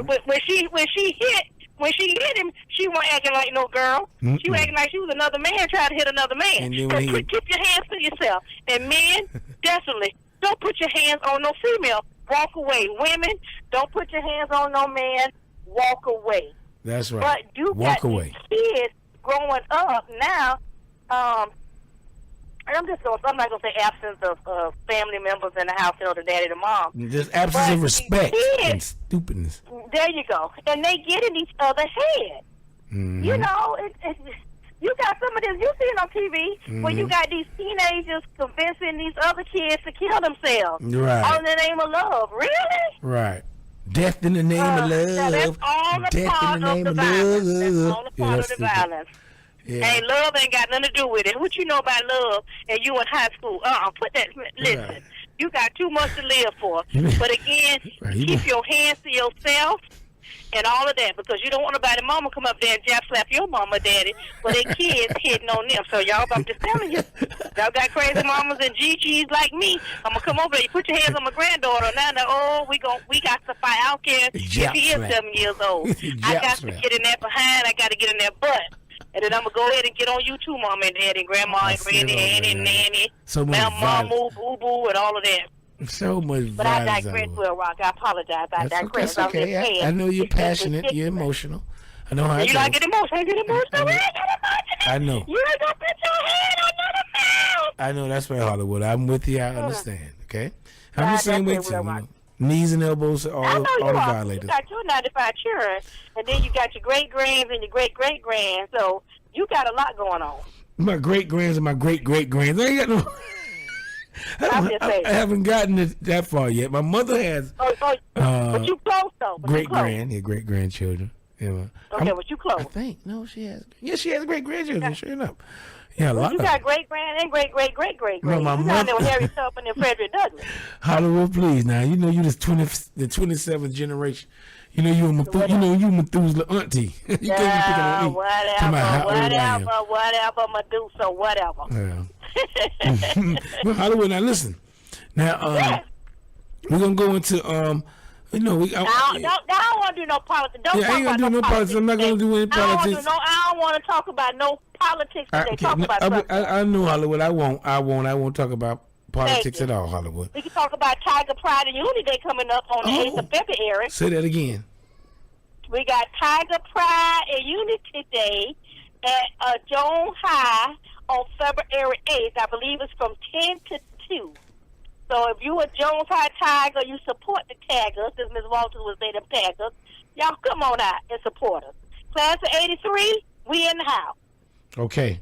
Speaker 10: When she hit him, she wasn't acting like no girl. She was acting like she was another man trying to hit another man. Keep your hands to yourself. And men, definitely, don't put your hands on no female. Walk away. Women, don't put your hands on no man. Walk away.
Speaker 1: That's right.
Speaker 10: But you
Speaker 1: Walk
Speaker 10: got
Speaker 1: away.
Speaker 10: kids growing up now. I'm not gonna say absence of family members in the house, the daddy, the mom.
Speaker 1: Just absence of respect and stupidness.
Speaker 10: There you go. And they get in each other's head. You know, you got some of this. You see it on TV where you got these teenagers convincing these other kids to kill themselves.
Speaker 1: Right.
Speaker 10: All in the name of love. Really?
Speaker 1: Right. Death in the name of love.
Speaker 10: Now that's all a
Speaker 1: Death
Speaker 10: part
Speaker 1: in the name
Speaker 10: of the
Speaker 1: of
Speaker 10: violence.
Speaker 1: love.
Speaker 10: That's all a part of the violence.
Speaker 1: Yeah.
Speaker 10: And love ain't got nothing to do with it. What you know about love and you in high school? Put that. Listen,
Speaker 1: Right.
Speaker 10: You got too much to live for. But again, keep your hands to yourself and all of that, because you don't want nobody mama come up there and jab slap your mama, daddy, but they kids hitting on them. So y'all, I'm just telling you, y'all got crazy mamas and GGs like me. I'm gonna come over there. You put your hands on my granddaughter. Now, we got to fight. I don't care if he is 7 years old. I got to get in there behind. I got to get in their butt. And then I'm going to go ahead and get on you too, Mama and Daddy, and Grandma and Granny, Auntie and Nanny,
Speaker 1: so much
Speaker 10: Mamu, Boo-Boo, and all of that.
Speaker 1: So much
Speaker 10: But I digress, WILROC. I apologize. I digress.
Speaker 1: That's okay. I know you're passionate. You're emotional. I know how I
Speaker 10: You like get emotional. I get emotional.
Speaker 1: I know.
Speaker 10: You ain't going to put your hand on another mouth.
Speaker 1: I know. That's right, Hollywood. I'm with you. I understand. Okay? I'm the same way, too. You know? Knees and elbows are all the violators.
Speaker 10: You got your 95 children, and then you got your great-grands and your great-great-grands. So You got a lot going on.
Speaker 1: My great grands and my great grands. I ain't got no. I haven't gotten it that far yet. My mother has.
Speaker 10: But you close though.
Speaker 1: Great grandchildren. Yeah.
Speaker 10: Okay, but you close.
Speaker 1: I think she has. Yeah, she has great grandchildren. Sure enough. Yeah, a lot
Speaker 10: you
Speaker 1: of.
Speaker 10: got great grand and great.
Speaker 1: No, my
Speaker 10: you
Speaker 1: mother.
Speaker 10: got there with Harry Tubman and Frederick Douglass.
Speaker 1: Hollywood, please now. You know you the 27th generation. You know you Methuselah auntie. You can't be picking on me.
Speaker 10: Whatever, Medusa, whatever.
Speaker 1: Yeah. Well, Hollywood, now listen. Now we're gonna go into I don't want
Speaker 10: to do no politics.
Speaker 1: I ain't gonna do no politics. I'm not gonna do any politics.
Speaker 10: I don't want to talk about no politics.
Speaker 1: I know, Hollywood. I won't talk about politics at all, Hollywood.
Speaker 10: We can talk about Tiger Pride and Unity Day coming up on the 8th of February.
Speaker 1: Say that again.
Speaker 10: We got Tiger Pride and Unity Day at Jones High on February 8th. I believe it's from 10 to 2. So if you a Jones High Tiger, you support the Tigers, as Ms. Walters was saying, the Tigers, y'all come on out and support us. Class of 83, we in the house.
Speaker 1: Okay.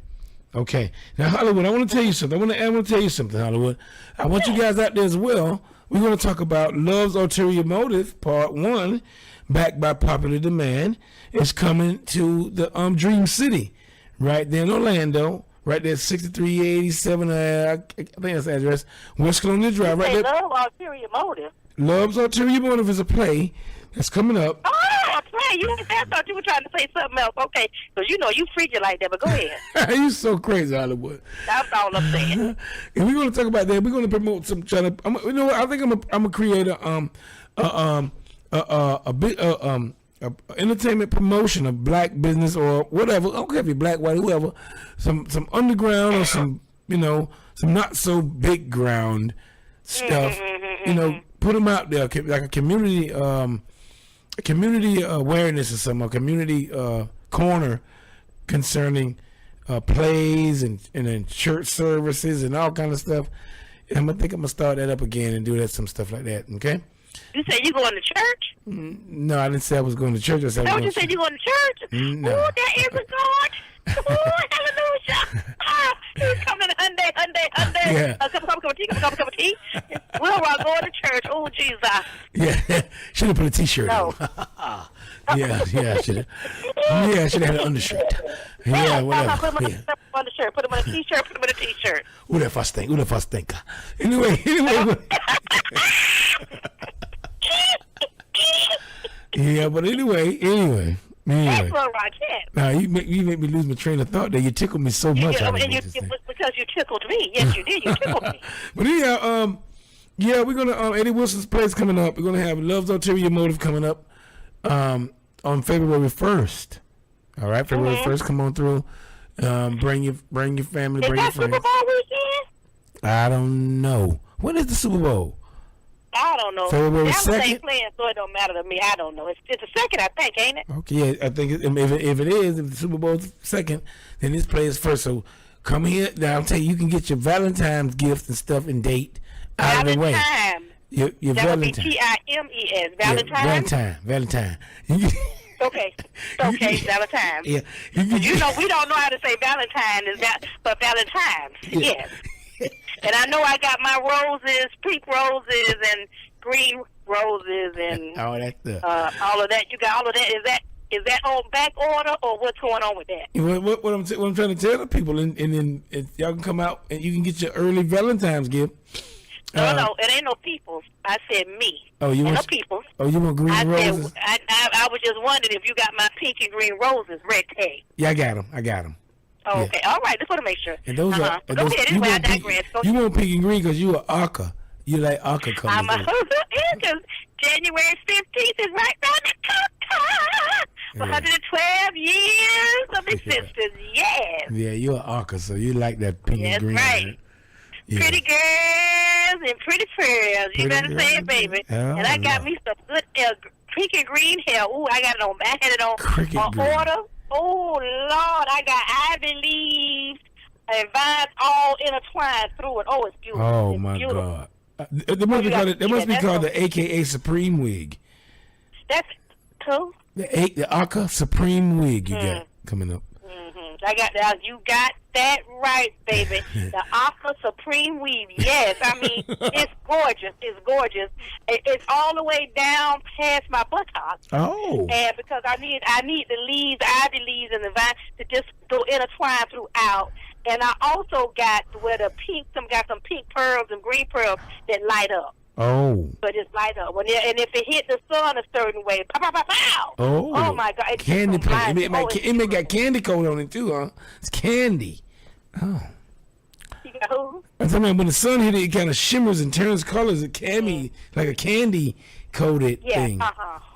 Speaker 1: Now, Hollywood, I want to tell you something. I want to tell you something, Hollywood. I want you guys out there as well. We're going to talk about Love's Ulterior Motive, Part 1, backed by popular demand. It's coming to the Dream City, right there in Orlando. Right there, 6387, I think that's the address, West Colonial Drive. Right there.
Speaker 10: Love's Ulterior Motive.
Speaker 1: Love's Ulterior Motive is a play that's coming up.
Speaker 10: Oh, a play. I thought you were trying to say something else. Okay, because you freaking like that, but go ahead.
Speaker 1: You're so crazy, Hollywood.
Speaker 10: That's all I'm saying.
Speaker 1: And we're going to talk about that. We're going to promote some. You know what? I think I'm a creator. Entertainment promotion of black business or whatever. I don't care if you're black, white, whoever. Some underground or some some not so big ground stuff. Put them out there like a community awareness or something. A community corner concerning plays and church services and all kind of stuff. And I think I'm gonna start that up again and do some stuff like that. Okay.
Speaker 10: You say you going to church?
Speaker 1: No, I didn't say I was going to church. I said
Speaker 10: you said you going to church?
Speaker 1: No.
Speaker 10: Oh, that is a God. Oh, hallelujah. He's coming, Hyundai.
Speaker 1: Yeah.
Speaker 10: Cup of tea. WILROC going to church. Oh, Jesus.
Speaker 1: Yeah, should have put a T-shirt on. Yeah, should have. Yeah, should have had an undershirt. Yeah, whatever.
Speaker 10: Put him on the shirt. Put him on a T-shirt. Put him on a T-shirt.
Speaker 1: Who the fuck think? Anyway. Yeah, but anyway.
Speaker 10: That's what I can't.
Speaker 1: Now you make me lose my train of thought there. You tickled me so much.
Speaker 10: Because you tickled me. Yes, you did. You tickled me.
Speaker 1: But we're gonna Eddie Wilson's play's coming up. We're gonna have Love's Ulterior Motive coming up on February 1st. All right, February 1st. Come on through. Bring your family. Bring your friends.
Speaker 10: Super Bowl weekend?
Speaker 1: I don't know. When is the Super Bowl?
Speaker 10: I don't know.
Speaker 1: February 2nd?
Speaker 10: They playing, so it don't matter to me. I don't know. It's the second, I think, ain't it?
Speaker 1: Okay, yeah, I think if the Super Bowl's second, then this play is first. So come here. Now I'll tell you can get your Valentine's gift and stuff and date out of the way. Your
Speaker 10: that
Speaker 1: Valentine.
Speaker 10: Would be Times. Valentine.
Speaker 1: Valentine.
Speaker 10: Okay, Valentine.
Speaker 1: Yeah.
Speaker 10: We don't know how to say Valentine, but Valentine's.
Speaker 1: Yeah.
Speaker 10: Yes. And I know I got my roses, pink roses, and green roses, and
Speaker 1: all that stuff.
Speaker 10: All of that. You got all of that. Is that on back order, or what's going on with that?
Speaker 1: What I'm trying to tell the people, and then y'all can come out and you can get your early Valentine's gift.
Speaker 10: No, it ain't no peoples. I said me.
Speaker 1: Oh, you want
Speaker 10: no peoples?
Speaker 1: Oh, you want green roses?
Speaker 10: I was just wondering if you got my pink and green roses, red tag.
Speaker 1: Yeah, I got them.
Speaker 10: Oh, okay, all right. Just want to make sure.
Speaker 1: And those are. And
Speaker 10: Go ahead. Anyway, I digress.
Speaker 1: You want pink and green because you are Aka. You like Aka colors.
Speaker 10: I'm because January 15th is right down the corner. 112 years of existence. Yes.
Speaker 1: Yeah, you're Aka, so you like that pink and green.
Speaker 10: That's right. Yeah. Pretty girls and pretty pearls. You better say it, baby. And I got me some good pink and green hair. Ooh, I got it on. I had it on order. Oh, Lord, I got ivy leaves and vines all intertwined through it. Oh, it's beautiful.
Speaker 1: Oh, my God. They must be called the AKA Supreme wig.
Speaker 10: That's cool.
Speaker 1: The Aka Supreme wig you got coming up.
Speaker 10: Mm-hmm. I got that. You got that right, baby. The Aqua Supreme weave. Yes, I mean it's gorgeous. It's gorgeous. It's all the way down past my buttocks.
Speaker 1: Oh.
Speaker 10: And because I need the leaves, the ivy leaves, and the vine to just go intertwine throughout. And I also got where the pink, got some pink pearls and green pearls that light up.
Speaker 1: Oh.
Speaker 10: But it's light up. And if it hit the sun a certain way, pow, pow, pow, pow.
Speaker 1: Oh
Speaker 10: my God! It's
Speaker 1: candy
Speaker 10: just
Speaker 1: paint.
Speaker 10: light.
Speaker 1: It may got candy coat on it too, huh? It's candy. Oh.
Speaker 10: You got who?
Speaker 1: I mean, when the sun hit it, it kind of shimmers and turns colors. A candy, like a candy coated thing.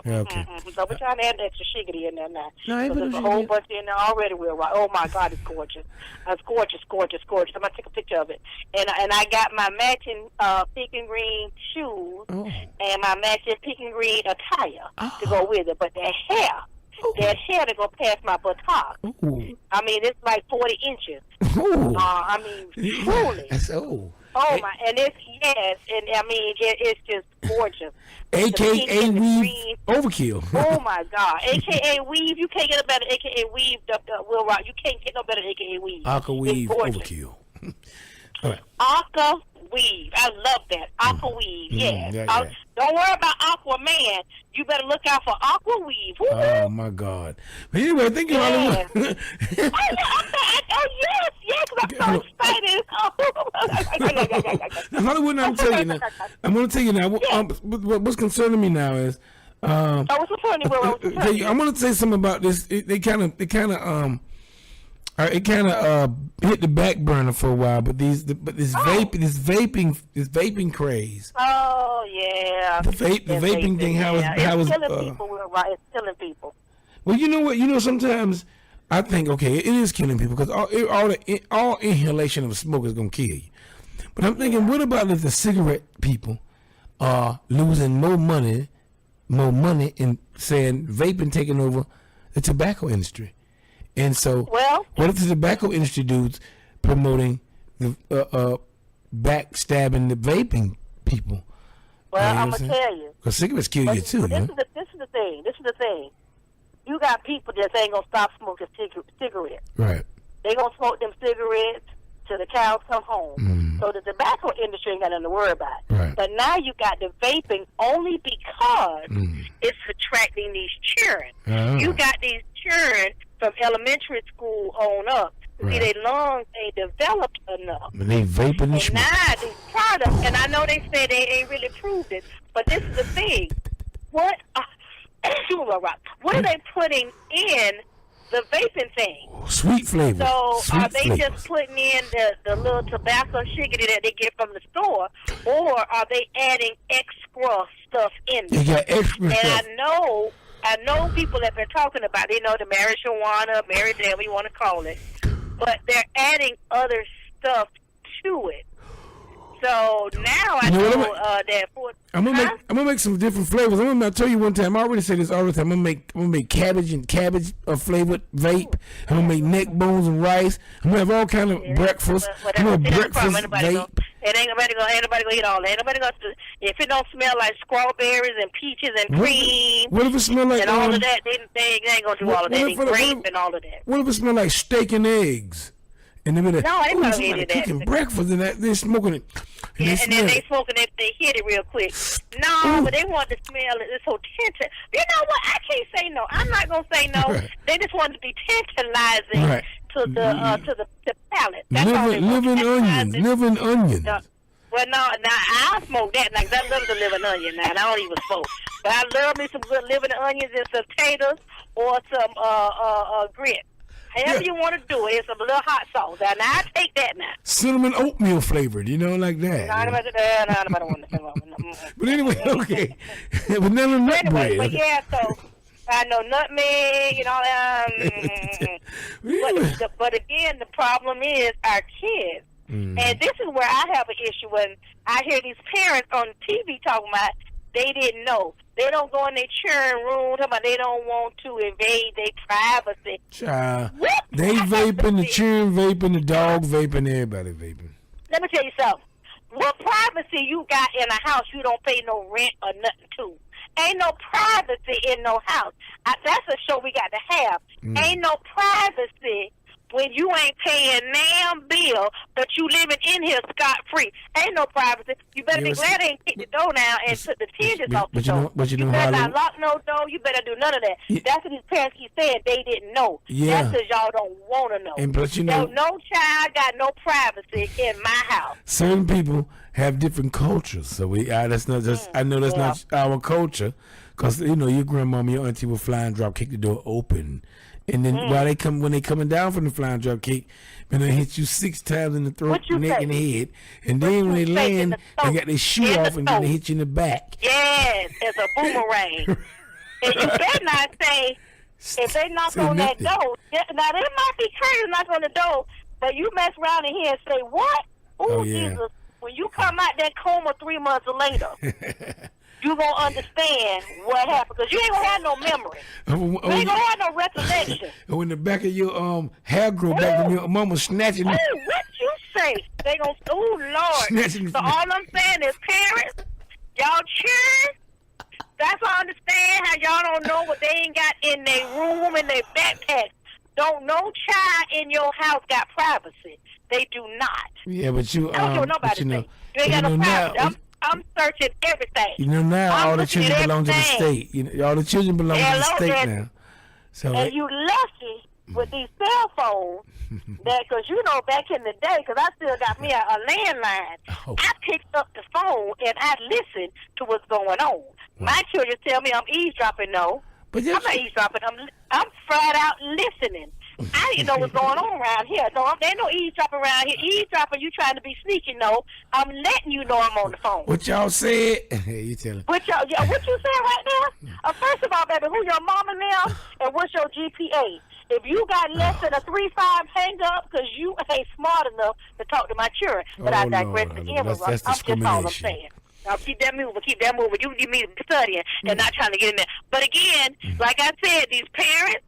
Speaker 1: Okay.
Speaker 10: So we're trying to add extra shiggity in there now.
Speaker 1: No,
Speaker 10: so there's a whole bunch in there already. Oh my God, it's gorgeous. It's gorgeous, gorgeous, gorgeous. I'm gonna take a picture of it. And I got my matching pink and green shoes and my matching pink and green attire to go with it. But that hair to go past my buttock. I mean, it's like 40 inches. I mean, truly. Oh my, and it's and I mean it's just gorgeous.
Speaker 1: AKA weave overkill.
Speaker 10: Oh my God, AKA weave. You can't get a better AKA weave. WILROC. You can't get no better AKA weave.
Speaker 1: Aqua weave overkill. All right.
Speaker 10: Aqua weave. I love that. Aqua weave. Yes.
Speaker 1: Yeah.
Speaker 10: Don't worry about Aquaman. You better look out for Aqua weave. Woo-hoo.
Speaker 1: Oh my God. But anyway, thank you, Hollywood.
Speaker 10: Yes, I'm so excited.
Speaker 1: Hollywood, I'm telling you now. I'm going to tell you now. What's concerning me now is.
Speaker 10: What's concerning you?
Speaker 1: I'm going to say something about this. It kind of hit the back burner for a while, but this vaping craze.
Speaker 10: Oh yeah.
Speaker 1: The vaping thing.
Speaker 10: It's killing people. It's killing people.
Speaker 1: Well, you know what? Sometimes I think it is killing people because all inhalation of smoke is gonna kill you. But I'm thinking, what about if the cigarette people are losing more money in saying vaping taking over the tobacco industry? And so, what if the tobacco industry dudes promoting the backstabbing the vaping people?
Speaker 10: Well, I'm gonna tell you,
Speaker 1: because cigarettes kill you too.
Speaker 10: This is the thing. You got people that ain't gonna stop smoking cigarettes.
Speaker 1: Right.
Speaker 10: They gonna smoke them cigarettes till the cows come home. So the tobacco industry ain't got nothing to worry about.
Speaker 1: Right.
Speaker 10: But now you got the vaping only because it's attracting these children. You got these children from elementary school on up. See, their lungs ain't developed enough.
Speaker 1: And they vaping and
Speaker 10: now these products, and I know they say they ain't really proved it, but this is the thing. What are they putting in the vaping thing?
Speaker 1: Sweet flavor.
Speaker 10: So are they just putting in the little tobacco shiggity that they get from the store, or are they adding extra stuff in there?
Speaker 1: They got extra stuff.
Speaker 10: I know people that been talking about it, the marijuana, whatever you want to call it, but they're adding other stuff to it. So now I know that
Speaker 1: I'm gonna make some different flavors. I'm gonna tell you one time. I already say this all the time. I'm gonna make cabbage flavored vape. I'm gonna make neck bones and rice. I'm gonna have all kind of breakfast. I'm gonna breakfast vape.
Speaker 10: Ain't nobody gonna eat all that. Ain't nobody gonna. If it don't smell like strawberries and peaches and cream,
Speaker 1: what if it smell like
Speaker 10: and all of that? They ain't gonna do all of that. And grape and all of that.
Speaker 1: What if it smell like steak and eggs? And they cooking breakfast and they're smoking it.
Speaker 10: And then they smoking it, they hit it real quick. No, but they want to smell it. It's so tantalizing. You know what? I can't say no. I'm not gonna say no. Right. They just want to be tantalizing to the palate. That's
Speaker 1: living onions.
Speaker 10: Well, no, now I smoke that. Like I love the living onion. Now and I don't even smoke, but I love me some good living onions and some potatoes or some grits. However you want to do it, it's a little hot sauce. Now I take that now.
Speaker 1: Cinnamon oatmeal flavored, like that. But anyway, okay. Vanilla nut bread.
Speaker 10: But yeah, so I know nutmeg and all that. But again, the problem is our kids. And this is where I have an issue when I hear these parents on TV talking about they didn't know. They don't go in their children's room talking about they don't want to invade their privacy.
Speaker 1: Child, they vaping, the children vaping, the dog vaping, everybody vaping.
Speaker 10: Let me tell you something. What privacy you got in a house you don't pay no rent or nothing to? Ain't no privacy in no house. That's a show we got to have. Ain't no privacy when you ain't paying damn bill, but you living in here scot-free. Ain't no privacy. You better be glad they ain't kicked the door down and took the tinges off the door.
Speaker 1: But you know
Speaker 10: better
Speaker 1: how
Speaker 10: not lock no door. You better do none of that. That's what these parents keep saying. They didn't know.
Speaker 1: Yeah.
Speaker 10: That's because y'all don't want to know.
Speaker 1: And but you know,
Speaker 10: no child got no privacy in my house.
Speaker 1: Certain people have different cultures, so that's not just. I know that's not our culture, because you know your grandmama, your auntie will fly and drop kick the door open. And then when they coming down from the flying drop kick, and they hit you 6 times in the throat, neck, and the head. And then when they land, they got their shoe off, and then they hit you in the back.
Speaker 10: Yes, it's a boomerang. And you better not say, if they knock on that door, now they might be crazy to knock on the door, but you mess around in here and say, what? Ooh, Jesus. When you come out that coma 3 months later, you gonna understand what happened, because you ain't gonna have no memory. You ain't gonna have no recollection.
Speaker 1: When the back of your hair grow back, and your mama snatching.
Speaker 10: What you say? They gonna, Lord.
Speaker 1: Snatching.
Speaker 10: So all I'm saying is, parents, y'all cheering. That's why I understand how y'all don't know what they ain't got in their room, in their backpack. Don't no child in your house got privacy. They do not.
Speaker 1: Yeah, but you.
Speaker 10: I don't care what nobody say. You ain't got no privacy. I'm searching everything.
Speaker 1: You know now all the children belong to the state. You know, all the children belong to the state now. So
Speaker 10: and you lucky with these cell phones that, because you know back in the day, because I still got me a landline. I picked up the phone and I listened to what's going on. My children tell me I'm eavesdropping. No, I'm not eavesdropping. I'm flat out listening. I didn't know what's going on around here. No, there ain't no eavesdropping around here. Eavesdropping, you trying to be sneaky. No, I'm letting you know I'm on the phone.
Speaker 1: What y'all said? You telling?
Speaker 10: What you said right now? First of all, baby, who your mama now, and what's your GPA? If you got less than a 3.5, hang up, because you ain't smart enough to talk to my children. But I digress again. I'm just all I'm saying. Now keep that moving. You need to be studying and not trying to get in there. But again, like I said, these parents,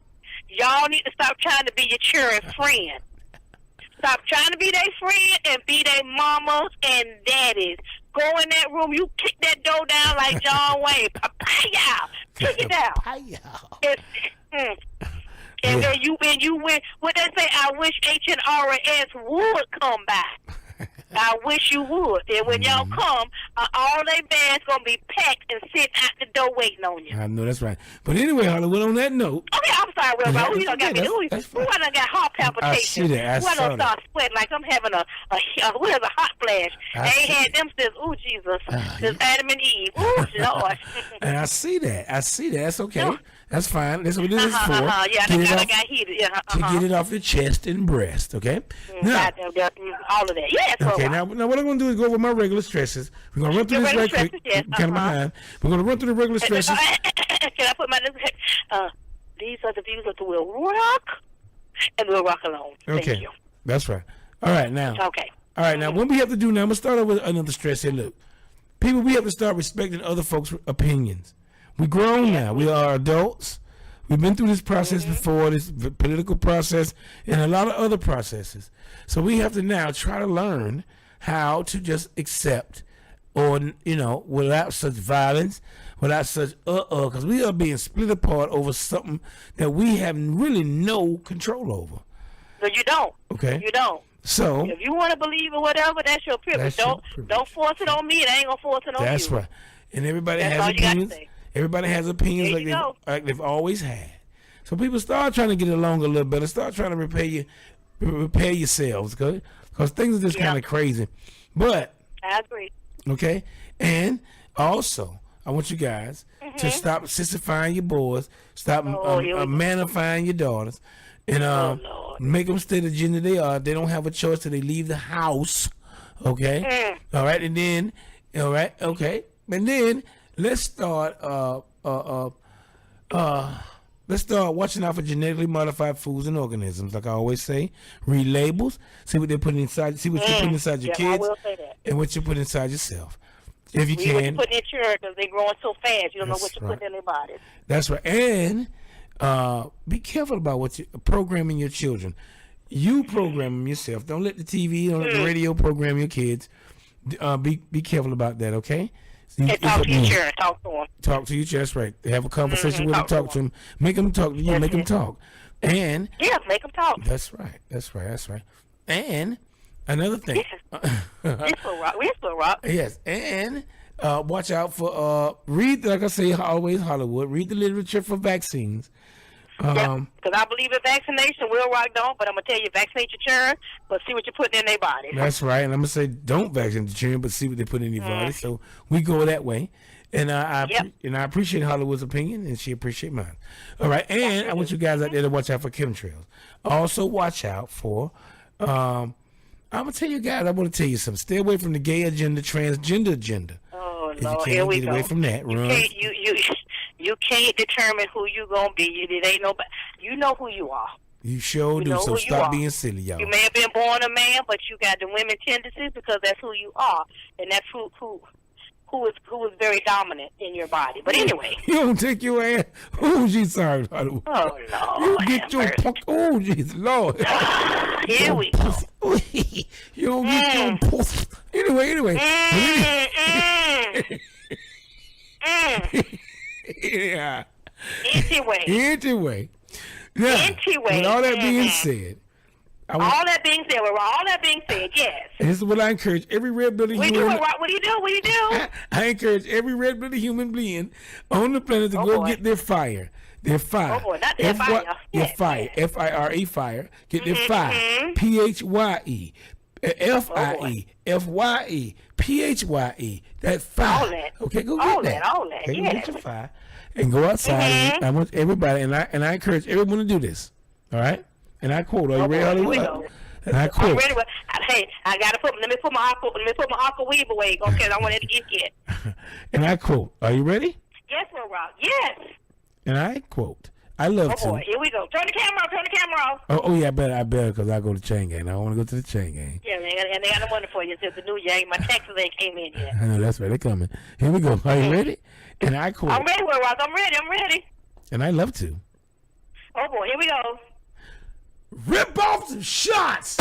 Speaker 10: y'all need to stop trying to be your children's friend. Stop trying to be their friend and be their mamas and daddies. Go in that room, you kick that door down like John Wayne. Papaya! Kick it down. And then you win. What they say, I wish H&RS would come back. I wish you would. And when y'all come, all they bags going to be packed and sit out the door waiting on you.
Speaker 1: I know, that's right. But anyway, Hollywood, on that note.
Speaker 10: Okay, I'm sorry, Will. Who you done got me? Who I done got heart palpitations?
Speaker 1: I see that.
Speaker 10: Who I done start sweating like I'm having a hot flash. I ain't had them since, Jesus, since Adam and Eve. Lord.
Speaker 1: And I see that. That's okay. Yeah. That's fine. That's what this is for.
Speaker 10: Yeah, I got heated.
Speaker 1: To get it off your chest and breast, okay? Now,
Speaker 10: all of that. Yes.
Speaker 1: Okay, now what I'm going to do is go over my regular stresses. We're going to run through this right quick.
Speaker 10: Yes.
Speaker 1: Kind of behind. We're going to run through the regular stresses.
Speaker 10: Can I put my these are the views of the WILROC, and we'll rock alone.
Speaker 1: Okay.
Speaker 10: Thank you.
Speaker 1: That's right. All right, now.
Speaker 10: Okay.
Speaker 1: All right, now, what we have to do now, I'm going to start off with another stress here. Look, people, we have to start respecting other folks' opinions. We're grown now. We are adults. We've been through this process before, this political process, and a lot of other processes. So we have to now try to learn how to just accept, or, without such violence, without such because we are being split apart over something that we have really no control over.
Speaker 10: No, you don't.
Speaker 1: Okay.
Speaker 10: You don't.
Speaker 1: So
Speaker 10: if you want to believe or whatever, that's your privilege. Don't force it on me, and I ain't gonna force it on you.
Speaker 1: That's right. And everybody has opinions. Everybody has opinions like they've always had. So people start trying to get along a little better. Start trying to repair yourselves, because things are just kind of crazy. But
Speaker 10: I agree.
Speaker 1: Okay, and also I want you guys to stop sissifying your boys. Stop manifying your daughters, and make them stay the gender they are. They don't have a choice till they leave the house. Okay, all right, and then and then. Let's start watching out for genetically modified foods and organisms. Like I always say, read labels, see what they're putting inside, see what you're putting inside your kids,
Speaker 10: I will say that.
Speaker 1: And what you put inside yourself. If you can.
Speaker 10: What you put in your children, because they're growing so fast, you don't know what you put in their bodies.
Speaker 1: That's right. And be careful about what you're programming your children. You program them yourself. Don't let the TV, don't let the radio program your kids. Be careful about that, okay?
Speaker 10: And talk to your children. Talk to them.
Speaker 1: Talk to your children, that's right. Have a conversation with them. Talk to them. Make them talk to you. Make them talk. And
Speaker 10: yeah, make them talk.
Speaker 1: That's right. And another thing.
Speaker 10: This will rock.
Speaker 1: Yes, and watch out for read, like I say, always Hollywood. Read the literature for vaccines.
Speaker 10: Because I believe in vaccination. Will Rock don't, but I'm gonna tell you, vaccinate your children, but see what you're putting in their body.
Speaker 1: That's right, and I'm gonna say don't vaccinate your children, but see what they put in your body. So we go that way, and I appreciate Hollywood's opinion, and she appreciate mine. All right, and I want you guys out there to watch out for chemtrails. Also, watch out for. I'm gonna tell you guys. I want to tell you something. Stay away from the gay agenda, transgender agenda.
Speaker 10: Oh
Speaker 1: no,
Speaker 10: here we
Speaker 1: get
Speaker 10: go.
Speaker 1: Away from that.
Speaker 10: You can't determine who you gonna be. It ain't nobody. You know who you are.
Speaker 1: You sure do. So stop being silly, y'all.
Speaker 10: You may have been born a man, but you got the women tendencies because that's who you are, and that's who is very dominant in your body. But anyway,
Speaker 1: you don't take your ass. Oh, geez, sorry. Oh
Speaker 10: no.
Speaker 1: You get your punk. Oh, jeez, Lord.
Speaker 10: Here we go.
Speaker 1: You don't get your puss. Anyway. Yeah. Anyway. Now, with all that being said,
Speaker 10: all that being said, yes.
Speaker 1: This is what I encourage every red-blooded human.
Speaker 10: What do you do?
Speaker 1: I encourage every red-blooded human being on the planet to go get their fire. Their fire.
Speaker 10: Oh boy, not their fire.
Speaker 1: Their fire. F-I-R-E, fire. Get their fire. P-H-Y-E. F-I-E. F-Y-E. P-H-Y-E. That fire.
Speaker 10: All that.
Speaker 1: Okay, go get that.
Speaker 10: All that.
Speaker 1: Okay, get your fire. And go outside. I want everybody, and I encourage everyone to do this. All right? And I quote, are you ready, Hollywood? And I quote.
Speaker 10: I'm ready. Hey, I gotta let me put my Aqua weave away, okay? I want it to get hit.
Speaker 1: And I quote, are you ready?
Speaker 10: Yes, Will Rock. Yes.
Speaker 1: And I quote, I love to.
Speaker 10: Oh boy, here we go. Turn the camera off.
Speaker 1: Oh yeah, I better because I go to chain gang. I want to go to the chain gang.
Speaker 10: Yeah, and they got a wonder for you. It's the new gang. My Texas ain't came in yet.
Speaker 1: I know, that's right. They're coming. Here we go. Are you ready? And I quote.
Speaker 10: I'm ready, Will Rock. I'm ready.
Speaker 1: And I love to.
Speaker 10: Oh boy, here we go.
Speaker 1: Rip off some shots.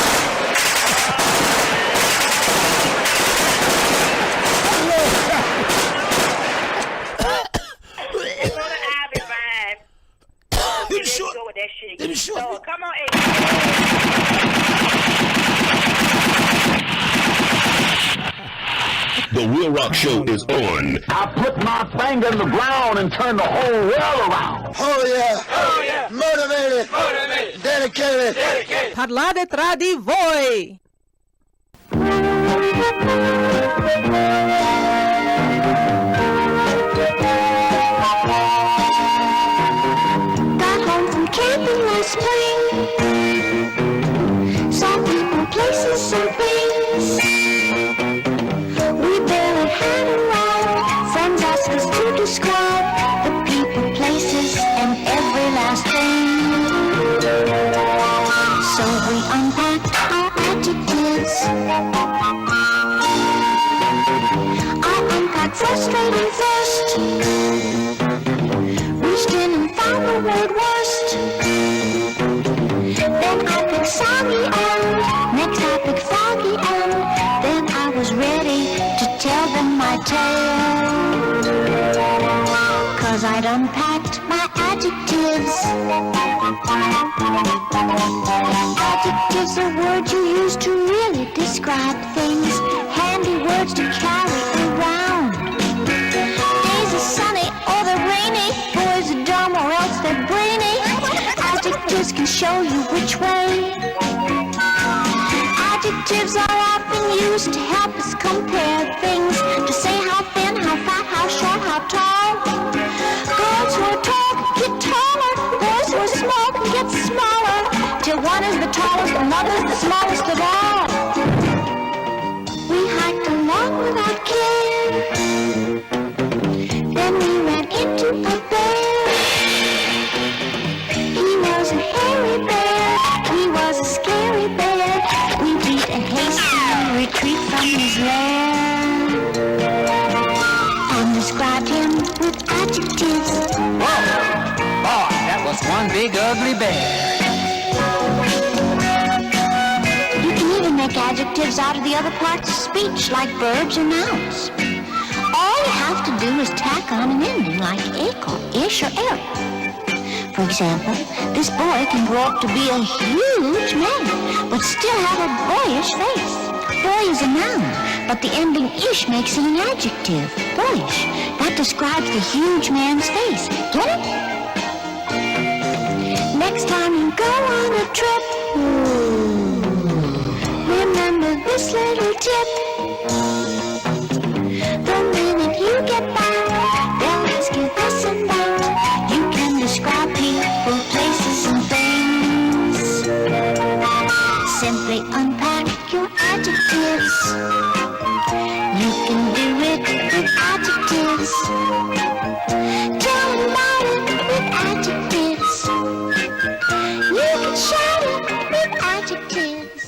Speaker 10: Go with that shit. So, come on,
Speaker 4: The WILROC show is on.
Speaker 21: I put my finger in the ground and turn the whole world around.
Speaker 8: Oh yeah. Motivated. Dedicated.
Speaker 16: Parlate tra di voi.
Speaker 17: Got home from camping last spring. Saw people, places, some things. We barely had a ride. Friends asked us to describe the people, places, and every last thing. So we unpacked our adjectives. I unpacked frustrating first. Reached in and found the word worst. Then I picked soggy and next I picked foggy and then I was ready to tell them my tale. 'Cause I'd unpacked my adjectives. Adjectives are words you use to really describe things. Handy words to carry around. Days are sunny or they're rainy. Boys are dumb or else they're brainy. Adjectives can show you which way. Adjectives are often used to help us compare things. To say how thin, how fat, how short, how tall. Girls who are tall get taller. Boys who are small get smaller. Till one is the tallest and another's the smallest of all. We hiked along without care. Then we ran into a bear. He was a hairy bear. He was a scary bear. We beat a hasty retreat from his lair. And described him with adjectives.
Speaker 24: Whoa! Boy, that was one big ugly bear.
Speaker 17: You can even make adjectives out of the other parts of speech, like verbs or nouns. All you have to do is tack on an ending like ick or ish or ill. For example, this boy can grow up to be a huge man, but still have a boyish face. Boy is a noun, but the ending ish makes it an adjective, boyish. That describes the huge man's face. Get it? Next time you go on a trip, remember this little tip. The minute you get back, they'll ask you this and that. You can describe people, places, and things. Simply unpack your adjectives. You can do it with adjectives. Tell about it with adjectives. You can shout it with adjectives.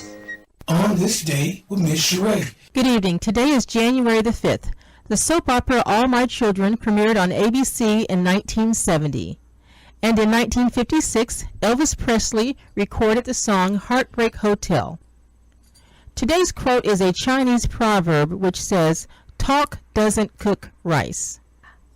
Speaker 1: On this day with Miss Sheree.
Speaker 11: Good evening. Today is January the 5th. The soap opera All My Children premiered on ABC in 1970. And in 1956, Elvis Presley recorded the song Heartbreak Hotel. Today's quote is a Chinese proverb which says, "Talk doesn't cook rice."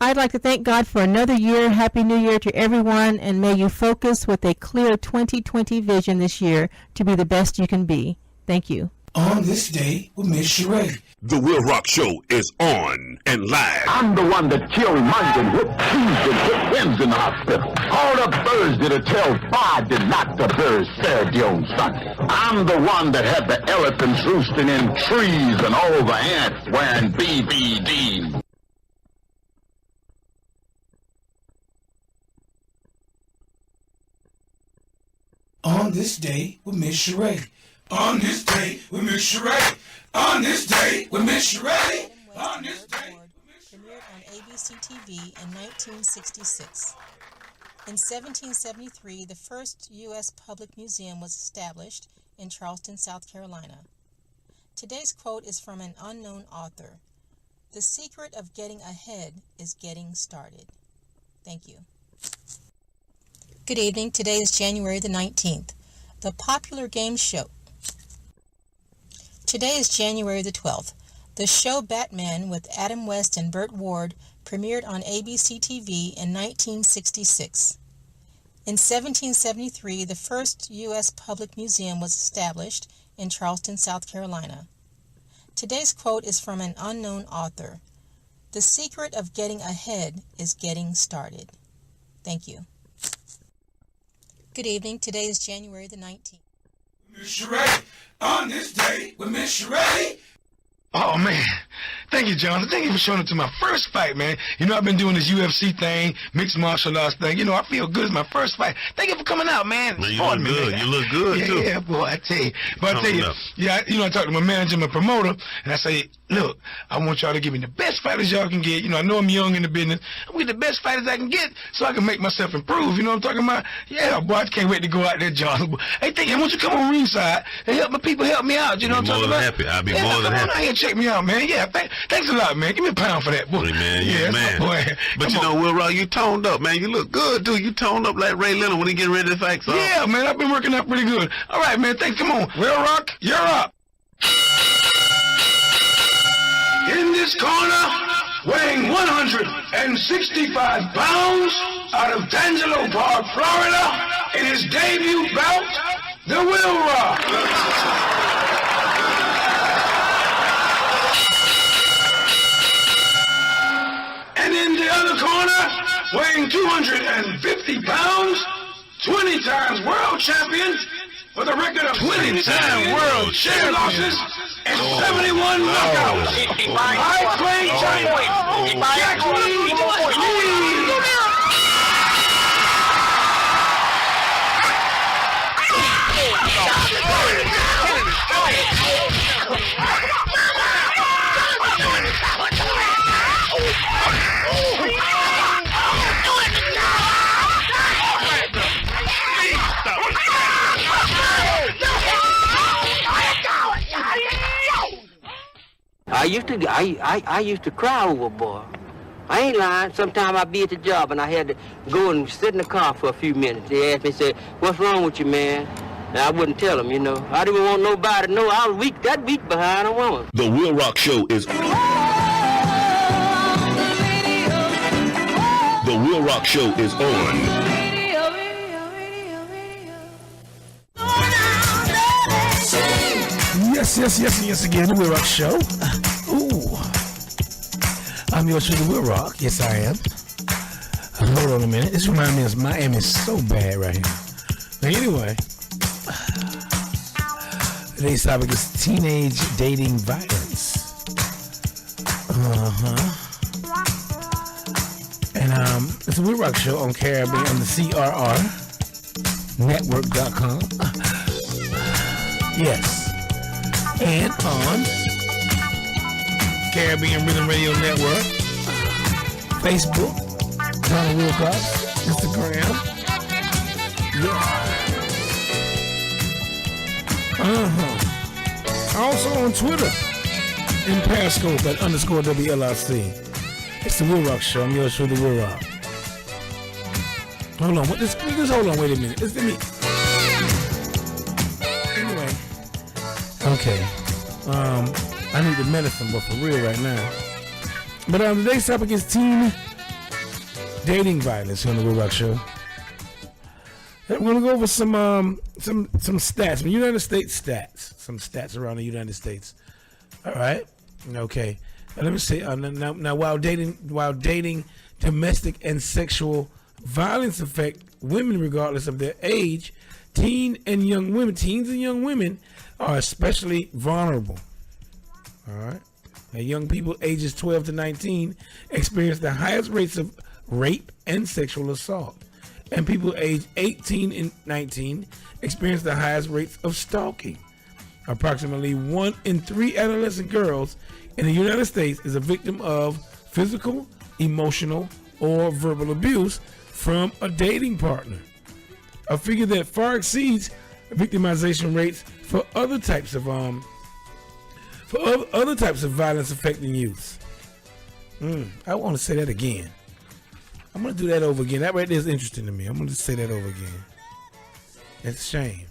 Speaker 11: I'd like to thank God for another year. Happy New Year to everyone, and may you focus with a clear 2020 vision this year to be the best you can be. Thank you.
Speaker 1: On this day with Miss Sheree.
Speaker 12: The Will Rock Show is on and live.
Speaker 21: I'm the one that killed mice and whipped trees and put hens in the hospital. All the birds did a tell five did not the birds Saturday on Sunday. I'm the one that had the elephants roosting in trees and all the ants wearing BBD.
Speaker 1: On this day with Miss Sheree. On this day with Miss Sheree. On this day with Miss Sheree. On this day.
Speaker 19: Premiered on ABC TV in 1966. In 1773, the first U.S. public museum was established in Charleston, South Carolina. Today's quote is from an unknown author. "The secret of getting ahead is getting started." Thank you. Good evening. Today is January the 19th. The popular game show. Today is January the 12th. The show Batman with Adam West and Burt Ward premiered on ABC TV in 1966. In 1773, the first U.S. public museum was established in Charleston, South Carolina. Today's quote is from an unknown author. "The secret of getting ahead is getting started." Thank you. Good evening. Today is January the 19th.
Speaker 1: Miss Sheree. On this day with Miss Sheree.
Speaker 8: Oh, man. Thank you, Jonathan. Thank you for showing up to my first fight, man. You know, I've been doing this UFC thing, mixed martial arts thing. You know, I feel good. It's my first fight. Thank you for coming out, man.
Speaker 12: Man, you look good. You look good, too.
Speaker 8: Yeah, boy, I tell you. But I tell you, I talked to my manager, my promoter, and I say, look, I want y'all to give me the best fighters y'all can get. You know, I know I'm young in the business. I want the best fighters I can get so I can make myself improve. You know what I'm talking about? Yeah, boy, I can't wait to go out there, Jonathan. Hey, I want you to come on ringside and help my people help me out. You know what I'm talking about?
Speaker 12: I'll be more than happy.
Speaker 8: Come on out here and check me out, man. Yeah, thanks a lot, man. Give me a pound for that, boy.
Speaker 12: Hey, man,
Speaker 8: yeah,
Speaker 12: man.
Speaker 8: Boy.
Speaker 12: But you know, Will Rock, you toned up, man. You look good, too. You toned up like Ray Leonard when he getting ready to fight. So.
Speaker 8: Yeah, man, I've been working out pretty good. All right, man, thanks. Come on. Will Rock, you're up. In this corner, weighing 165 pounds, out of D'Angelo Park, Florida, in his debut bout, the Will Rock. And in the other corner, weighing 250 pounds, 20 times world champion, with a record of 20-time world share losses and 71 knockouts. I claim title, Jack Lee.
Speaker 13: I used to cry over a boy. I ain't lying. Sometimes I'd be at the job and I had to go and sit in the car for a few minutes. They asked me, said, "What's wrong with you, man?" And I wouldn't tell them, you know. I didn't want nobody to know I was weak, that weak behind a woman.
Speaker 12: The Will Rock Show is... The Will Rock Show is on.
Speaker 1: Yes again, the WILROC Show. Ooh. I'm your show, the WILROC. Yes, I am. Hold on a minute. This reminds me of Miami is so bad right here. But anyway, today's topic is teenage dating violence. And it's a WILROC Show on Caribbean on the CRRnetwork.com. Yes. And on Caribbean Rhythm Radio Network, Facebook, Donald Wilcox, Instagram. Yeah. Also on Twitter and Periscope at _WLRC. It's the WILROC Show. I'm your show, the WILROC. Hold on. Just hold on. Wait a minute. Let me. Anyway. Okay. I need the medicine, but for real right now. But today's topic is teen dating violence on the WILROC Show. And we're gonna go over some stats, some United States stats, some stats around the United States. All right. Okay. Now, let me say now while dating, domestic and sexual violence affect women regardless of their age. Teens and young women are especially vulnerable. All right. Now, young people ages 12 to 19 experience the highest rates of rape and sexual assault. And people aged 18 and 19 experience the highest rates of stalking. Approximately 1 in 3 adolescent girls in the United States is a victim of physical, emotional, or verbal abuse from a dating partner. A figure that far exceeds victimization rates for other types of violence affecting youth. I want to say that again. I'm going to do that over again. That right there is interesting to me. I'm going to say that over again. It's a shame.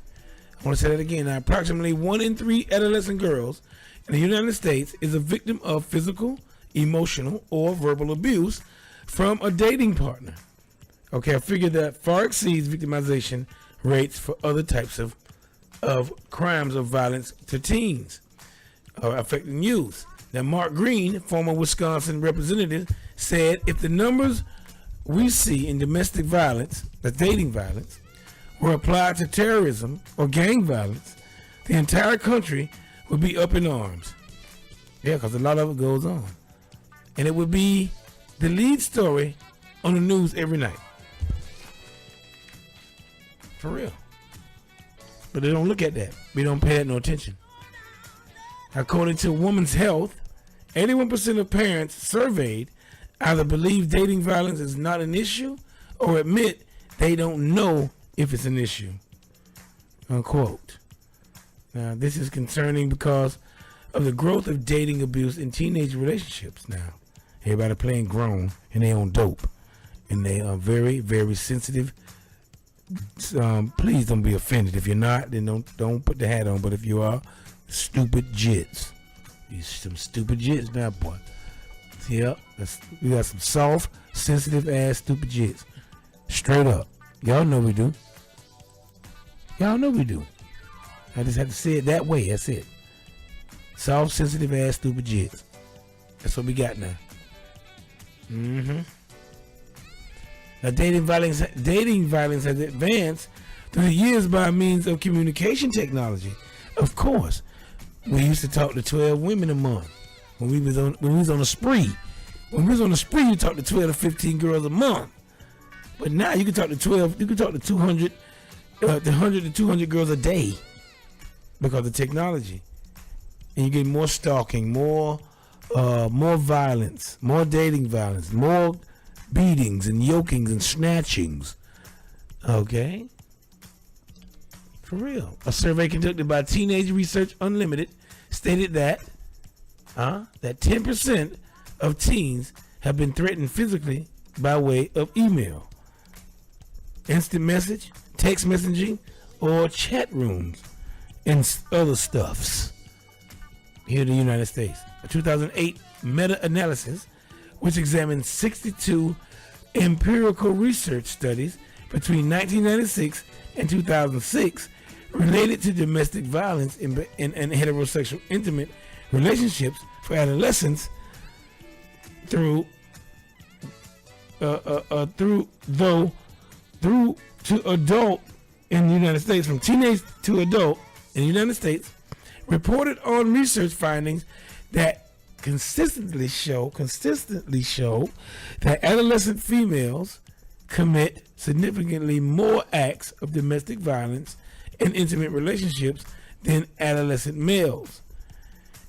Speaker 1: I want to say that again. Now, approximately 1 in 3 adolescent girls in the United States is a victim of physical, emotional, or verbal abuse from a dating partner. Okay, a figure that far exceeds victimization rates for other types of crimes of violence to teens affecting youth. Now, Mark Green, former Wisconsin representative, said if the numbers we see in domestic violence, the dating violence, were applied to terrorism or gang violence, the entire country would be up in arms. Yeah, because a lot of it goes on. And it would be the lead story on the news every night. For real. But they don't look at that. We don't pay it no attention. According to Women's Health, 81% of parents surveyed either believe dating violence is not an issue or admit they don't know if it's an issue. Unquote. Now, this is concerning because of the growth of dating abuse in teenage relationships now. Everybody playing grown and they on dope. And they are very, very sensitive. Please don't be offended. If you're not, then don't put the hat on. But if you are, stupid jits. You some stupid jits now, boy. Yep, we got some soft, sensitive ass stupid jits. Straight up. Y'all know we do. Y'all know we do. I just have to say it that way. That's it. Soft, sensitive ass stupid jits. That's what we got now. Now, dating violence has advanced through the years by means of communication technology. Of course, we used to talk to 12 women a month when we was on a spree. When we was on a spree, you talk to 12 to 15 girls a month. But now you can talk to 12. You can talk to 200, 100 to 200 girls a day because of technology, and you get more stalking, more violence, more dating violence, more beatings and yokings and snatchings. Okay? For real. A survey conducted by Teenage Research Unlimited stated that 10% of teens have been threatened physically by way of email, instant message, text messaging, or chat rooms and other stuffs here in the United States. A 2008 meta-analysis which examined 62 empirical research studies between 1996 and 2006 related to domestic violence in heterosexual intimate relationships for adolescents through to adult in the United States, from teenage to adult in the United States, reported on research findings that consistently show that adolescent females commit significantly more acts of domestic violence in intimate relationships than adolescent males.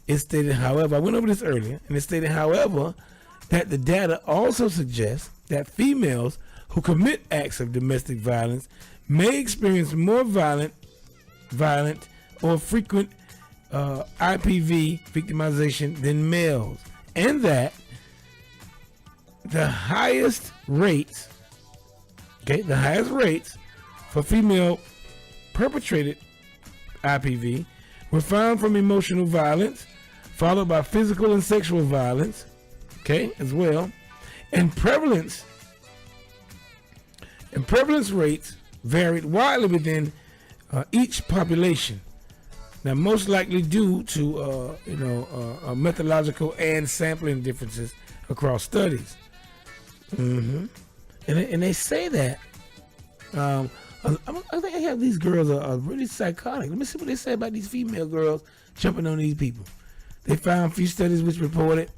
Speaker 1: It stated, however, I went over this earlier, and it stated, however, that the data also suggests that females who commit acts of domestic violence may experience more violent or frequent IPV victimization than males, and that the highest rates for female perpetrated IPV were found from emotional violence, followed by physical and sexual violence, as well, and prevalence rates varied widely within each population. Now, most likely due to methodological and sampling differences across studies. And they say that I think I have these girls are really psychotic. Let me see what they say about these female girls jumping on these people. They found a few studies which reported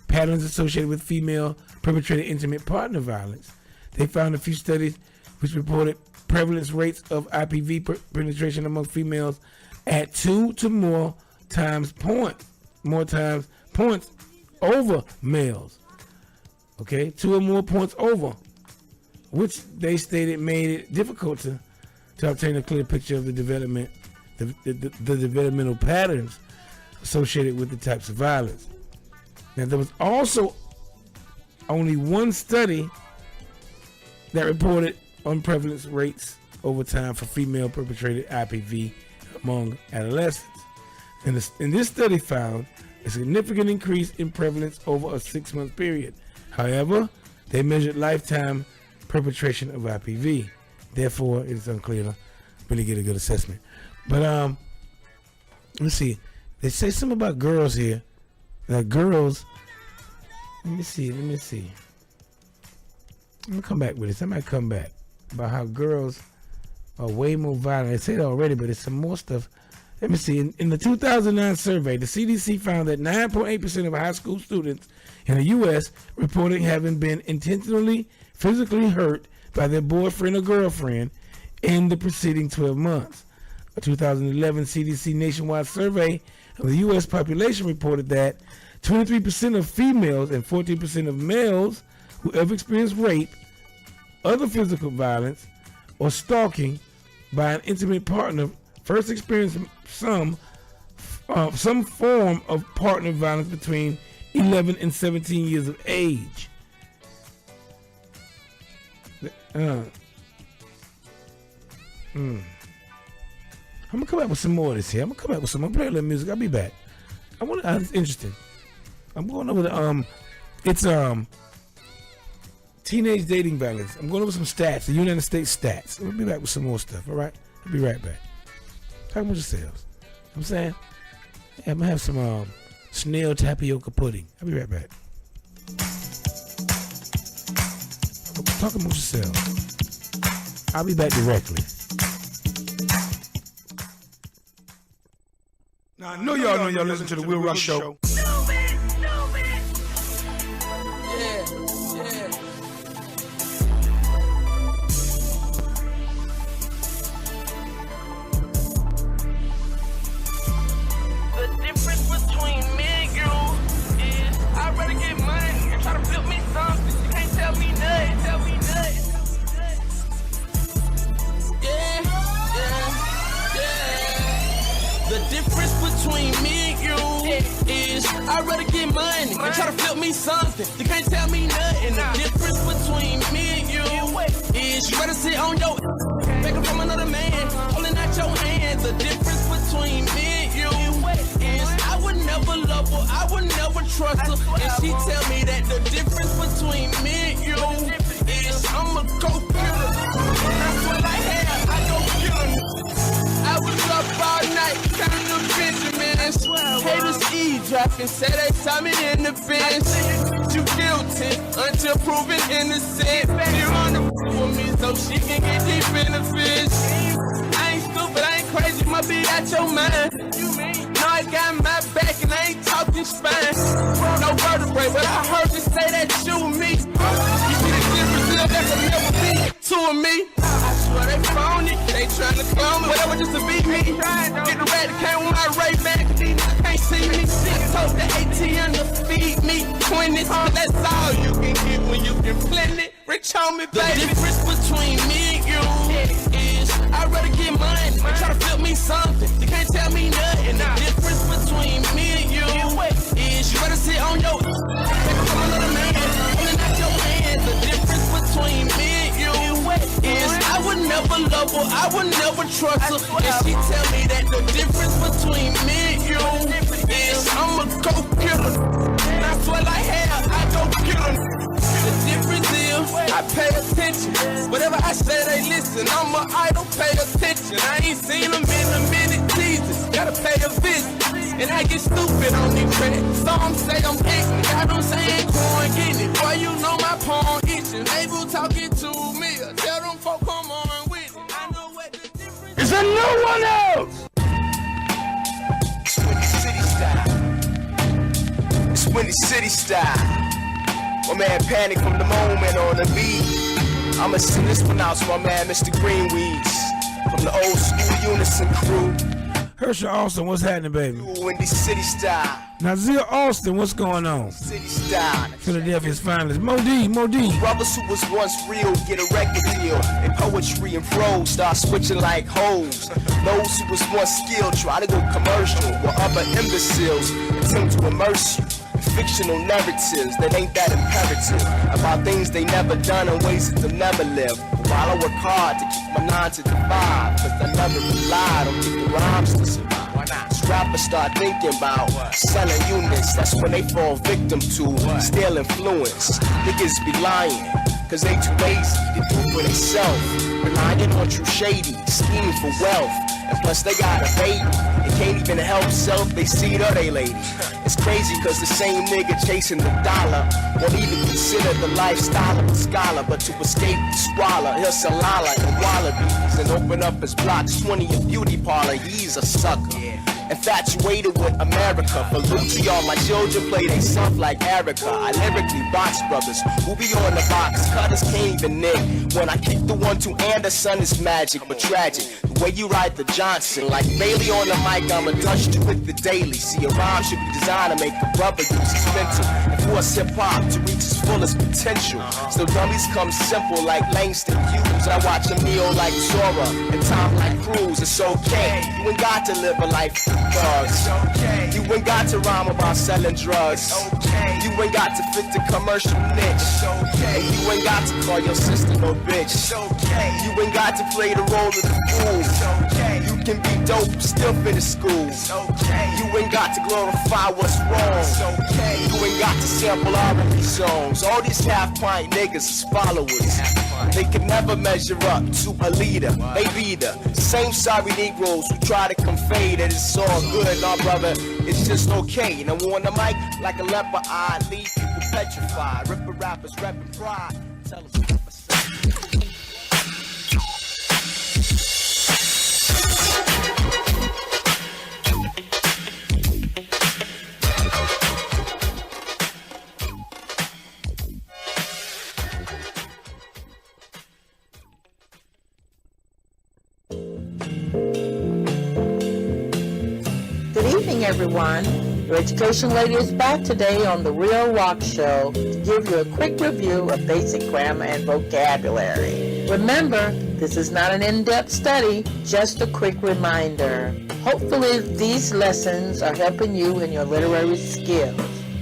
Speaker 1: patterns associated with female perpetrated intimate partner violence. They found a few studies which reported prevalence rates of IPV penetration among females at 2 to more times points over males. 2 or more points over, which they stated made it difficult to obtain a clear picture of the developmental patterns associated with the types of violence. Now, there was also only one study that reported on prevalence rates over time for female perpetrated IPV among adolescents. And this study found a significant increase in prevalence over a 6-month period. However, they measured lifetime perpetration of IPV. Therefore, it is unclear to really get a good assessment. But let's see. They say something about girls here. That girls. Let me see. I'm gonna come back with this. I might come back about how girls are way more violent. I said it already, but it's some more stuff. Let me see. In the 2009 survey, the CDC found that 9.8% of high school students in the U.S. reported having been intentionally physically hurt by their boyfriend or girlfriend in the preceding 12 months. A 2011 CDC nationwide survey of the U.S. population reported that 23% of females and 14% of males who ever experienced rape, other physical violence, or stalking by an intimate partner first experienced some form of partner violence between 11 and 17 years of age. I'm gonna come back with some more of this here. I'm gonna come back with some more. Play a little music. I'll be back. It's interesting. I'm going over the it's teenage dating violence. I'm going over some stats, the United States stats. We'll be back with some more stuff. All right, I'll be right back. Talk about yourselves. You know what I'm saying, yeah, I'm gonna have some snail tapioca pudding. I'll be right back. Talk about yourselves. I'll be back directly. Now, I know y'all listen to the WILROC Show.
Speaker 3: I'd rather get money and try to flip me something. You can't tell me nothing. The difference between me and you is you better sit on your begging from another man, holding out your hand. The difference between me and you is I would never love her, I would never trust her. And she tell me that the difference between me and you is I'ma go kill her. That's what I have, I go kill her. I would drop and say they saw me in the bench. You guilty until proven innocent. She wanna with me so she can get deep in the fish. I ain't stupid, I ain't crazy, my be out your mind. No, I got my back and I ain't talking spine. No vertebrae, but I heard you say that you and me. You see the difference, that could never be two of me. I swear they phony, they tryna clone me, whatever just to beat me. Get the rat that came with my Ray-Ban, can't see me. Told the ATM to feed me 20s, but that's all you can get when you can blend it. Rich on me, baby. The difference between me and you is I'd rather get money and try to flip me something. You can't tell me nothing. The difference between me and you is you better sit on your take from another man, pulling out your hands. The difference between me and you is I would never love her, I would never trust her. And she tell me that the difference between me and you is I'ma go kill her. And I swear like hell, I go kill her. The difference is I pay attention. Whatever I say, they listen. I'm a idol, pay attention. I ain't seen them in a minute, Jesus. Gotta pay a visit. And I get stupid on these tracks. Some say I'm ignorant. God don't say ain't going getting it. Boy, you know my palm itching. Able talking to me. Tell them folk come on with it. I know what the difference is.
Speaker 23: It's a new one else.
Speaker 8: It's Windy City style. It's Windy City style. My man Panic from the moment on the beat. I'ma send this one out to my man Mr. Greenweeds from the old school Unison crew.
Speaker 1: Herschel Austin, what's happening, baby?
Speaker 8: Windy City style.
Speaker 1: Nazir Austin, what's going on?
Speaker 8: City style.
Speaker 1: Philadelphia's finest. Mo D.
Speaker 8: Brothers who was once real get a record deal. And poetry and prose start switching like hoes. Those who was once skilled try to go commercial, while other imbeciles attempt to immerse you. Fictional narratives that ain't that imperative about things they never done and ways that they'll never live. While I work hard to keep my 9 to 5, cause I never relied on keeping rhymes to survive. Why not? As rappers start thinking about selling units, that's when they fall victim to stale influence. Niggas be lying, cause they too lazy to do for themselves. Relying on true shady, scheming for wealth. And plus they got a baby, and can't even help self, they see it or they lady. It's crazy cause the same nigga chasing the dollar won't even consider the lifestyle of a scholar. But to escape the squalor, he'll sell lala and wallabies and open up his blocks 20 a beauty parlor. He's a sucker. Infatuated with America. For Lucci, all my children play they self like Erica. I lyrically box brothers who be on the box. Cutters can't even nick. When I kick the 1-2 Anderson, it's magic but tragic. The way you ride the Johnson, like Bailey on the mic, I'ma touch you with the daily. See, a rhyme should be designed to make a brother use his mental and force hip-hop to reach its fullest potential. So dummies come simple like Langston Hughes. I watch them kneel like Zora and Tom like Cruise. It's okay, you ain't got to live a life thugs. You ain't got to rhyme about selling drugs. You ain't got to fit the commercial niche. And you ain't got to call your sister no bitch. You ain't got to play the role of the fool. You can be dope, still finish school. You ain't got to glorify what's wrong. You ain't got to sample R&B songs. All these half-pint niggas is followers. They can never measure up to a leader. They be the same sorry Negroes who try to convey that it's all good. Nah, brother, it's just okay. Now on the mic, like a leper eye, leave people petrified. Ripper rappers repping pride. Tell us what to say.
Speaker 7: Good evening, everyone. Your education lady is back today on the WILROC show to give you a quick review of basic grammar and vocabulary. Remember, this is not an in-depth study, just a quick reminder. Hopefully, these lessons are helping you in your literary skills.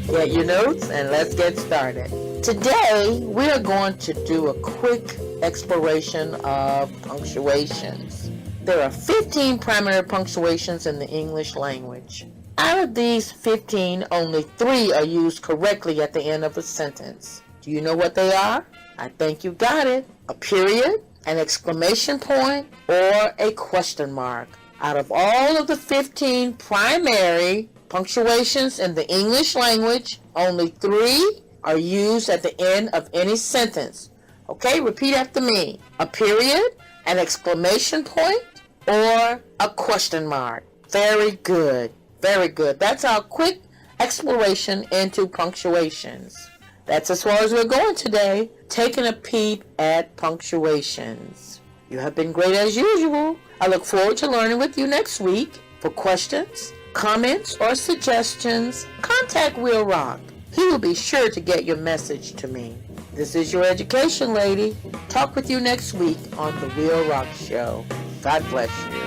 Speaker 7: Get your notes and let's get started. Today, we are going to do a quick exploration of punctuations. There are 15 primary punctuations in the English language. Out of these 15, only 3 are used correctly at the end of a sentence. Do you know what they are? I think you got it. A period, an exclamation point, or a question mark. Out of all of the 15 primary punctuations in the English language, only 3 are used at the end of any sentence. Okay, repeat after me. A period, an exclamation point, or a question mark. Very good. Very good. That's our quick exploration into punctuations. That's as far as we're going today, taking a peep at punctuations. You have been great as usual. I look forward to learning with you next week. For questions, comments, or suggestions, contact WILROC. He will be sure to get your message to me. This is your education lady. Talk with you next week on the WILROC Show. God bless you.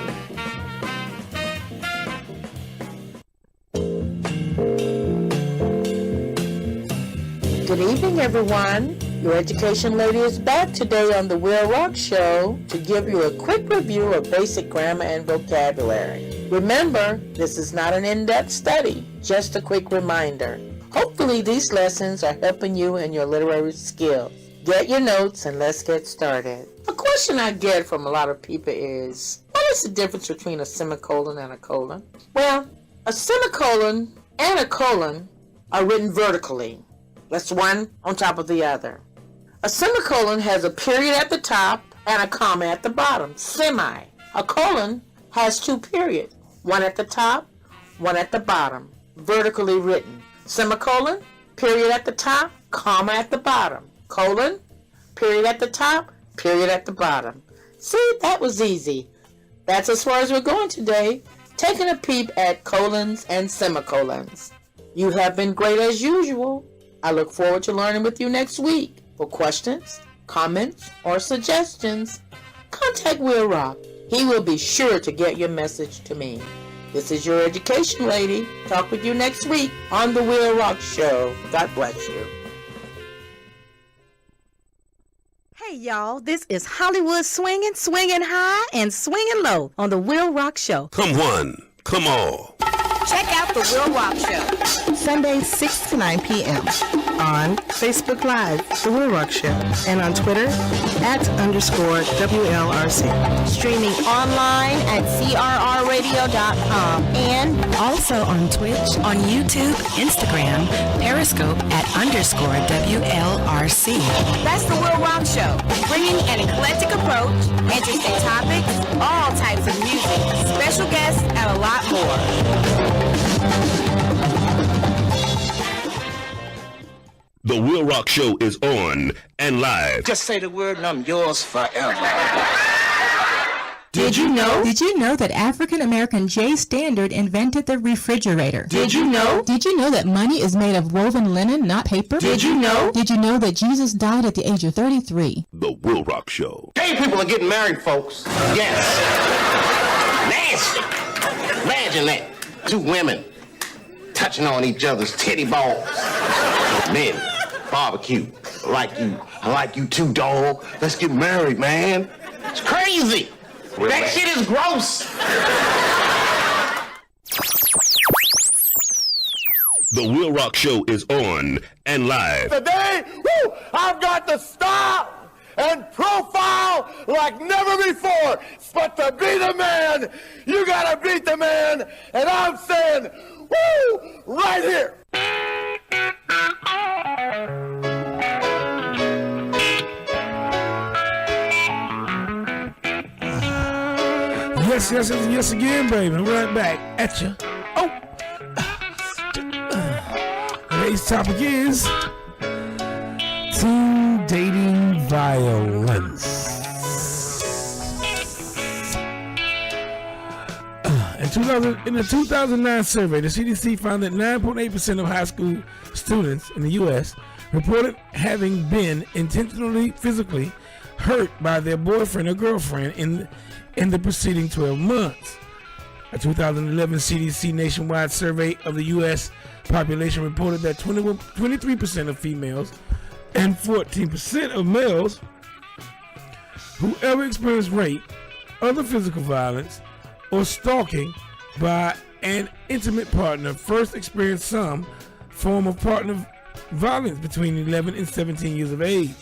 Speaker 7: Good evening, everyone. Your education lady is back today on the WILROC Show to give you a quick review of basic grammar and vocabulary. Remember, this is not an in-depth study, just a quick reminder. Hopefully, these lessons are helping you in your literary skills. Get your notes and let's get started. A question I get from a lot of people is, what is the difference between a semicolon and a colon? Well, a semicolon and a colon are written vertically. That's one on top of the other. A semicolon has a period at the top and a comma at the bottom. Semi. A colon has 2 periods. One at the top, one at the bottom. Vertically written. Semicolon, period at the top, comma at the bottom. Colon, period at the top, period at the bottom. See, that was easy. That's as far as we're going today, taking a peep at colons and semicolons. You have been great as usual. I look forward to learning with you next week. For questions, comments, or suggestions, contact WILROC. He will be sure to get your message to me. This is your education lady. Talk with you next week on the WILROC Show. God bless you.
Speaker 16: Hey y'all, this is Hollywood swinging high and swinging low on the WILROC Show.
Speaker 9: Come one, come all.
Speaker 16: Check out the WILROC Show.
Speaker 14: Sundays 6 to 9 p.m. on Facebook Live, The WILROC Show, and on Twitter @_WLRC.
Speaker 16: Streaming online at crrradio.com and
Speaker 15: also on Twitch, on YouTube, Instagram, Periscope @_WLRC.
Speaker 16: That's the WILROC Show, bringing an eclectic approach, interesting topics, all types of music, special guests, and a lot more.
Speaker 9: The WILROC Show is on and live.
Speaker 20: Just say the word and I'm yours forever.
Speaker 11: Did you know? Did you know that African American J. Standard invented the refrigerator?
Speaker 20: Did you know?
Speaker 11: Did you know that money is made of woven linen, not paper?
Speaker 20: Did you know?
Speaker 11: Did you know that Jesus died at the age of 33?
Speaker 9: The WILROC Show.
Speaker 21: Gay people are getting married, folks. Yes. Nasty. Imagine that. 2 women touching on each other's titty balls. Men, barbecue. I like you too, dog. Let's get married, man. It's crazy. That shit is gross.
Speaker 9: The WILROC Show is on and live.
Speaker 8: Today, I've got the style and profile like never before. But to be the man, you gotta beat the man. And I'm saying, woo, right here.
Speaker 1: Yes again, baby. I'm right back at you. Oh. Today's topic is teen dating violence. In a 2009 survey, the CDC found that 9.8% of high school students in the U.S. reported having been intentionally physically hurt by their boyfriend or girlfriend in the preceding 12 months. A 2011 CDC nationwide survey of the U.S. population reported that 23% of females and 14% of males who ever experienced rape, other physical violence, or stalking by an intimate partner first experienced some form of partner violence between 11 and 17 years of age.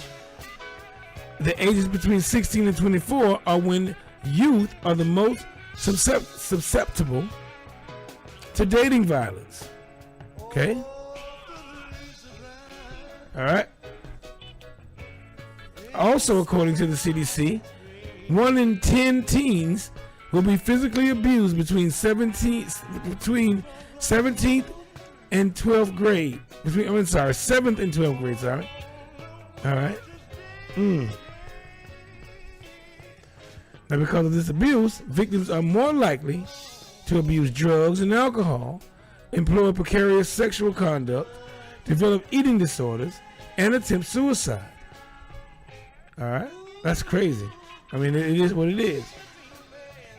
Speaker 1: The ages between 16 and 24 are when youth are the most susceptible to dating violence. Okay? All right? Also, according to the CDC, 1 in 10 teens will be physically abused between 17th and 12th grade. 7th and 12th grade, sorry. All right. Now, because of this abuse, victims are more likely to abuse drugs and alcohol, employ precarious sexual conduct, develop eating disorders, and attempt suicide. All right? That's crazy. I mean, it is what it is.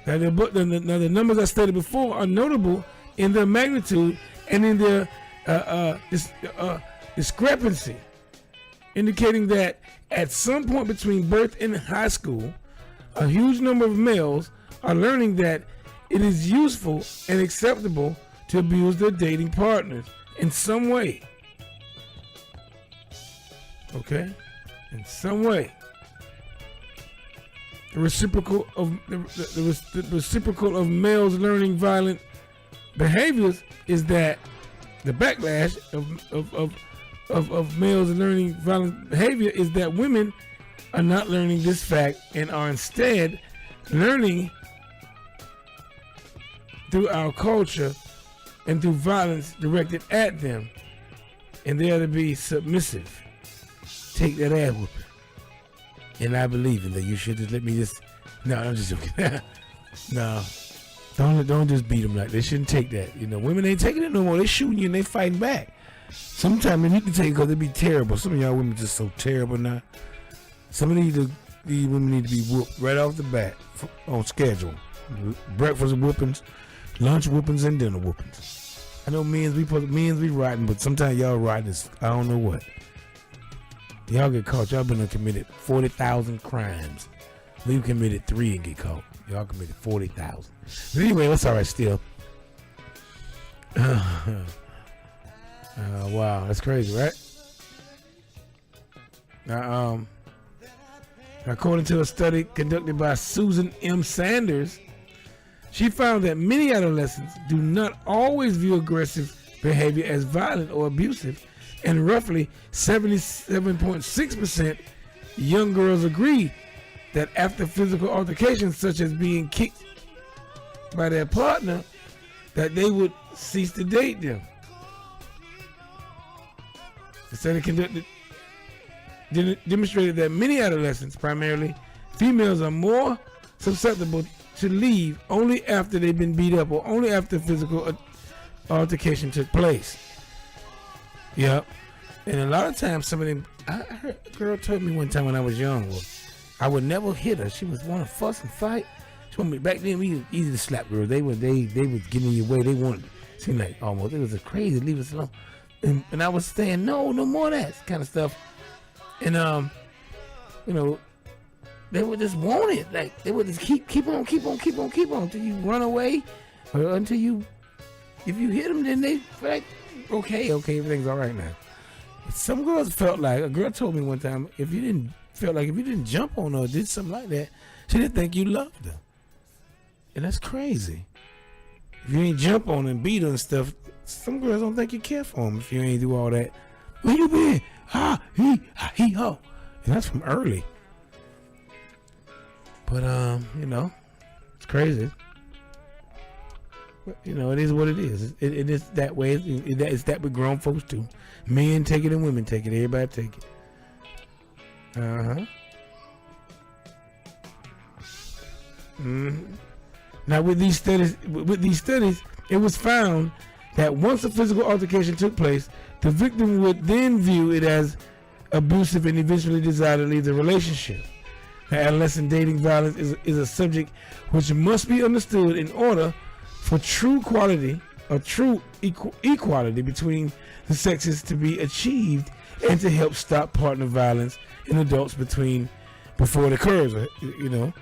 Speaker 1: Now, the numbers I stated before are notable in their magnitude and in their discrepancy, indicating that at some point between birth and high school, a huge number of males are learning that it is useful and acceptable to abuse their dating partners in some way. Okay? In some way. The reciprocal of males learning violent behaviors is that the backlash of males learning violent behavior is that women are not learning this fact and are instead learning through our culture and through violence directed at them, and they are to be submissive. Take that ass whooping. And I believe in that. You should just let me just. No, I'm just joking. No, don't just beat them like they shouldn't take that. You know, women ain't taking it no more. They shooting you and they fighting back. Sometimes you can take it because they be terrible. Some of y'all women just so terrible now. Some of these women need to be whooped right off the bat on schedule. Breakfast whoopings, lunch whoopings, and dinner whoopings. I know men's we riding, but sometimes y'all riding is I don't know what. Y'all get caught. Y'all been committed 40,000 crimes. We committed 3 and get caught. Y'all committed 40,000. But anyway, that's all right still. Wow, that's crazy, right? Now, according to a study conducted by Susan M. Sanders, she found that many adolescents do not always view aggressive behavior as violent or abusive, and roughly 77.6% young girls agree that after physical altercations such as being kicked by their partner, that they would cease to date them. The study conducted demonstrated that many adolescents, primarily females, are more susceptible to leave only after they've been beat up or only after physical altercation took place. Yep. And a lot of times, some of them, I heard a girl told me one time when I was young, well, I would never hit her. She was want to fuss and fight. She told me back then we was easy to slap girls. They was getting in your way. They wanted, seemed like almost it was a crazy leave us alone. And I was saying no more of that kind of stuff. And you know, they would just want it. Like they would just keep on until you run away, or until you, if you hit them, then they like, okay, everything's all right now. Some girls felt like, a girl told me one time, if you didn't jump on her or did something like that, she didn't think you loved her. And that's crazy. If you ain't jump on her and beat her and stuff, some girls don't think you care for them if you ain't do all that. Where you been? He, ho. And that's from early. But, you know, it's crazy. But, you know, it is what it is. It is that way. It's that with grown folks too. Men take it and women take it. Everybody take it. Now, with these studies, it was found that once a physical altercation took place, the victim would then view it as abusive and eventually desire to leave the relationship. Now, adolescent dating violence is a subject which must be understood in order for true equality between the sexes to be achieved and to help stop partner violence in adults before it occurs. You know,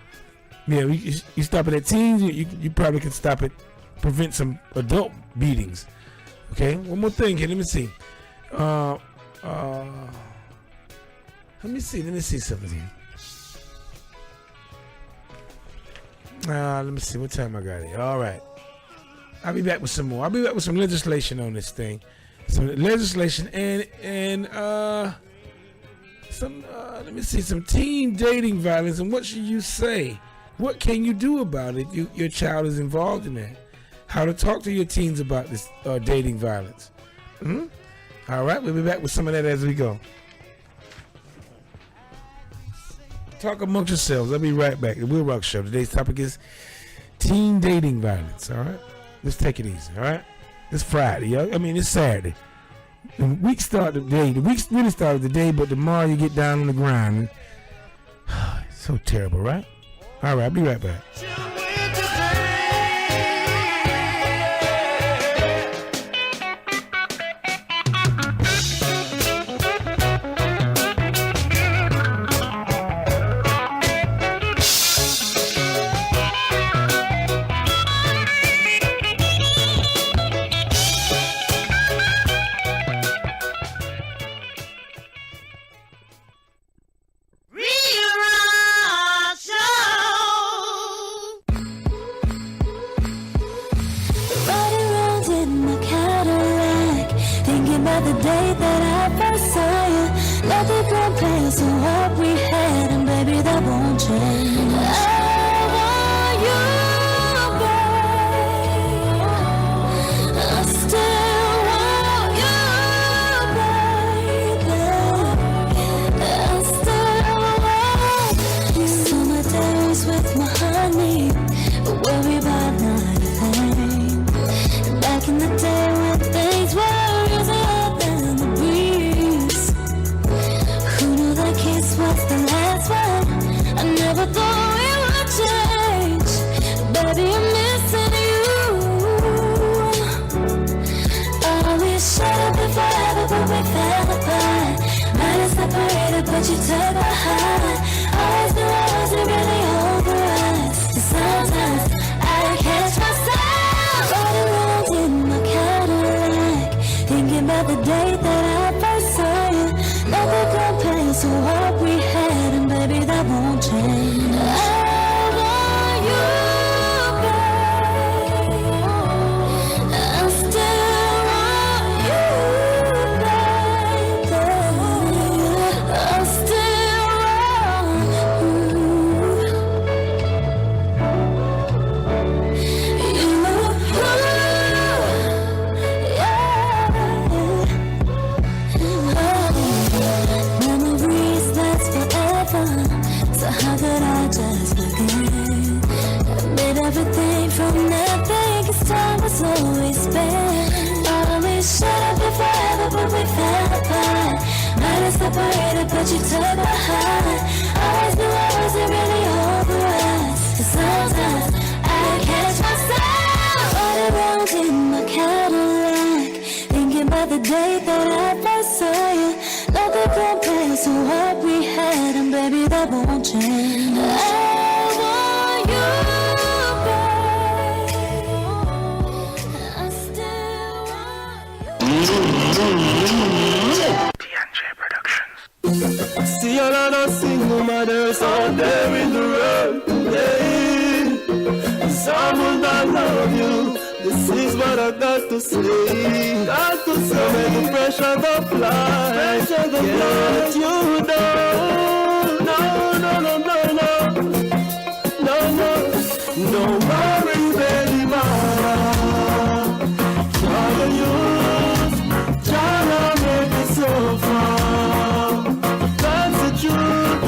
Speaker 1: yeah, you stop it at teens, you probably can stop it, prevent some adult beatings. Okay, one more thing here. Let me see. Let me see something here. Let me see what time I got here. All right. I'll be back with some more. I'll be back with some legislation on this thing. Some legislation and some let me see, some teen dating violence, and what should you say? What can you do about it? Your child is involved in that. How to talk to your teens about this dating violence. All right, we'll be back with some of that as we go. Talk amongst yourselves. I'll be right back. The Will Rock Show. Today's topic is teen dating violence. All right, let's take it easy. All right, it's Friday. It's Saturday. The week started the day. The week's really started the day, but tomorrow you get down on the grind. It's so terrible, right? All right, I'll be right back.
Speaker 2: The day that I first saw you, nothing compares to what we had, and baby, that won't change. I want you, babe. I still want you, baby. I still want you. Summer days with my honey, but worry about nothing. Back in the day when things were was the last one. I never thought it would change. Baby, I'm missing you. Oh, we should have been forever, but we fell apart. Might have separated, but you took my heart. Always knew I wasn't really over us. And sometimes I catch myself riding around in my Cadillac, thinking about the day that I first saw you. Nothing compares to what we had, and baby, that won't change. I want you, babe. I still want you, baby. I still so how could I just begin? I made everything from nothing, 'cause time was always spent. Oh, we should have been forever, but we fell apart. Might have separated, but you took my heart. Always knew I wasn't really over us. 'Cause sometimes I catch myself riding around in my Cadillac, thinking about the day that I first saw you. Nothing compares to what we had, and baby, that won't change. I want you, babe. I still want you.
Speaker 8: DNJ Productions. See a lot of single mothers out there in the road. Hey, someone that love you. This is what I got to say. Got to say when the pressure go fly. Pressure go fly. You know. No. Don't worry, baby, mama. Try to use. Try to make it so far. That's the truth.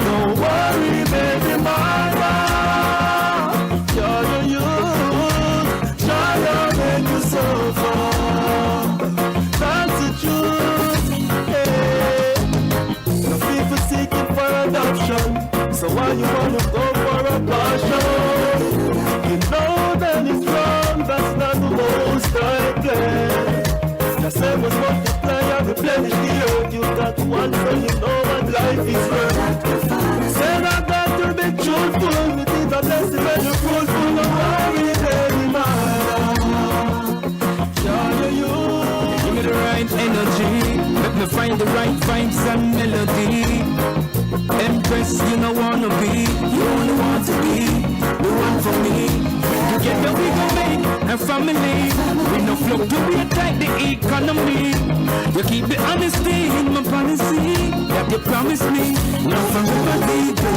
Speaker 8: Don't worry, baby, mama. Try to use. Try to make it so far. That's the truth. Hey. No people seeking for adoption. So why you wanna go for a passion? You know that it's wrong, that's not the most I plan. The same was multiply and replenish the earth. You got one, so you know what life is worth. Said I got to be truthful. It is a blessing when you're truthful. No worry, baby, man. You give me the right energy. Let me find the right vibes and melody. Empress, you don't wanna be, you only want to be.
Speaker 1: the one for me. Together we gon' make a family. We no fluctuate like the economy. You keep the honesty in my policy that you promised me. Love forever deeper.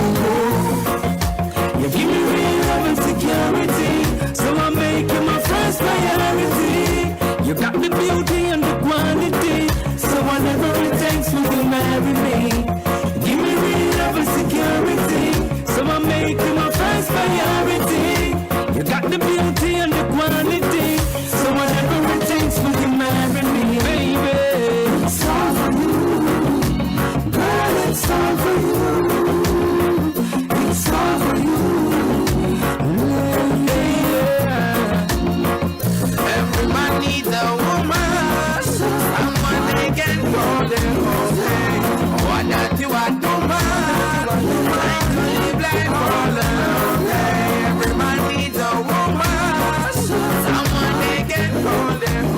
Speaker 1: You give me real love and security, so I make you my first priority. You got the beauty and the quality, so whatever it takes for you to marry me. Give me real love and security, so I make you my first priority. You got the beauty and the quality, so whatever it takes for you to marry me, baby. It's all for you, girl, it's all for you. It's all for you.
Speaker 3: Every man needs a woman, someone they can call their own. What that you want to man, blind to live like all alone. Every man needs a woman, someone they can call their own.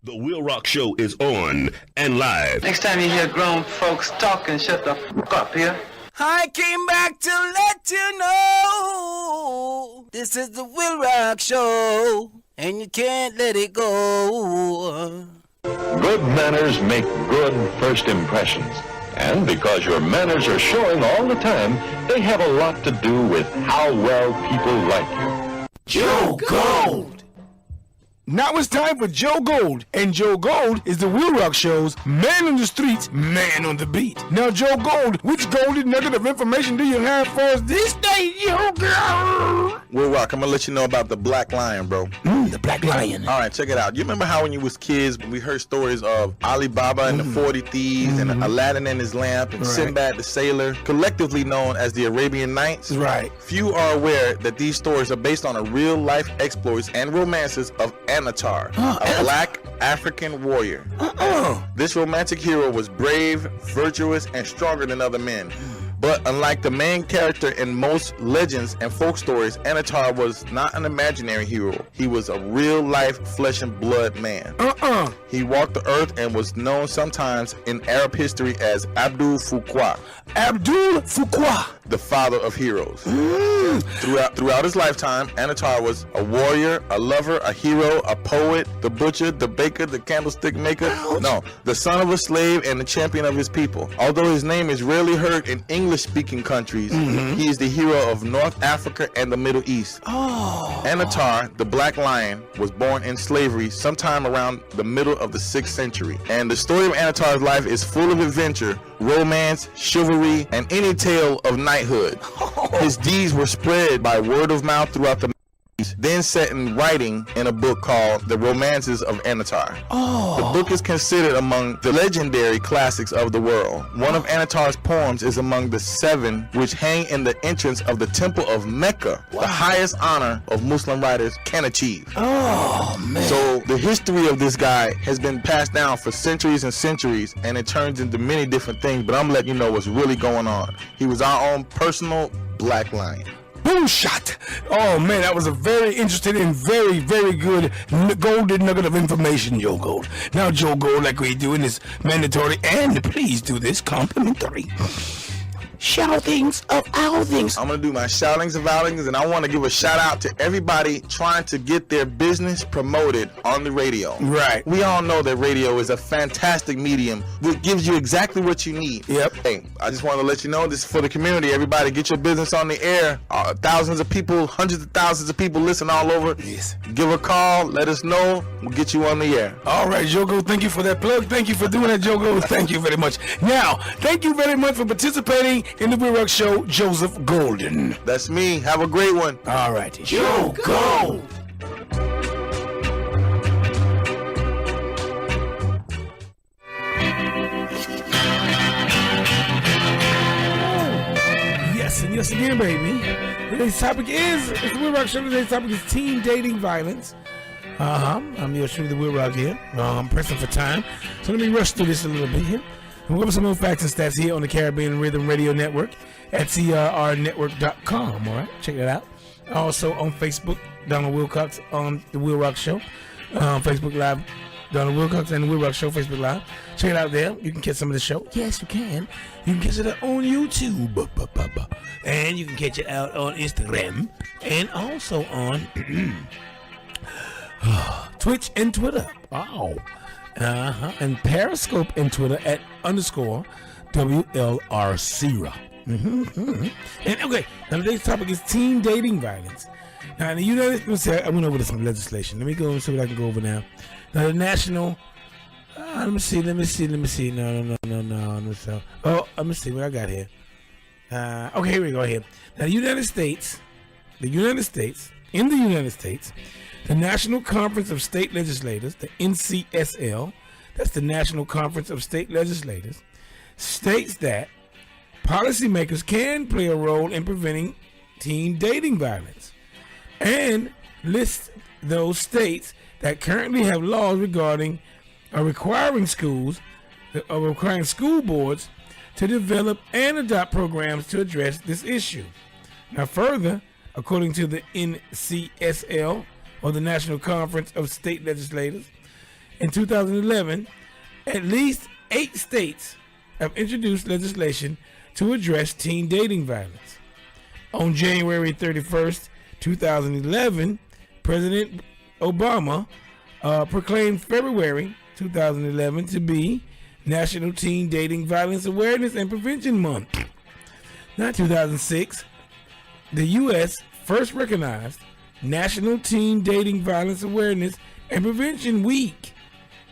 Speaker 9: The WILROC Show is on and live.
Speaker 24: Next time you hear grown folks talking, shut the fuck up here.
Speaker 3: I came back to let you know this is the WILROC Show, and you can't let it go.
Speaker 21: Good manners make good first impressions. And because your manners are showing all the time, they have a lot to do with how well people like you.
Speaker 1: Joe Gold! Now it's time for Joe Gold, and Joe Gold is the WILROC Show's man on the streets, man on the beat. Now, Joe Gold, which golden nugget of information do you have for us this day, Joe Gold?
Speaker 5: WILROC, I'm gonna let you know about the Black Lion, bro.
Speaker 1: The Black Lion.
Speaker 5: All right, check it out. You remember how when you was kids, we heard stories of Ali Baba and the 40 Thieves and Aladdin and his lamp and Sinbad the Sailor, collectively known as the Arabian Nights?
Speaker 1: Right.
Speaker 5: Few are aware that these stories are based on a real-life exploits and romances of Anatar, a black African warrior. This romantic hero was brave, virtuous, and stronger than other men. But unlike the main character in most legends and folk stories, Anatar was not an imaginary hero. He was a real-life flesh and blood man. He walked the earth and was known sometimes in Arab history as Abdul Fuqua.
Speaker 1: Abdul Fuqua.
Speaker 5: the father of heroes. Throughout his lifetime, Antar was a warrior, a lover, a hero, a poet, the butcher, the baker, the candlestick maker. No, the son of a slave and the champion of his people. Although his name is rarely heard in English-speaking countries, he is the hero of North Africa and the Middle East. Antar, the Black Lion, was born in slavery sometime around the middle of the 6th century. And the story of Anatar's life is full of adventure, romance, chivalry, and any tale of knighthood. His deeds were spread by word of mouth throughout the then set in writing in a book called The Romances of Antar. The book is considered among the legendary classics of the world. One of Anatar's poems is among the 7 which hang in the entrance of the Temple of Mecca, the highest honor of Muslim writers can achieve. So the history of this guy has been passed down for centuries and centuries, and it turns into many different things, but I'm letting you know what's really going on. He was our own personal Black Lion.
Speaker 1: Boom shot. Oh man, that was a very interesting and very, very good golden nugget of information, Joe Gold. Now, Joe Gold, like we do in this mandatory, and please do this complimentary shoutings of outings.
Speaker 5: I'm gonna do my shoutings of outings, and I want to give a shout out to everybody trying to get their business promoted on the radio.
Speaker 1: Right.
Speaker 5: We all know that radio is a fantastic medium that gives you exactly what you need.
Speaker 1: Yep.
Speaker 5: Hey, I just want to let you know this is for the community. Everybody, get your business on the air. Thousands of people, hundreds of thousands of people listen all over.
Speaker 1: Yes.
Speaker 5: Give a call. Let us know. We'll get you on the air.
Speaker 1: All right, Jogo. Thank you for that plug. Thank you for doing that, Jogo. Thank you very much. Now, thank you very much for participating in the WILROC Show, Joseph Golden.
Speaker 5: That's me. Have a great one.
Speaker 1: All right, Joe Gold. Yes, and yes again, baby. Today's topic is, it's the WILROC Show. Today's topic is teen dating violence. I'm your shooter, the WILROC here. I'm pressing for time, so let me rush through this a little bit here. We'll give some more facts and stats here on the Caribbean Rhythm Radio Network at crrnetwork.com. All right, check that out. Also on Facebook, Donald Wilcox on the WILROC Show. Facebook Live, Donald Wilcox and the WILROC Show, Facebook Live. Check it out there. You can catch some of the show. Yes, you can. You can catch it on YouTube. And you can catch it out on Instagram. And also on Twitch and Twitter. Wow. And Periscope and Twitter at _ WLRCRA. And okay, now today's topic is teen dating violence. Now in the United States, I went over some legislation. Let me go and see what I can go over now. Now the national, let me see. No. Let me see what I got here. Okay, here we go here. Now in the United States, the National Conference of State Legislators, the NCSL, that's the National Conference of State Legislators, states that policymakers can play a role in preventing teen dating violence and lists those states that currently have laws regarding requiring school boards to develop and adopt programs to address this issue. Now further, according to the NCSL, or the National Conference of State Legislators, in 2011, at least 8 states have introduced legislation to address teen dating violence. On January 31st, 2011, President Obama proclaimed February 2011 to be National Teen Dating Violence Awareness and Prevention Month. Now, 2006, the U.S. first recognized National Teen Dating Violence Awareness and Prevention Week,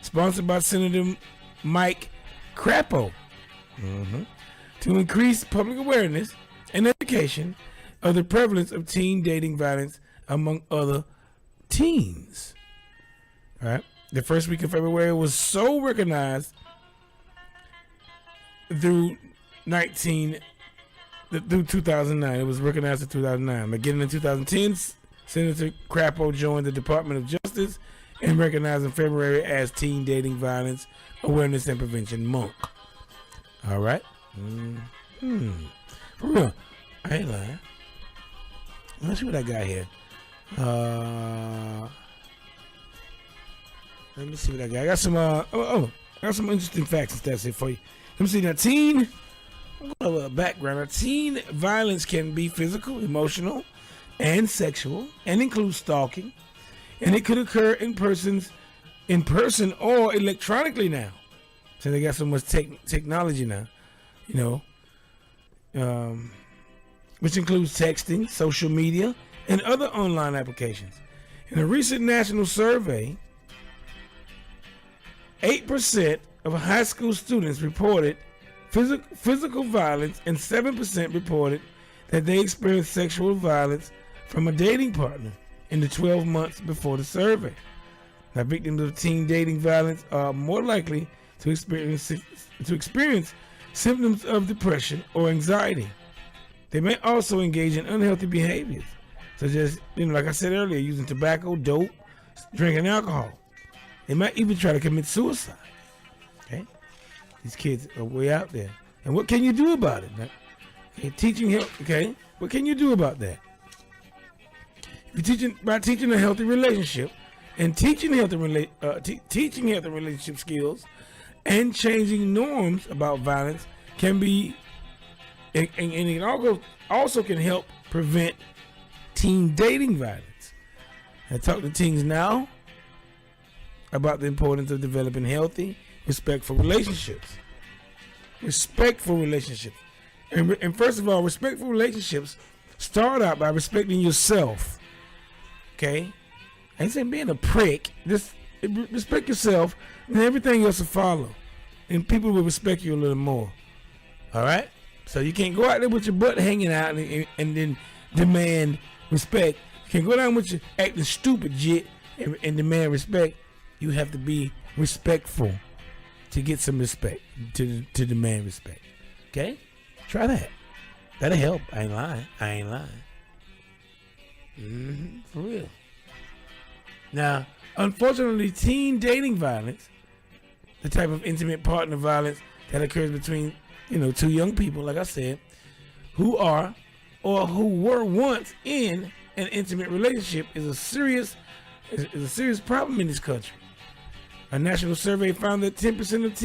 Speaker 1: sponsored by Senator Mike Crapo, to increase public awareness and education of the prevalence of teen dating violence among other teens. All right. The first week of February was so recognized through 2009. It was recognized in 2009. Beginning in 2010, Senator Crapo joined the Department of Justice and recognizing February as Teen Dating Violence Awareness and Prevention Month. All right. For real. I ain't lying. Let's see what I got here. Let me see what I got. I got some I got some interesting facts and stats here for you. Let me see now. Teen a background. Teen violence can be physical, emotional, and sexual, and include stalking, and it could occur in person or electronically now. So they got so much technology now, which includes texting, social media, and other online applications. In a recent national survey, 8% of high school students reported physical violence, and 7% reported that they experienced sexual violence from a dating partner in the 12 months before the survey. Now, victims of teen dating violence are more likely to experience symptoms of depression or anxiety. They may also engage in unhealthy behaviors, such as, like I said earlier, using tobacco, dope, drinking alcohol. They might even try to commit suicide. Okay? These kids are way out there. And what can you do about it? Okay, teaching help. Okay? What can you do about that? By teaching a healthy relationship and teaching healthy relationship skills and changing norms about violence can be, and it also can help prevent teen dating violence. I talk to teens now about the importance of developing healthy, respectful relationships. Respectful relationships. And first of all, respectful relationships start out by respecting yourself. Okay? I ain't saying being a prick. Just respect yourself, and everything else will follow. And people will respect you a little more. All right? So you can't go out there with your butt hanging out and then demand respect. You can't go down with your acting stupid jit and demand respect. You have to be respectful to get some respect, to demand respect. Okay? Try that. That'll help. I ain't lying. For real. Now, unfortunately, teen dating violence, the type of intimate partner violence that occurs between, two young people, like I said, who are or who were once in an intimate relationship is a serious problem in this country. A national survey found that 10% of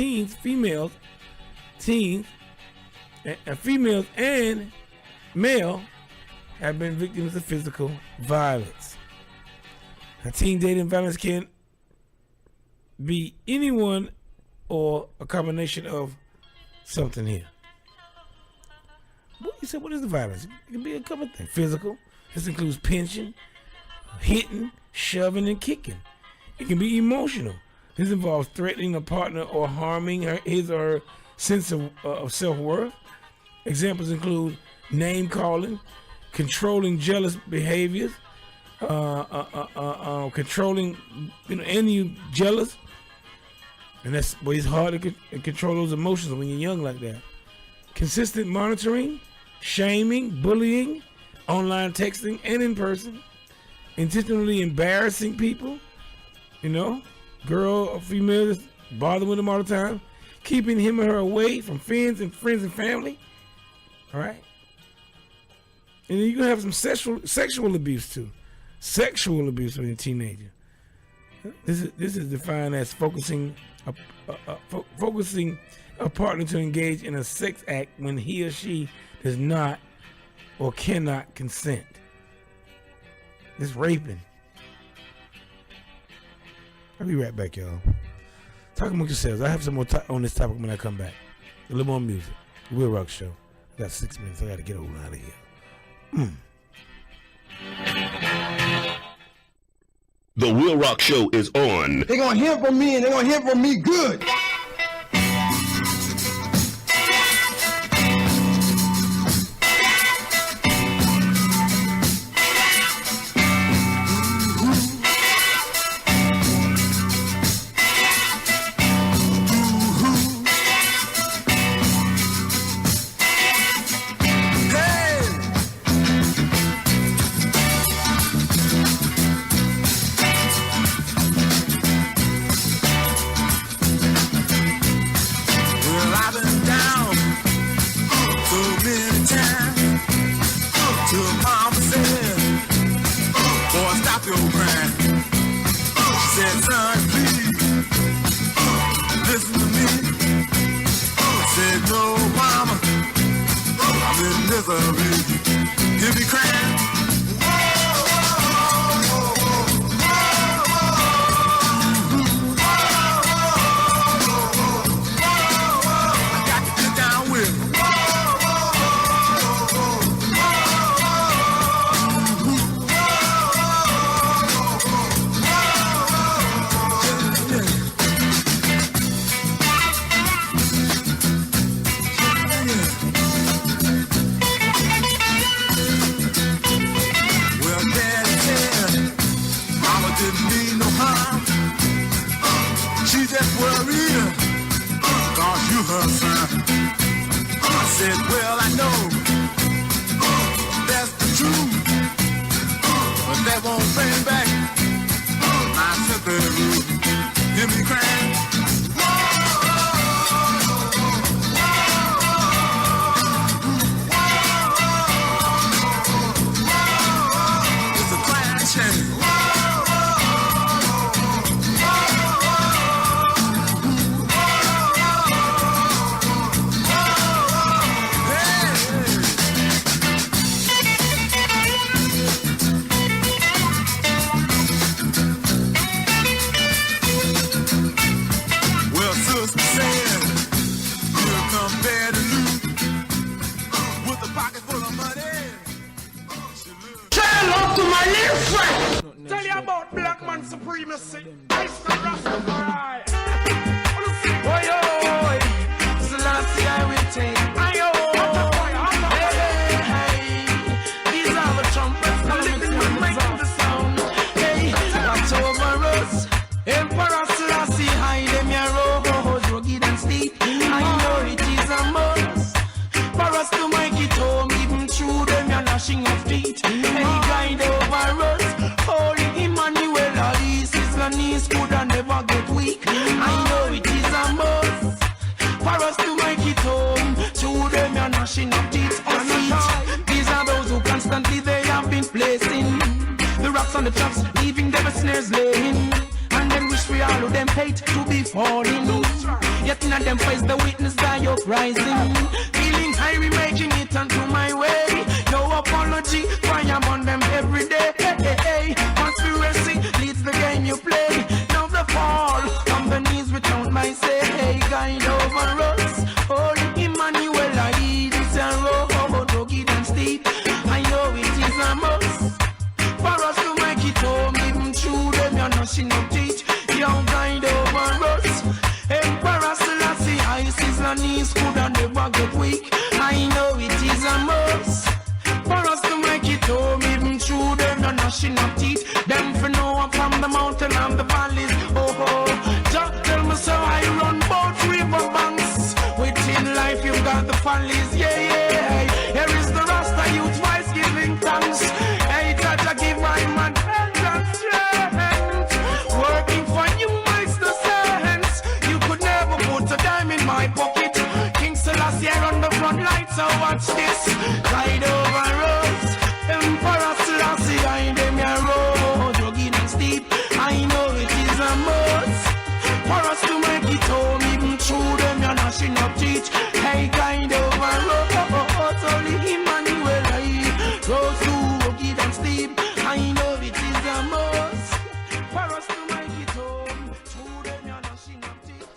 Speaker 1: females and male have been victims of physical violence. Now, teen dating violence can be anyone or a combination of something here. You said, what is the violence? It can be a couple of things. Physical. This includes pinching, hitting, shoving, and kicking. It can be emotional. This involves threatening a partner or harming his or her sense of self-worth. Examples include name calling, controlling jealous behaviors, controlling, and you jealous. And that's why it's hard to control those emotions when you're young like that. Consistent monitoring, shaming, bullying, online texting, and in person. Intentionally embarrassing people, girl or female, just bothering with them all the time. Keeping him or her away from friends and family. All right? And then you can have some sexual abuse too. Sexual abuse when you're a teenager. This is defined as forcing a partner to engage in a sex act when he or she does not or cannot consent. It's raping. I'll be right back, y'all. Talk amongst yourselves. I have some more on this topic when I come back. A little more music. The WILROC Show. I got 6 minutes. I got to get on out of here.
Speaker 9: The WILROC Show is on.
Speaker 8: They're going to hear from me, and they're going to hear from me good. just worried, cause you her son. I said, well, I know that's the truth, but that won't bring back my sympathy. Hear me crying? It's a crying shame.
Speaker 3: Tell you about black man supremacy. Ice and Rastafari. Oi, oi, Selassie I will take. These are the trumpets calling and making the sound. Hey, watch over us. Emperor Selassie, hide them your robos, rugged and steep. I know it is a must for us to make it home, even through them your gnashing of feet. Hey, guide over us. Holy Emmanuel, all these Islamese could never get weak. I know it is a must for us to make it home. Through them you're gnashing of teeth or feet. These are those who constantly they have been placing the rocks on the traps, leaving them snares laying. And then wish we all of them hate to be falling. Yet none of them face the witness die uprising. Feeling high, making it onto my way. No apology, fire on them every day. Conspiracy leads the game you play. Now the fall on the knees without my say. Hey, guide over us. Holy Emmanuel, I eat this and road, rugged and steep. I know it is a must for us to make it home, even through them you're gnashing of teeth. Young guide over us. Emperor Selassie, Isis and knees could never get weak. I know it is a must for us to make it home, even through them you're gnashing of teeth. Them for know I'm from the mountain and the valleys. Oh, oh, just tell me so I run both river banks. Within life you've got the valleys, yeah, yeah. Here is the Rasta youth voice giving thanks. Hey, Jaja, give my man and strength. Working for you makes the sense. You could never put a dime in my pocket. King Selassie on the front line, so watch this. Guide over us. Emperor Selassie, I them your road, rugged and steep. I know it is a must for us to make it home, even through them you're gnashing of teeth. Hey, guide over us. Only Emmanuel, I rose too rugged and steep. I know it is a must for us to make it home, through them you're gnashing of teeth.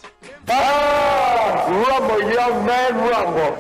Speaker 21: Rumble, young man, rumble.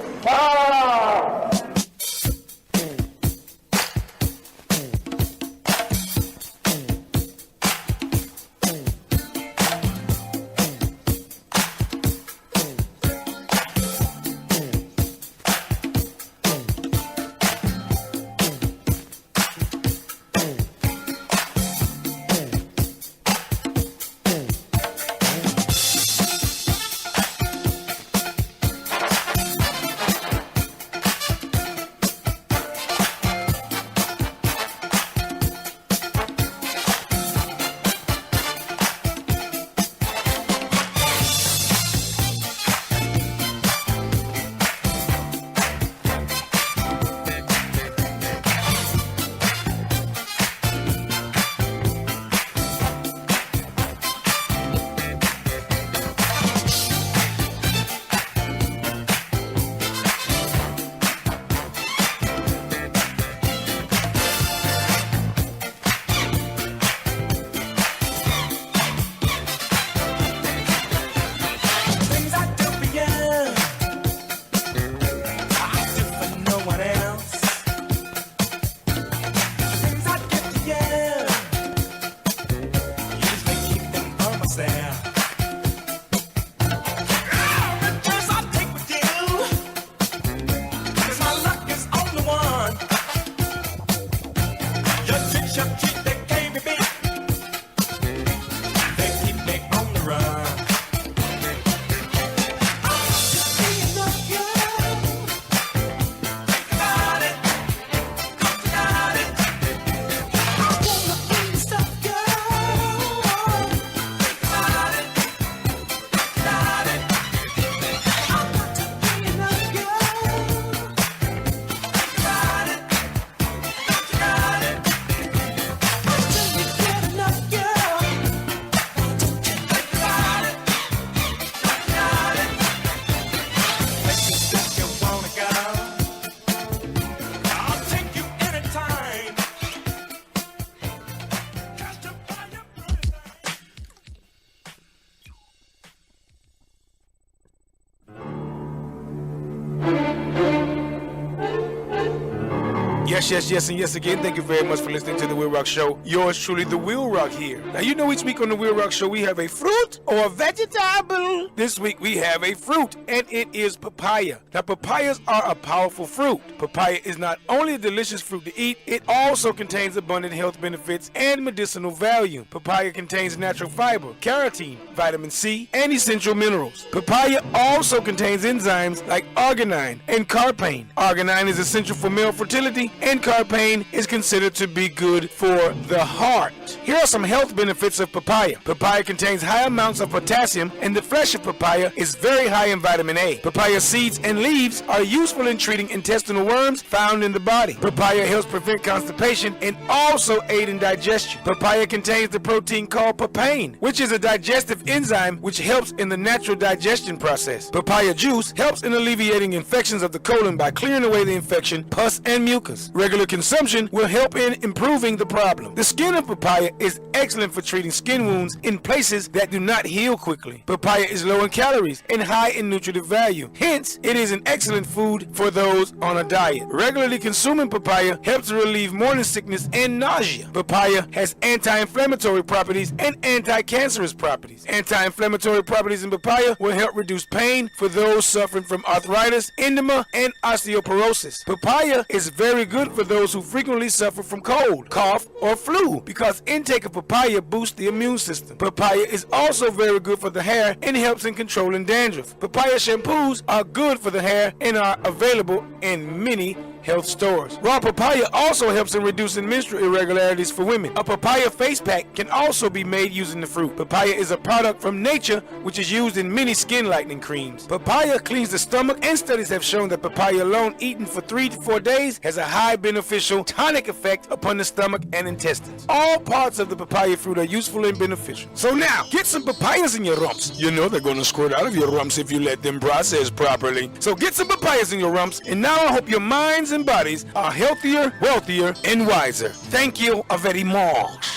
Speaker 1: Yes, and yes again. Thank you very much for listening to the WILROC Show. Yours truly, the WILROC here. Now, you know each week on the WILROC Show, we have a fruit or a vegetable. This week, we have a fruit, and it is papaya. Now, papayas are a powerful fruit. Papaya is not only a delicious fruit to eat, it also contains abundant health benefits and medicinal value. Papaya contains natural fiber, carotene, vitamin C, and essential minerals. Papaya also contains enzymes like arginine and carpane. Arginine is essential for male fertility, and carpane is considered to be good for the heart. Here are some health benefits of papaya. Papaya contains high amounts of potassium, and the flesh of papaya is very high in vitamin A. Papaya seeds and leaves are useful in treating intestinal worms found in the body. Papaya helps prevent constipation and also aid in digestion. Papaya contains the protein called papain, which is a digestive enzyme which helps in the natural digestion process. Papaya juice helps in alleviating infections of the colon by clearing away the infection, pus, and mucus. Regular consumption will help in improving the problem. The skin of papaya is excellent for treating skin wounds in places that do not heal quickly. Papaya is low in calories and high in nutritive value. Hence, it is an excellent food for those on a diet. Regularly consuming papaya helps to relieve morning sickness and nausea. Papaya has anti-inflammatory properties and anti-cancerous properties. Anti-inflammatory properties in papaya will help reduce pain for those suffering from arthritis, edema, and osteoporosis. Papaya is very good for those who frequently suffer from cold, cough, or flu because intake of papaya boosts the immune system. Papaya is also very good for the hair and helps in controlling dandruff. Papaya shampoos are good for the hair and are available in many health stores. Raw papaya also helps in reducing menstrual irregularities for women. A papaya face pack can also be made using the fruit. Papaya is a product from nature which is used in many skin lightening creams. Papaya cleans the stomach, and studies have shown that papaya alone eaten for 3 to 4 days has a high beneficial tonic effect upon the stomach and intestines. All parts of the papaya fruit are useful and beneficial. So now, get some papayas in your rumps. You know they're going to squirt out of your rumps if you let them process properly. So get some papayas in your rumps, and now I hope your minds and bodies are healthier, wealthier, and wiser. Thank you very much.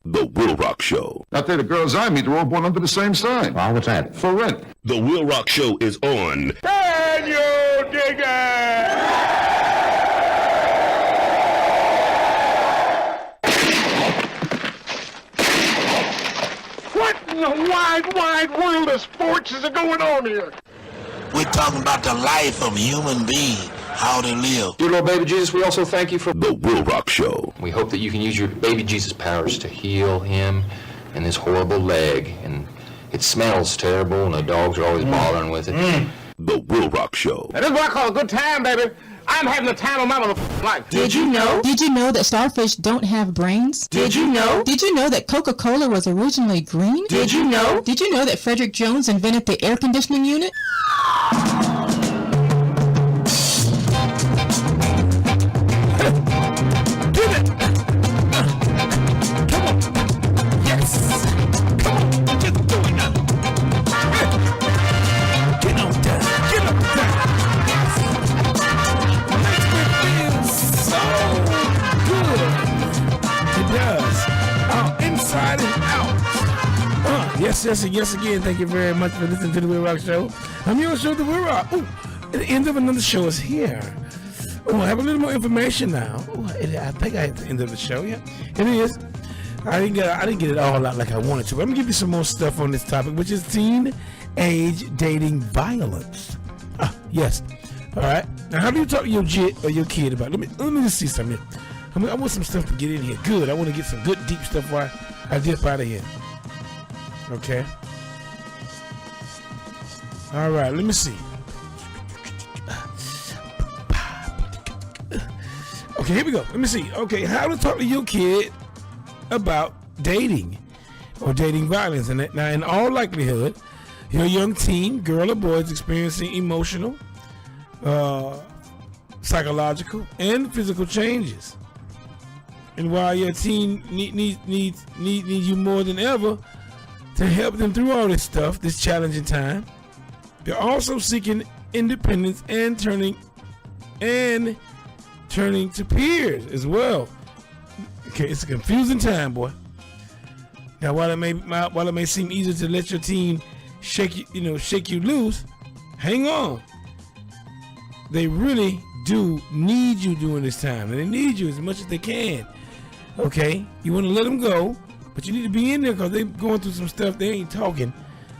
Speaker 9: The WILROC Show.
Speaker 21: I tell you, the girls I meet, they're all born under the same sign.
Speaker 9: Wow, what's that?
Speaker 21: For rent.
Speaker 9: The WILROC Show is on.
Speaker 21: Can you dig it?
Speaker 8: What in the wide, wide world of sports is going on here?
Speaker 4: We're talking about the life of a human being, how they live.
Speaker 6: Dear Lord Baby Jesus, we also thank you for
Speaker 9: The WILROC Show.
Speaker 6: We hope that you can use your Baby Jesus powers to heal him and his horrible leg. And it smells terrible, and the dogs are always bothering with it.
Speaker 9: The WILROC Show.
Speaker 8: Now, this is what I call a good time, baby. I'm having the time of my life.
Speaker 11: Did you know? Did you know that starfish don't have brains?
Speaker 8: Did you know?
Speaker 11: Did you know that Coca-Cola was originally green?
Speaker 8: Did you know?
Speaker 11: Did you know that Frederick Jones invented the air conditioning unit?
Speaker 1: Inside and out. Yes, and yes again. Thank you very much for listening to the WILROC Show. I'm your show, the WILROC. Ooh, the end of another show is here. Oh, I have a little more information now. Ooh, I think I hit the end of the show. Yeah, it is. I didn't get it all out like I wanted to. Let me give you some more stuff on this topic, which is teen age dating violence. Yes. All right. Now, how do you talk to your kid about it? Let me just see something. I want some stuff to get in here. Good. I want to get some good deep stuff while I dip out of here. Okay. All right. Let me see. Okay, here we go. Let me see. Okay, how to talk to your kid about dating or dating violence. And now, in all likelihood, your young teen, girl or boy, is experiencing emotional, psychological, and physical changes. And while your teen needs you more than ever to help them through all this stuff, this challenging time, they're also seeking independence and turning to peers as well. Okay, it's a confusing time, boy. Now, while it may seem easier to let your teen shake you loose, hang on. They really do need you during this time, and they need you as much as they can. Okay, you want to let them go, but you need to be in there because they're going through some stuff. They ain't talking,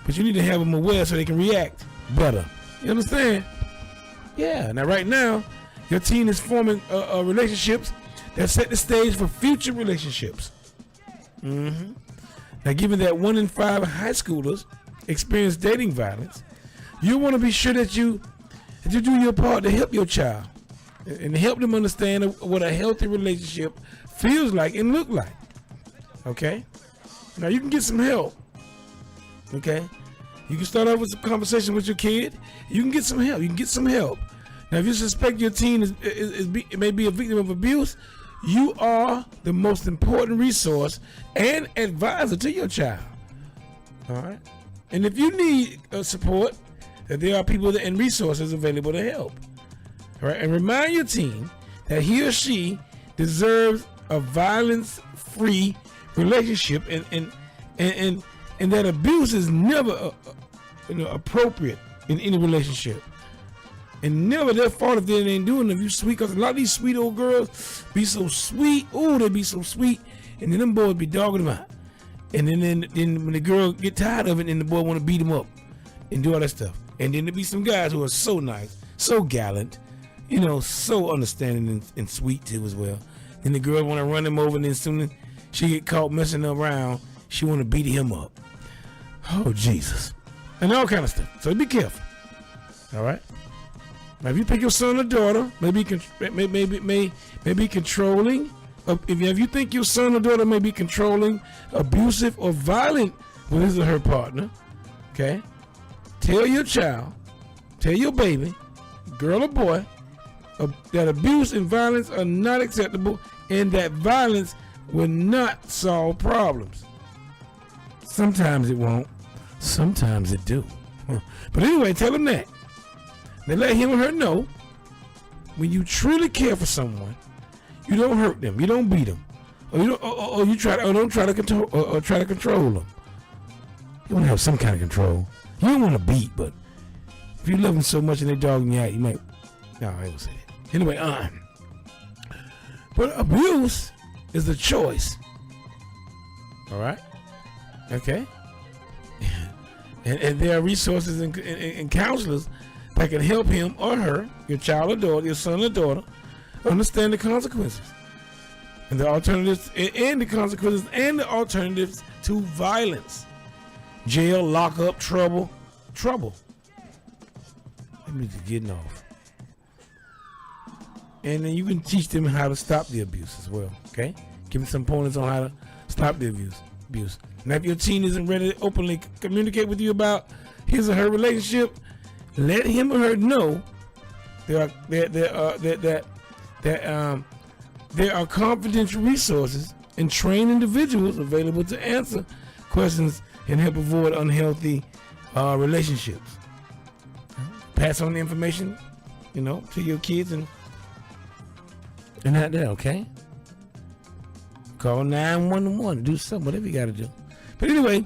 Speaker 1: but you need to have them aware so they can react better. You understand? Yeah. Now, right now, your teen is forming relationships that set the stage for future relationships. Now, given that 1 in 5 high schoolers experience dating violence, you want to be sure that you do your part to help your child and help them understand what a healthy relationship feels like and look like. Okay? Now, you can get some help. Okay? You can start off with some conversation with your kid. You can get some help. You can get some help. Now, if you suspect your teen may be a victim of abuse, you are the most important resource and advisor to your child. All right? And if you need support, that there are people and resources available to help. All right? And remind your teen that he or she deserves a violence-free relationship, and that abuse is never appropriate in any relationship. And never their fault if they ain't doing it. If you sweet, because a lot of these sweet old girls be so sweet. Oh, they be so sweet. And then them boys be dogging them out. And then when the girl get tired of it, then the boy want to beat them up and do all that stuff. And then there be some guys who are so nice, so gallant, so understanding and sweet too as well. Then the girl want to run him over, and then soon as she get caught messing around, she want to beat him up. Oh, Jesus. And all kind of stuff. So be careful. All right? Now, if you pick your son or daughter, maybe controlling. If you think your son or daughter may be controlling, abusive, or violent with his or her partner, okay, tell your child, tell your baby, girl or boy, that abuse and violence are not acceptable, and that violence will not solve problems. Sometimes it won't. Sometimes it do. But anyway, tell them that. Then let him or her know when you truly care for someone, you don't hurt them, you don't beat them, or you don't try to control them. You want to have some kind of control. You don't want to beat, but if you love them so much and they dogging you out, you might. No, I won't say that. Anyway, but abuse is a choice. All right. Okay. And there are resources and counselors that can help him or her, your child or daughter, your son or daughter, understand the consequences and the alternatives and the consequences and the alternatives to violence. Jail, lockup, trouble. That means you're getting off. And then you can teach them how to stop the abuse as well. Okay? Give them some pointers on how to stop the abuse. Now, if your teen isn't ready to openly communicate with you about his or her relationship, let him or her know there are confidential resources and trained individuals available to answer questions and help avoid unhealthy relationships. Pass on the information, to your kids and out there, okay? Call 911, do something, whatever you got to do. But anyway,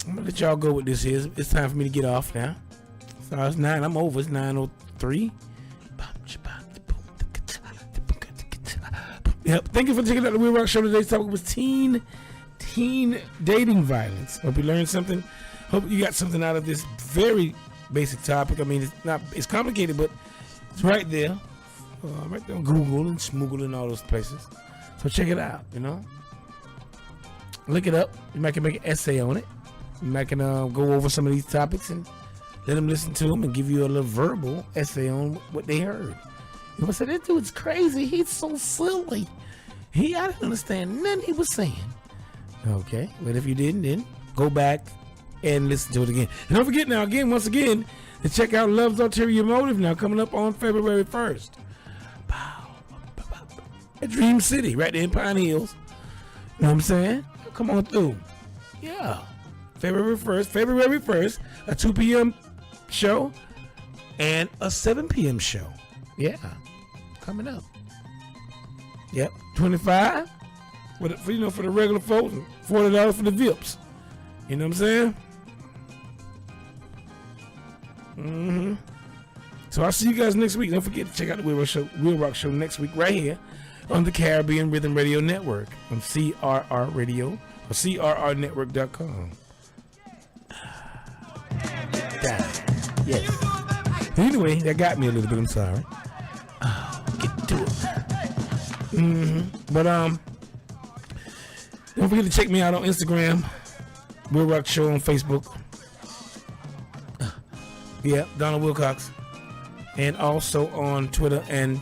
Speaker 1: I'm going to let y'all go with this here. It's time for me to get off now. So it's 9, I'm over, it's 9:03. Yep, thank you for checking out the WILROC Show. Today's topic was teen dating violence. Hope you learned something. Hope you got something out of this very basic topic. I mean, it's complicated, but it's right there. Right there on Google and Smoogle and all those places. So check it out, Look it up. You might can make an essay on it. You might can go over some of these topics and let them listen to them and give you a little verbal essay on what they heard. You might say, that dude's crazy. He's so silly. I didn't understand nothing he was saying. Okay. But if you didn't, then go back and listen to it again. And don't forget now, once again, to check out Love's Ulterior Motive now coming up on February 1st. At Dream City, right there in Pine Hills. You know what I'm saying? Come on through. Yeah. February 1st, a 2 p.m. show and a 7 p.m. show. Yeah. Coming up. Yep. $25 for the regular folks and $40 for the VIPs. You know what I'm saying? Mm-hmm. So I'll see you guys next week. Don't forget to check out the Will Rock Show next week right here on the Caribbean Rhythm Radio Network on CRR Radio or CRRnetwork.com. Yes. Anyway, that got me a little bit. I'm sorry. Get to it. Mm-hmm. But don't forget to check me out on Instagram, Will Rock Show on Facebook. Yeah, Donald Wilcox. And also on Twitter and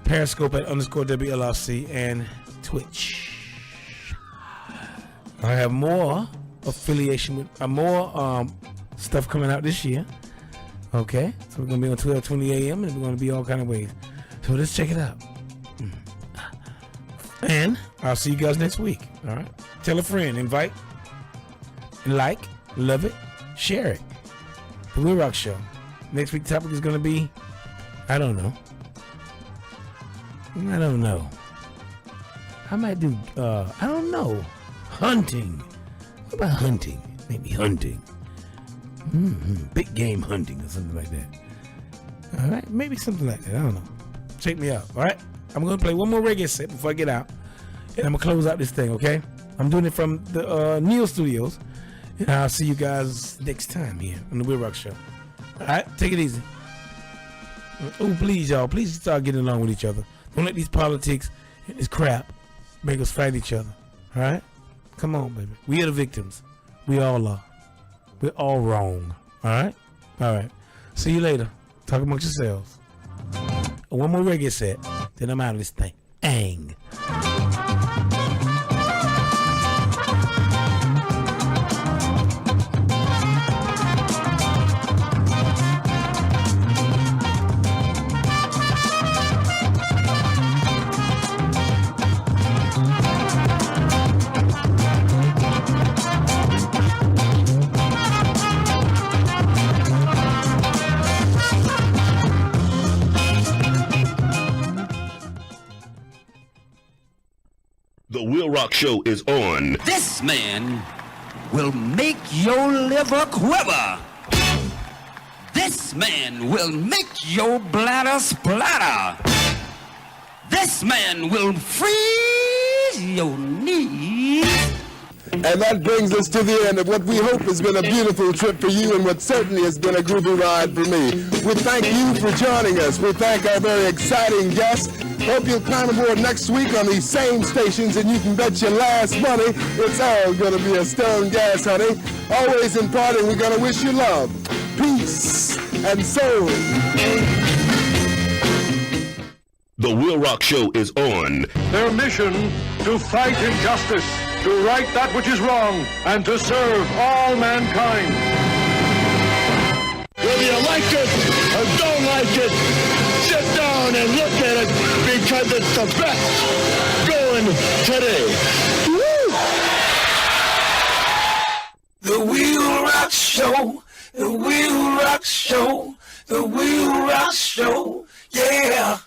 Speaker 1: Periscope at _WLRC and Twitch. I have more affiliation with more stuff coming out this year. Okay, so we're gonna be on 12:20 a.m. and we're gonna be all kind of ways. So let's check it out. And I'll see you guys next week. All right, tell a friend, invite, like, love it, share it. The Will Rock Show. Next week's topic is gonna be, I don't know. I might do I don't know. Hunting. What about hunting? Maybe hunting. Big game hunting or something like that. All right, maybe something like that. I don't know. Check me out. All right, I'm gonna play one more reggae set before I get out, and I'm gonna close out this thing. Okay, I'm doing it from the Neil Studios, and I'll see you guys next time here on the Will Rock Show. All right, take it easy. Oh, please, y'all, please start getting along with each other. Don't let these politics and this crap make us fight each other. All right, come on, baby. We are the victims. We all are. We're all wrong. All right? All right. See you later. Talk amongst yourselves. One more reggae set, then I'm out of this thing. Ang.
Speaker 9: The Will Rock Show is on.
Speaker 20: This man will make your liver quiver. This man will make your bladder splatter. This man will freeze your knees.
Speaker 10: And that brings us to the end of what we hope has been a beautiful trip for you and what certainly has been a groovy ride for me. We thank you for joining us. We thank our very exciting guests. Hope you'll climb aboard next week on these same stations, and you can bet your last money it's all going to be a stone gas, honey. Always in parting, we're going to wish you love, peace, and soul.
Speaker 9: The Will Rock Show is on.
Speaker 17: Their mission to fight injustice, to right that which is wrong, and to serve all mankind.
Speaker 8: Whether you like it or don't like it, sit down and look at it because it's the best going today. Woo! The Will Rock Show, the Will Rock Show, the Will Rock Show, yeah.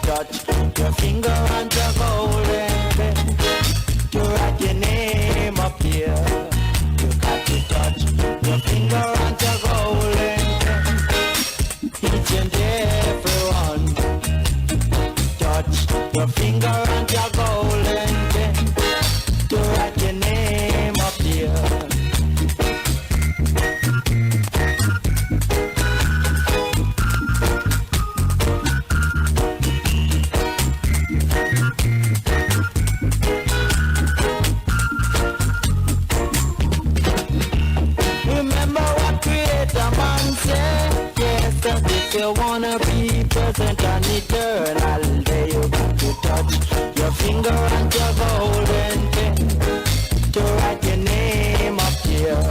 Speaker 8: Touch your finger on the golden pen to write your name up here. You got to touch your finger on the golden pen. Each and every one. Touch your finger on the golden pen to write your name up here.
Speaker 3: eternal day. You got to touch your finger and your golden pen to write your name up here.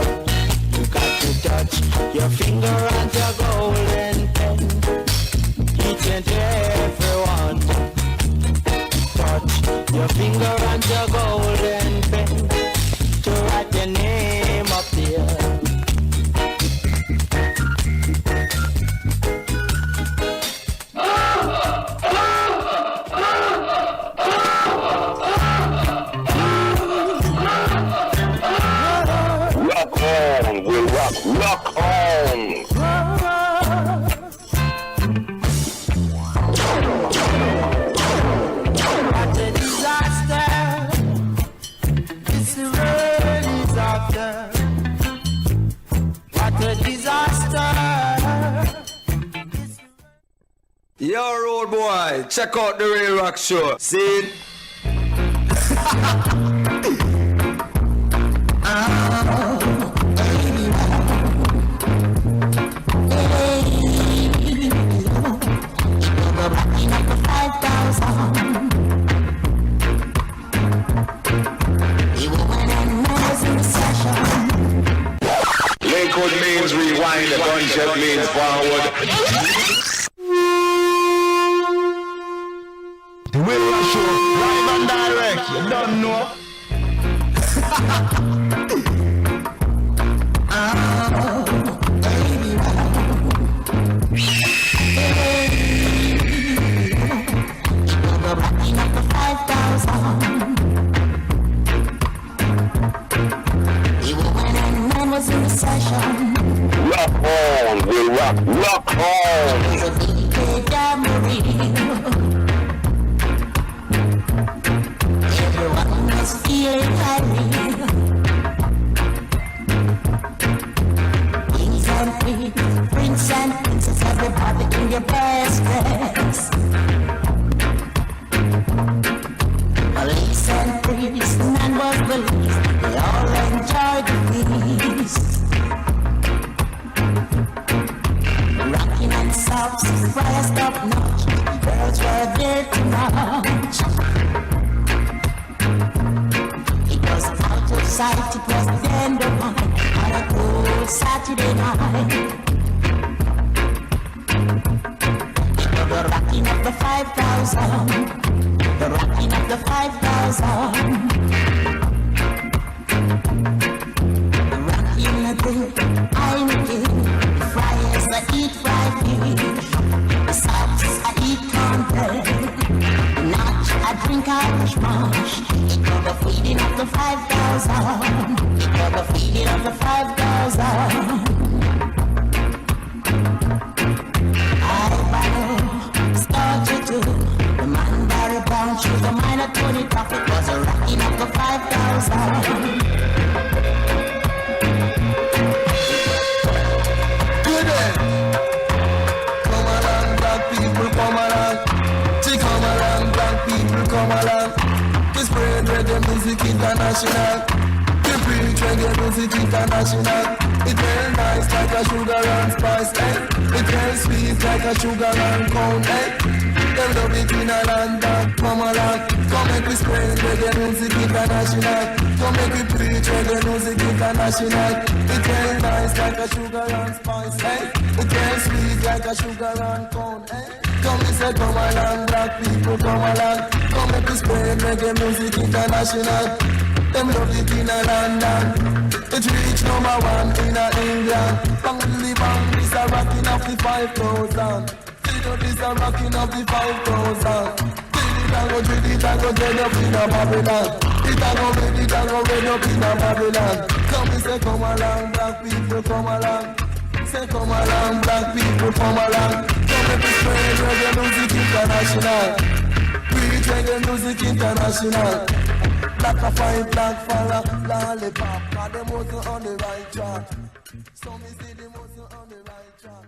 Speaker 3: You got to touch your finger and your golden pen. Each and everyone, touch your finger and your golden pen to write your name up here.
Speaker 21: We'll rock on.
Speaker 3: What a disaster. It's a real disaster. What a disaster.
Speaker 13: Yo, road boy, check out the WILROC show. See it?
Speaker 21: Lakewood means rewind, a gunshot means forward.
Speaker 8: The WILROC show, live and direct, you don't know.
Speaker 21: Rock on, we'll rock on.
Speaker 2: Everyone was feeling happy. Kings and queens, prince and princess, everybody in your best dress. Police and priests, none was the least. They all enjoyed the feast. Rocking and soft, surprised top notch. Girls were there to watch. It was out of sight, it was the end of night on a cool Saturday night. It was the rocking of the 5,000, the rocking of the 5,000. The rocking of the Heineken, the fryers that eat fried fish, the sops I eat cornbread, notch I drink Irish mash. It was the feeding of the 5,000. It was the feeding of the 5,000. I started to the man Barry Brown shoes, the minor Tony Profit was a rocking of the 5,000.
Speaker 8: Good day. Come along, black people, come along. Come along, black people, come along. We spread reggae music international. We preach reggae music international. It very nice like a sugar and spice, eh? It very sweet like a sugar and cone, eh? Them love it in a London, come along. Come make we spread reggae music international. Come make we preach reggae music international. It very nice like a sugar and spice, eh? It very sweet like a sugar and cone, eh? Come and say come along, black people, come along. Come make we spread reggae music international. Them love it in a London. It reach number 1 in a England. Bang the bang, this a rocking of the 5,000. This a rocking of the 5,000. Till it a go dread, it a go dread up in a Babylon. It a go red up in a Babylon. Come and say come along, black people, come along. Say come along, black people, come along. Come make we spread reggae music international. Preach reggae music international. Black a fight, black fella, lollipop. Cause them wasn't on the right track. So me see them wasn't on the right track.